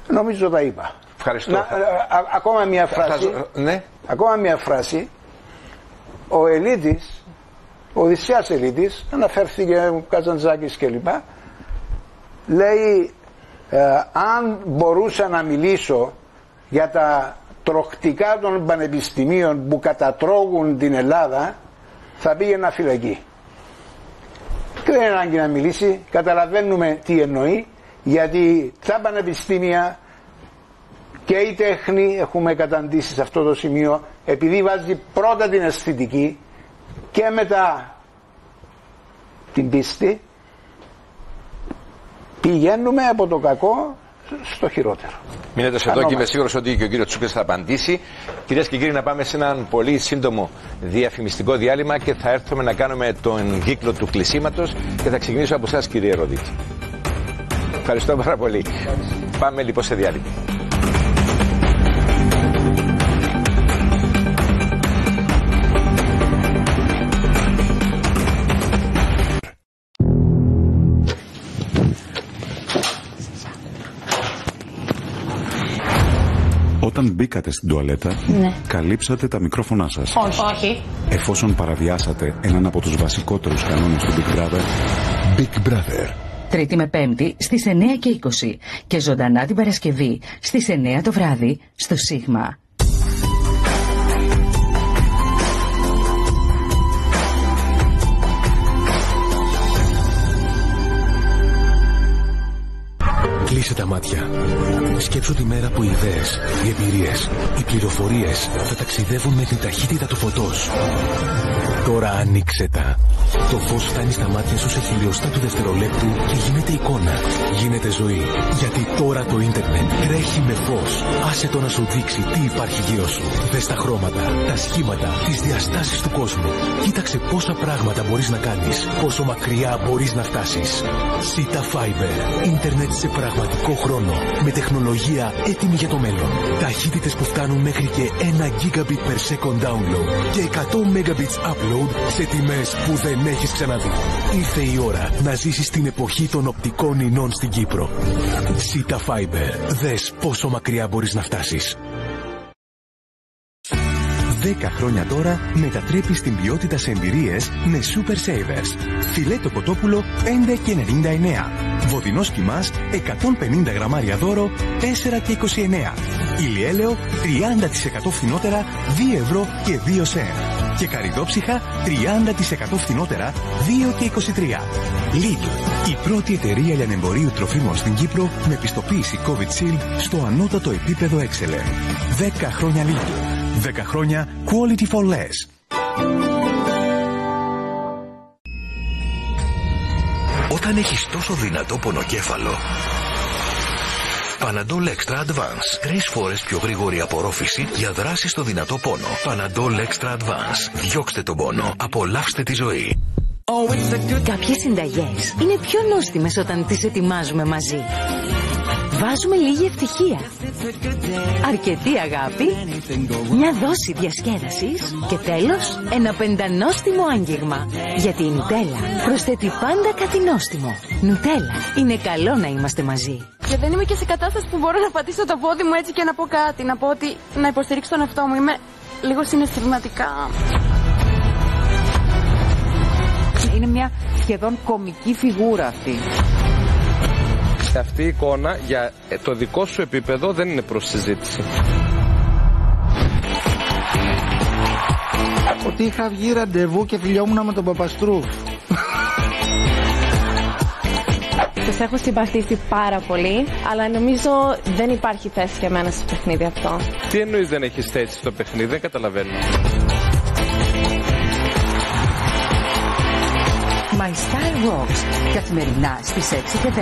Νομίζω τα είπα. Ευχαριστώ. Ακόμα μια φράση. Ναι. Ακόμα μια φράση. Ο Ελίτης, ο Οδυσσέας Ελίτης, αναφέρθηκε ο Καζαντζάκης κλπ. Λέει, αν μπορούσα να μιλήσω για τα τροχτικά των πανεπιστημίων που κατατρώγουν την Ελλάδα, θα πήγαινα φυλακή. Και δεν είναι ανάγκη να μιλήσει, καταλαβαίνουμε τι εννοεί, γιατί τα πανεπιστήμια και η τέχνη, έχουμε καταντήσει σε αυτό το σημείο, επειδή βάζει πρώτα την αισθητική και μετά την πίστη, πηγαίνουμε από το κακό στο χειρότερο. Μείνετε σε εδώ και είμαι σίγουρος ότι και ο κύριος Τσούκας θα απαντήσει. Κυρίες και κύριοι, να πάμε σε έναν πολύ σύντομο διαφημιστικό διάλειμμα και θα έρθουμε να κάνουμε τον κύκλο του κλεισίματος και θα ξεκινήσω από εσάς, κύριε Ροδίτη. Ευχαριστώ πάρα πολύ. Πάμε λοιπόν σε διάλειμμα. Όταν μπήκατε στην τουαλέτα, καλύψατε τα μικρόφωνά σας. Όχι. Εφόσον παραβιάσατε έναν από τους βασικότερους κανόνες του Big Brother. Big Brother. Τρίτη με Πέμπτη στις 9:20 και ζωντανά την Παρασκευή στις 9 το βράδυ στο Σίγμα. Κλείσε τα μάτια. Σκέψου τη μέρα που οι ιδέες, οι εμπειρίες, οι πληροφορίες θα ταξιδεύουν με την ταχύτητα του φωτός. Τώρα ανοίξε τα. Το φως φτάνει στα μάτια σου σε χιλιοστά του δευτερολέπτου και γίνεται εικόνα. Γίνεται ζωή. Γιατί τώρα το ίντερνετ τρέχει με φως. Άσε το να σου δείξει τι υπάρχει γύρω σου. Δες τα χρώματα, τα σχήματα, τις διαστάσεις του κόσμου. Κοίταξε πόσα πράγματα μπορείς να κάνεις. Πόσο μακριά μπορείς να φτάσεις. Sita Fiber. Ίντερνετ σε πραγματικό χρόνο. Με τεχνολογία έτοιμη για το μέλλον. Ταχύτητες που φτάνουν μέχρι και 1 gigabit per second download και 100 megabits upload σε τιμές που δεν έχεις ξαναδεί. Ήρθε η ώρα να ζήσεις την εποχή των οπτικών ινών στην Κύπρο. Sita Fiber. Δες πόσο μακριά μπορείς να φτάσεις. 10 χρόνια τώρα μετατρέπεις την ποιότητα σε εμπειρίες με Super Savers. Φιλέτο κοτόπουλο 5,99. Βοδινός κιμάς 150 γραμμάρια δώρο 4,29. Ηλιέλαιο 30% φθηνότερα 2 ευρώ και 2 σεν. Και καρυδόψυχα 30% φθηνότερα 2,23. Lidl, η πρώτη εταιρεία λιανεμπορίου τροφίμων στην Κύπρο με πιστοποίηση COVID Shield στο ανώτατο επίπεδο Excellent. 10 χρόνια Lidl. 10 χρόνια Quality for Less. Όταν έχεις τόσο δυνατό πονοκέφαλο, Panadol Extra Advance. 3 φορές πιο γρήγορη απορρόφηση για δράση στο δυνατό πόνο. Panadol Extra Advance. Διώξτε τον πόνο. Απολαύστε τη ζωή. Κάποιες συνταγές είναι πιο νόστιμες όταν τις ετοιμάζουμε μαζί. Βάζουμε λίγη ευτυχία, αρκετή αγάπη, μια δόση διασκέδασης και τέλος ένα πεντανόστιμο άγγιγμα. Γιατί η Νουτέλα προσθέτει πάντα κάτι νόστιμο. Νουτέλα, είναι καλό να είμαστε μαζί. Και δεν είμαι και σε κατάσταση που μπορώ να πατήσω το πόδι μου έτσι και να πω κάτι. Να πω ότι να υποστηρίξω τον εαυτό μου. Είμαι λίγο συναισθηματικά. Είναι μια σχεδόν κωμική φιγούρα αυτή. Αυτή η εικόνα για το δικό σου επίπεδο δεν είναι προς συζήτηση. Ότι είχα βγει ραντεβού και φιλιόμουν με τον Παπαστρού. Τους έχω συμπαθήσει πάρα πολύ, αλλά νομίζω δεν υπάρχει θέση για μένα στο παιχνίδι αυτό. Τι εννοείς δεν έχεις θέση στο παιχνίδι, δεν καταλαβαίνω. My Style Rocks. Καθημερινά στις 6 και 10.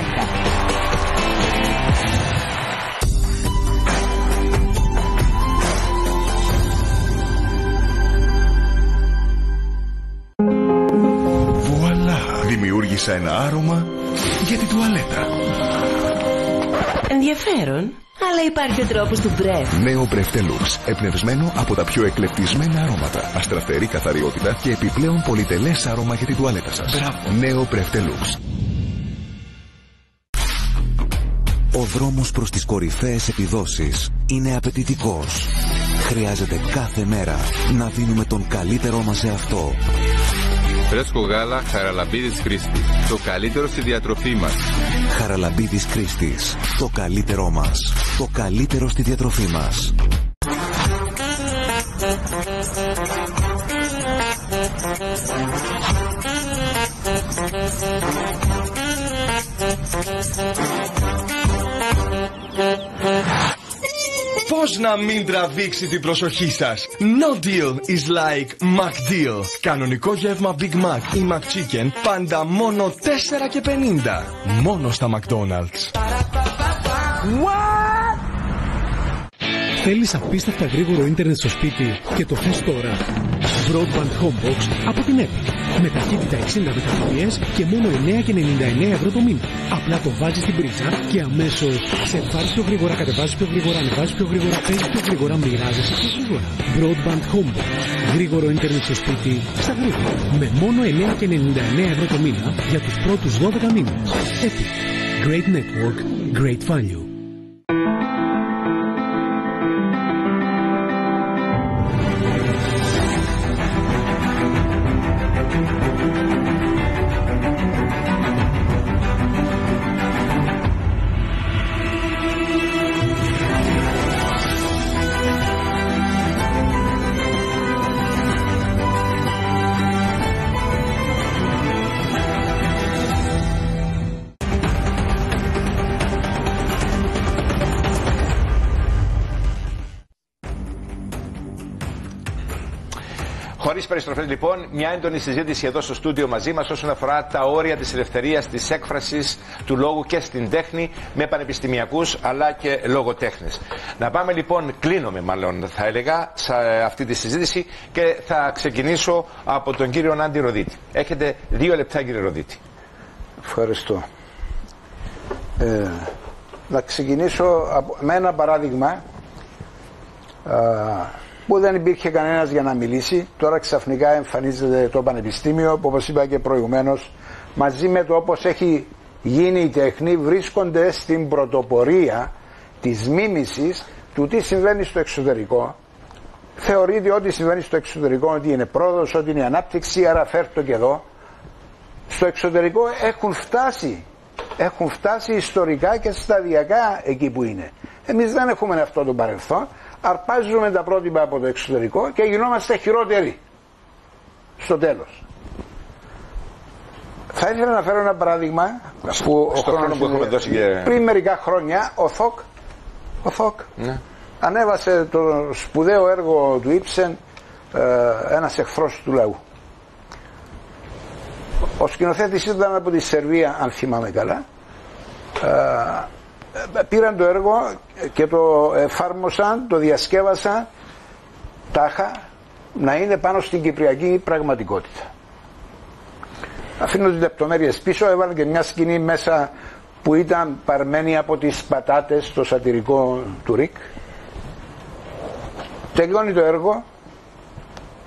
Δημιούργησα ένα άρωμα για την τουαλέτα. Ενδιαφέρον, αλλά υπάρχει ο τρόπος του Bref. Νέο Bref Deluxe, εμπνευσμένο από τα πιο εκλεπτισμένα αρώματα, αστραφτερή καθαριότητα και επιπλέον πολυτελές άρωμα για την τουαλέτα σας. Μπράβο. Νέο Bref Deluxe. Ο δρόμος προς τις κορυφαίες επιδόσεις είναι απαιτητικός. Χρειάζεται κάθε μέρα να δίνουμε τον καλύτερό μας σε αυτό. Φρέσκο γάλα Χαραλαμπίδης Κρίστης. Το καλύτερο στη διατροφή μας. Χαραλαμπίδης Κρίστης. Το καλύτερό μας. Το καλύτερο στη διατροφή μας. Πώς να μην τραβήξει την προσοχή σας? No deal is like McDeal. Κανονικό γεύμα Big Mac ή McChicken πάντα μόνο 4,50. Μόνο στα McDonald's. What? Θέλεις απίστευτα γρήγορο ίντερνετ στο σπίτι και το θες τώρα? Broadband Homebox από την Epic. Με ταχύτητα 60 Mbps και μόνο 9,99 ευρώ το μήνα. Απλά το βάζεις στην πρίζα και αμέσως σε πάρεις πιο γρήγορα, κατεβάζεις πιο γρήγορα, ανεβάζεις πιο γρήγορα, παίζεις πιο γρήγορα, μοιράζεσαι πιο γρήγορα. Broadband Homebox. Γρήγορο ίντερνετ στο σπίτι στα γρήγορα. Με μόνο 9,99 ευρώ το μήνα για τους πρώτους 12 μήνες. Epic. Great network, great value. Χωρίς περιστροφές λοιπόν, μια έντονη συζήτηση εδώ στο στούντιο μαζί μας όσον αφορά τα όρια της ελευθερίας, της έκφρασης του λόγου και στην τέχνη με πανεπιστημιακούς αλλά και λογοτέχνες. Να πάμε λοιπόν, κλείνουμε μάλλον θα έλεγα σε αυτή τη συζήτηση και θα ξεκινήσω από τον κύριο Νάντι Ροδίτη. Έχετε 2 λεπτά κύριε Ροδίτη. Ευχαριστώ. Να ξεκινήσω με ένα παράδειγμα που δεν υπήρχε κανένας για να μιλήσει. Τώρα ξαφνικά εμφανίζεται το Πανεπιστήμιο που, όπως είπα και προηγουμένως, μαζί με το όπως έχει γίνει η τέχνη, βρίσκονται στην πρωτοπορία της μίμησης του τι συμβαίνει στο εξωτερικό. Θεωρείται ότι συμβαίνει στο εξωτερικό ότι είναι πρόοδος, ότι είναι ανάπτυξη, άρα φέρτο και εδώ. Στο εξωτερικό έχουν φτάσει ιστορικά και σταδιακά εκεί που είναι. Εμείς δεν έχουμε αυτό το παρελθόν. Αρπάζουμε τα πρότυπα από το εξωτερικό και γινόμαστε χειρότεροι στο τέλος. Θα ήθελα να φέρω ένα παράδειγμα που πριν μερικά χρόνια ο Θοκ ανέβασε το σπουδαίο έργο του Ήψεν, ένας εχθρός του λαού. Ο σκηνοθέτης ήταν από τη Σερβία, αν θυμάμαι καλά. Πήραν το έργο και το εφάρμοσαν, το διασκεύασαν τάχα να είναι πάνω στην κυπριακή πραγματικότητα. Αφήνω τις λεπτομέρειες πίσω, έβαλαν και μια σκηνή μέσα που ήταν παρμένη από τις πατάτες στο σατυρικό του Ρικ. Τελειώνει το έργο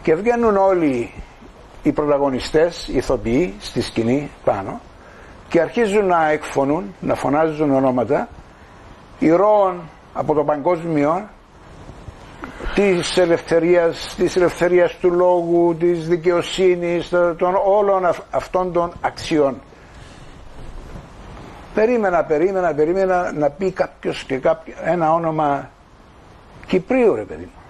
και βγαίνουν όλοι οι πρωταγωνιστές, οι ηθοποιοί στη σκηνή πάνω και αρχίζουν να εκφωνούν, να φωνάζουν ονόματα ηρώων από το παγκόσμιο της ελευθερίας του λόγου, της δικαιοσύνης, των όλων αυτών των αξιών. Περίμενα να πει κάποιος και ένα όνομα Κυπρίου, ρε παιδί μου.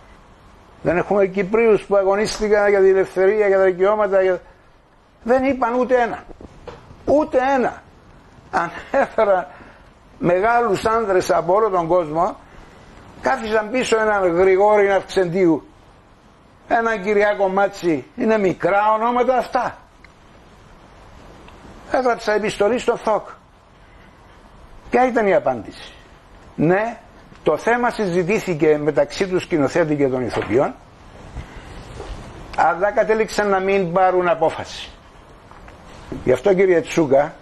Δεν έχουμε Κυπρίους που αγωνίστηκαν για την ελευθερία, για τα δικαιώματα. Δεν είπαν ούτε ένα. Ανέφερα μεγάλους άνδρες από όλο τον κόσμο, κάφησαν πίσω έναν Γρηγόρη Αυξεντίου, έναν Κυριάκο Μάτσι. Είναι μικρά ονόματα αυτά. έγραψα επιστολή στο ΘΟΚ. Ποια ήταν η απάντηση? Ναι, το θέμα συζητήθηκε μεταξύ του σκηνοθέτη και των ηθοποιών, αλλά κατέληξαν να μην πάρουν απόφαση. Γι' αυτό, κύριε Τσούκα,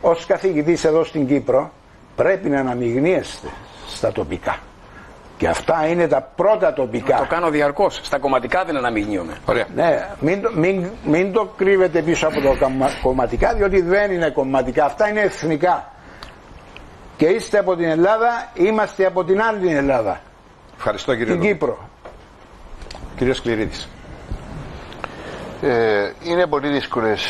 ως καθηγητής εδώ στην Κύπρο, πρέπει να αναμειγνύεστε στα τοπικά. Και αυτά είναι τα πρώτα τοπικά. Το κάνω διαρκώς. Στα κομματικά δεν αναμειγνύομαι. Ωραία. Ναι, μην το κρύβετε πίσω από το κομματικά, διότι δεν είναι κομματικά. Αυτά είναι εθνικά. Και είστε από την Ελλάδα, είμαστε από την άλλη Ελλάδα. Ευχαριστώ, κύριε Την Κύπρο. Κύριος Σκληρίδης. Είναι πολύ δύσκολες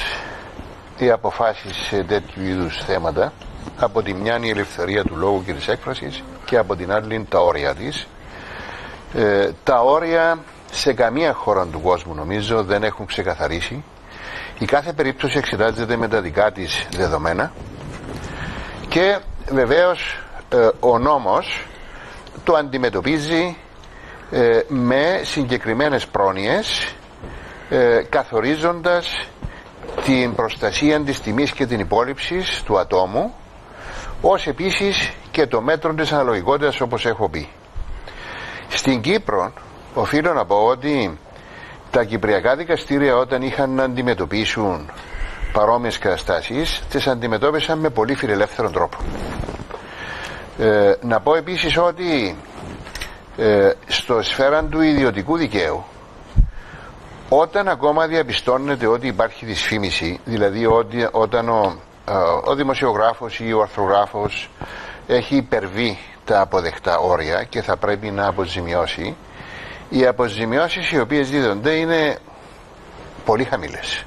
οι αποφάσεις σε τέτοιου είδους θέματα. Από τη μια η ελευθερία του λόγου και της έκφρασης και από την άλλη τα όρια της. Τα όρια σε καμία χώρα του κόσμου νομίζω δεν έχουν ξεκαθαρίσει. Η κάθε περίπτωση εξετάζεται με τα δικά της δεδομένα και βεβαίως ο νόμος το αντιμετωπίζει με συγκεκριμένες πρόνοιες, καθορίζοντας την προστασία της τιμής και την υπόλοιψης του ατόμου, ως επίσης και το μέτρο της αναλογικότητας, όπως έχω πει. Στην Κύπρο οφείλω να πω ότι τα κυπριακά δικαστήρια, όταν είχαν να αντιμετωπίσουν παρόμοιες καταστάσεις, τις αντιμετώπισαν με πολύ φιλελεύθερο τρόπο. Να πω επίσης ότι στο σφαίρα του ιδιωτικού δικαίου, όταν ακόμα διαπιστώνεται ότι υπάρχει δυσφήμιση, δηλαδή όταν ο δημοσιογράφος ή ο αρθρογράφος έχει υπερβεί τα αποδεκτά όρια και θα πρέπει να αποζημιώσει, οι αποζημιώσεις οι οποίες δίδονται είναι πολύ χαμηλές,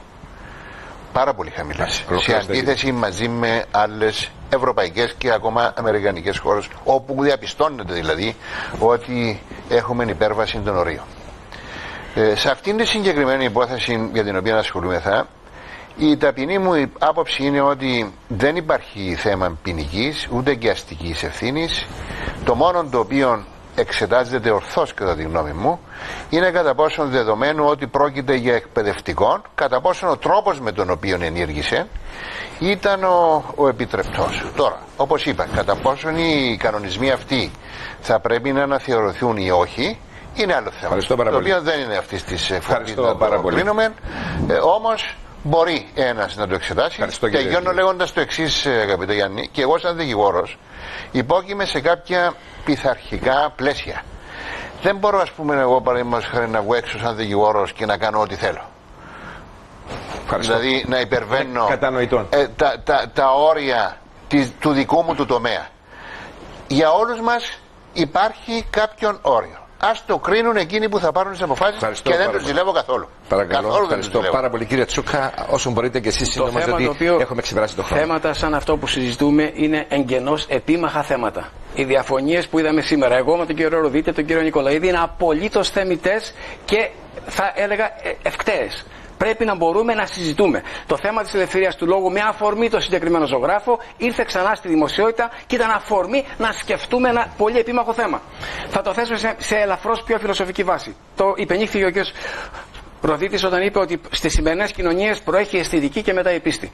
πάρα πολύ χαμηλές, σε αντίθεση μαζί με άλλες ευρωπαϊκές και ακόμα αμερικανικές χώρες, όπου διαπιστώνεται δηλαδή ότι έχουμε υπέρβαση των ορίων. Σε αυτήν τη συγκεκριμένη υπόθεση για την οποία ασχολούμεθα, η ταπεινή μου άποψη είναι ότι δεν υπάρχει θέμα ποινικής ούτε και αστικής ευθύνης. Το μόνο το οποίο εξετάζεται ορθώς, κατά τη γνώμη μου, είναι κατά πόσον, δεδομένου ότι πρόκειται για εκπαιδευτικό, κατά πόσον ο τρόπος με τον οποίο ενήργησε ήταν ο επιτρεπτός. Τώρα, όπως είπα, κατά πόσον οι κανονισμοί αυτοί θα πρέπει να αναθεωρηθούν ή όχι, είναι άλλο θέμα, το οποίο δεν είναι αυτής της φορμής να το κρίνουμε, όμως μπορεί ένας να το εξετάσει. Τελειώνω λέγοντας το εξής, αγαπητέ Γιάννη, και εγώ σαν δικηγόρος υπόκειμαι σε κάποια πειθαρχικά πλαίσια. Δεν μπορώ, ας πούμε, εγώ παραδείγματος χάρη να βγω έξω σαν δικηγόρος και να κάνω ό,τι θέλω. Δηλαδή να υπερβαίνω τα όρια του δικού μου του τομέα. Για όλους μας υπάρχει κάποιον όριο. Ας το κρίνουν εκείνοι που θα πάρουν τις αποφάσεις και δεν τους ζηλεύω καθόλου. Παρακαλώ, ευχαριστώ πάρα πολύ, κύριε Τσούκα. Όσο μπορείτε και εσείς σύντομα, γιατί έχουμε ξεπεράσει το χρόνο. Θέματα σαν αυτό που συζητούμε είναι εγγενώς επίμαχα θέματα. Οι διαφωνίες που είδαμε σήμερα, εγώ με τον κύριο Ροδίτη, τον κύριο Νικολαίδη, είναι απολύτως θεμιτές και θα έλεγα ευκταίες. Πρέπει να μπορούμε να συζητούμε. Το θέμα της ελευθερίας του λόγου, με αφορμή το συγκεκριμένο ζωγράφο, ήρθε ξανά στη δημοσιότητα και ήταν αφορμή να σκεφτούμε ένα πολύ επίμαχο θέμα. Θα το θέσουμε σε ελαφρώς πιο φιλοσοφική βάση. Το υπενήχθηκε ο κ. Ροδίτης όταν είπε ότι στις σημερινές κοινωνίες προέχει η αισθητική και μετά η πίστη.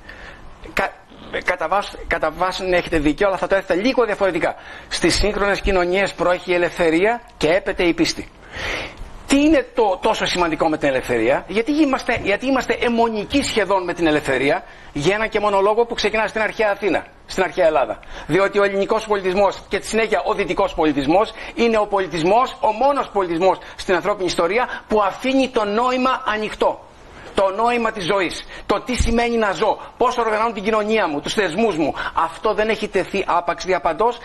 Κατά βάση έχετε δίκιο, αλλά θα το έθετε λίγο διαφορετικά. Στις σύγχρονες κοινωνίες προέχει η ελευθερία και έπεται η πίστη. Τι είναι το τόσο σημαντικό με την ελευθερία? Γιατί είμαστε αιμονικοί σχεδόν με την ελευθερία, για ένα και μόνο λόγο, που ξεκινά στην αρχαία Αθήνα, στην αρχαία Ελλάδα. Διότι ο ελληνικός πολιτισμός και τη συνέχεια ο δυτικός πολιτισμός είναι ο πολιτισμός, ο μόνος πολιτισμός στην ανθρώπινη ιστορία που αφήνει το νόημα ανοιχτό. Το νόημα της ζωής. Το τι σημαίνει να ζω. Πώς οργανώνω την κοινωνία μου, τους θεσμούς μου. Αυτό δεν έχει τεθεί άπαξ διαπαντός.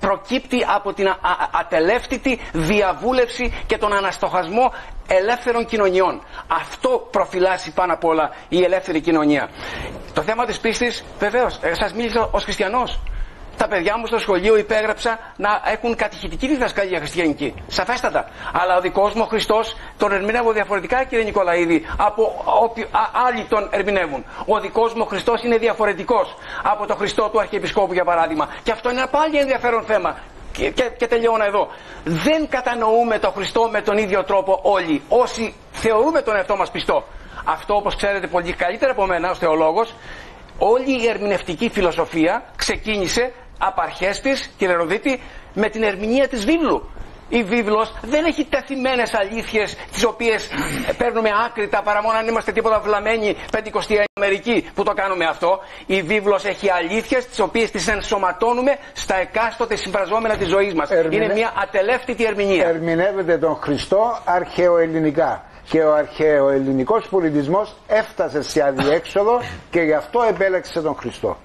Προκύπτει από την ατελεύτητη διαβούλευση και τον αναστοχασμό ελεύθερων κοινωνιών. Αυτό προφυλάσσει πάνω απ' όλα η ελεύθερη κοινωνία. Το θέμα της πίστης, βεβαίως, σας μίλησα ως χριστιανός. Τα παιδιά μου στο σχολείο υπέγραψα να έχουν κατηχητική διδασκαλία χριστιανική. Σαφέστατα. Αλλά ο δικός μου ο Χριστός τον ερμηνεύω διαφορετικά, κύριε Νικολαίδη, από άλλοι τον ερμηνεύουν. Ο δικός μου ο Χριστός είναι διαφορετικός από το Χριστό του Αρχιεπισκόπου, για παράδειγμα. Και αυτό είναι ένα πάλι ενδιαφέρον θέμα. Και τελειώνω εδώ. Δεν κατανοούμε τον Χριστό με τον ίδιο τρόπο όλοι, όσοι θεωρούμε τον εαυτό μας πιστό. Αυτό, όπως ξέρετε πολύ καλύτερα από μένα ως θεολόγος, Όλη η ερμηνευτική φιλοσοφία ξεκίνησε από αρχές της, κύριε Ροδίτη, με την ερμηνεία της βίβλου. Η βίβλος δεν έχει τεθειμένες αλήθειες τις οποίες παίρνουμε άκρητα παρά μόνο αν είμαστε τίποτα βλαμμένοι πεντηκοστιαίοι Αμερική που το κάνουμε αυτό. Η βίβλος έχει αλήθειες τις οποίες τις ενσωματώνουμε στα εκάστοτε συμφραζόμενα της ζωής μας. Είναι μια ατελεύτητη ερμηνεία. Ερμηνεύεται τον Χριστό αρχαιοελληνικά. Και ο αρχαιοελληνικός πολιτισμός έφτασε σε αδιέξοδο και γι' αυτό επέλεξε τον Χριστό.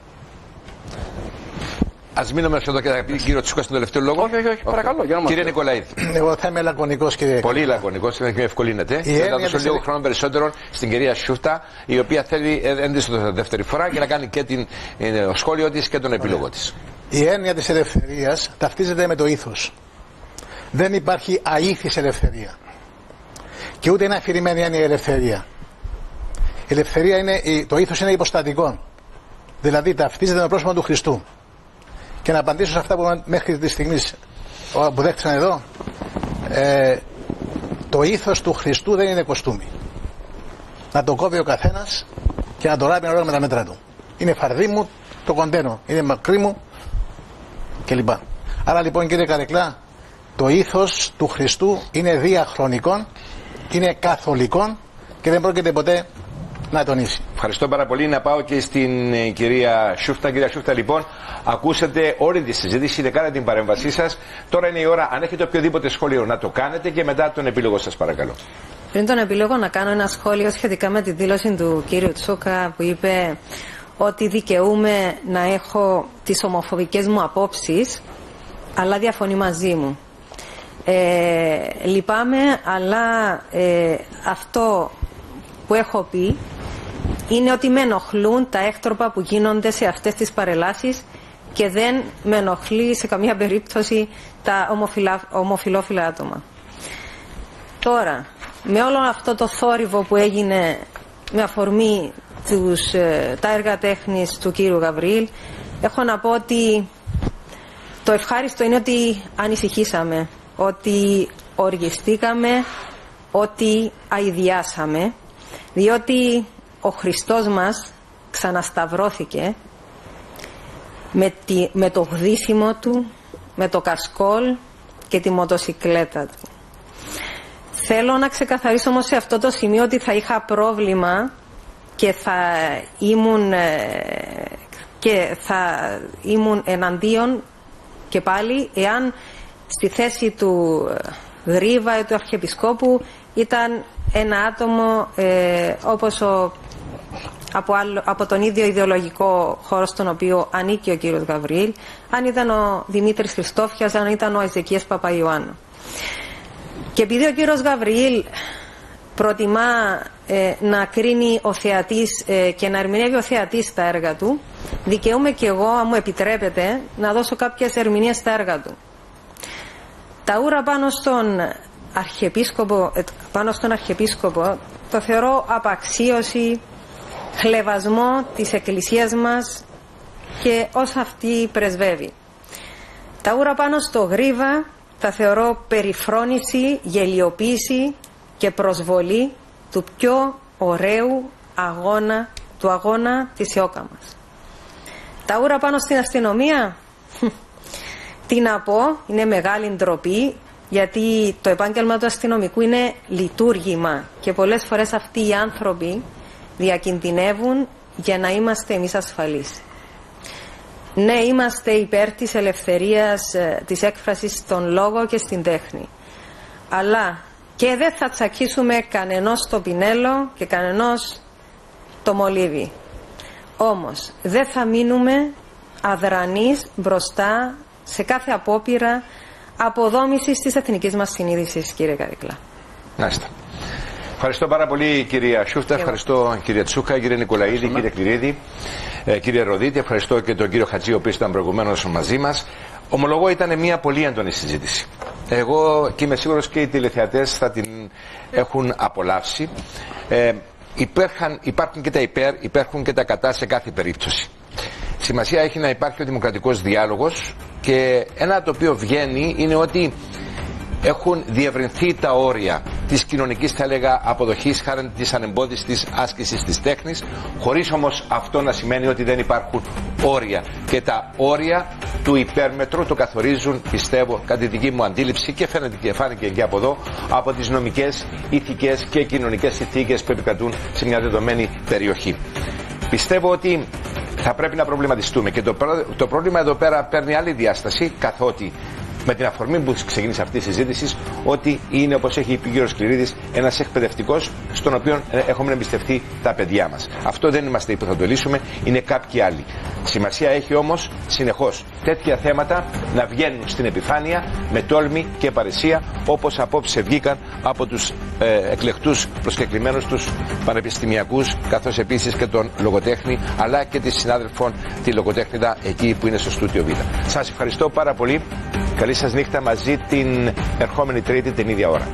Ας μείνουμε εδώ και θα πει κύριο Τσούκα στον τελευταίο λόγο. Όχι, παρακαλώ. Κύριε Νικολαίδη. Εγώ θα είμαι λακωνικός, κύριε. Πολύ λακωνικός, με ευκολύνεται. Θα δώσω λίγο χρόνο περισσότερο στην κυρία Σούφτα, η οποία θέλει έντυπωση δεύτερη φορά και να κάνει και το σχόλιο της και τον επίλογο της. Η έννοια της ελευθερίας ταυτίζεται με το ήθος. Δεν υπάρχει αήθης ελευθερία. Και ούτε είναι αφηρημένη έννοια η ελευθερία. Η ελευθερία είναι, το ήθος είναι υποστατικό. Δηλαδή ταυτίζεται με το πρόσωπο του Χριστού. Και να απαντήσω σε αυτά που μέχρι τη στιγμή που δέχτησαν εδώ, το ήθος του Χριστού δεν είναι κοστούμι. Να το κόβει ο καθένας και να το ράβει ανάλογα με τα μέτρα του. Είναι φαρδί μου, το κοντένω. Είναι μακρύ μου κλπ. Άρα λοιπόν, κύριε Καρεκλά, το ήθος του Χριστού είναι διαχρονικό, είναι καθολικό και δεν πρόκειται ποτέ να τονίσει. Ευχαριστώ πάρα πολύ. Να πάω και στην κυρία Σούφτα. Κυρία Σούφτα, λοιπόν, ακούσατε όλη τη συζήτηση, δεν κάνατε την παρέμβασή σας. Τώρα είναι η ώρα, αν έχετε οποιοδήποτε σχόλιο, να το κάνετε και μετά τον επίλογο σας, παρακαλώ. Πριν τον επίλογο, να κάνω ένα σχόλιο σχετικά με τη δήλωση του κύριου Τσούκα που είπε ότι δικαιούμαι να έχω τις ομοφοβικές μου απόψεις, αλλά διαφωνεί μαζί μου. Λυπάμαι, αλλά αυτό που έχω πει είναι ότι με ενοχλούν τα έκτροπα που γίνονται σε αυτές τις παρελάσεις και δεν με ενοχλεί σε καμία περίπτωση τα ομοφυλόφιλα άτομα. Τώρα, με όλο αυτό το θόρυβο που έγινε με αφορμή τα έργα τέχνης του κύριου Γαβριήλ, έχω να πω ότι το ευχάριστο είναι ότι ανησυχήσαμε, ότι οργιστήκαμε, ότι αηδιάσαμε, διότι ο Χριστός μας ξανασταυρώθηκε με το γδύσιμο του, με το κασκόλ και τη μοτοσικλέτα του. Θέλω να ξεκαθαρίσω όμως σε αυτό το σημείο ότι θα είχα πρόβλημα και θα ήμουν εναντίον και πάλι εάν στη θέση του Γρίβα ή του Αρχιεπισκόπου ήταν ένα άτομο όπως από τον ίδιο ιδεολογικό χώρο στον οποίο ανήκει ο κύριος Γαβριήλ, αν ήταν ο Δημήτρης Χριστόφιας, αν ήταν ο Εζεκίας Παπαϊωάννου. Και επειδή ο κύριος Γαβριήλ προτιμά να κρίνει ο θεατής και να ερμηνεύει ο θεατής τα έργα του, δικαιούμαι και εγώ, αν μου επιτρέπετε, να δώσω κάποιες ερμηνείες στα έργα του. Τα ούρα πάνω στον Αρχιεπίσκοπο το θεωρώ απαξίωση, χλευασμό της Εκκλησίας μας και όσα αυτή πρεσβεύει. Τα ούρα πάνω στο Γρίβα τα θεωρώ περιφρόνηση, γελιοποίηση και προσβολή του πιο ωραίου αγώνα της ΕΟΚΑ μας. Τα ούρα πάνω στην αστυνομία, τι να πω, είναι μεγάλη ντροπή, γιατί το επάγγελμα του αστυνομικού είναι λειτουργήμα και πολλές φορές αυτοί οι άνθρωποι διακινδυνεύουν για να είμαστε εμείς ασφαλείς. Ναι, είμαστε υπέρ της ελευθερίας της έκφρασης στον λόγο και στην τέχνη, αλλά και δεν θα τσακίσουμε κανενός το πινέλο και κανενός το μολύβι. Όμως δεν θα μείνουμε αδρανείς μπροστά σε κάθε απόπειρα αποδόμησης της εθνικής μας συνείδησης, κύριε Καρικλά. Μάλιστα. Ευχαριστώ πάρα πολύ, κυρία Σούφτα. Ευχαριστώ, κύριε Τσούκα, κύριε Νικολαίδη, κύριε Κληρίδη, κύριε Ροδίτη. Ευχαριστώ και τον κύριο Χατζή, ο οποίος ήταν προηγουμένως μαζί μας. Ομολογώ, ήταν μια πολύ έντονη συζήτηση. Εγώ και είμαι σίγουρος και οι τηλεθεατές θα την έχουν απολαύσει. Υπάρχουν και τα υπέρ, υπάρχουν και τα κατά σε κάθε περίπτωση. Σημασία έχει να υπάρχει ο δημοκρατικός διάλογος και ένα το οποίο βγαίνει είναι ότι έχουν διευρυνθεί τα όρια της κοινωνικής, θα έλεγα, αποδοχής, χάρη της ανεμπόδιστης άσκησης της τέχνης, χωρίς όμως αυτό να σημαίνει ότι δεν υπάρχουν όρια. Και τα όρια του υπέρμετρου το καθορίζουν, πιστεύω, κατά τη δική μου αντίληψη, και φάνηκε και από εδώ, από τις νομικές, ηθικές και κοινωνικές συνθήκες που επικρατούν σε μια δεδομένη περιοχή. Πιστεύω ότι θα πρέπει να προβληματιστούμε, και το πρόβλημα εδώ πέρα παίρνει άλλη διάσταση, καθότι με την αφορμή που ξεκίνησε αυτή η συζήτηση, ότι είναι, όπως έχει πει ο κ. Σκληρίδης, ένας εκπαιδευτικός στον οποίο έχουμε εμπιστευτεί τα παιδιά μας. Αυτό δεν είμαστε που θα το λύσουμε, είναι κάποιοι άλλοι. Σημασία έχει όμως συνεχώς τέτοια θέματα να βγαίνουν στην επιφάνεια με τόλμη και παρεσία, όπως απόψε βγήκαν από τους εκλεκτούς προσκεκλημένους τους πανεπιστημιακούς, καθώς επίσης και τον λογοτέχνη, αλλά και τη συνάδελφον τη λογοτέχνηδα εκεί που είναι στο στούτιο Β. Σας ευχαριστώ πάρα πολύ. Καλή σας νύχτα, μαζί την ερχόμενη Τρίτη την ίδια ώρα.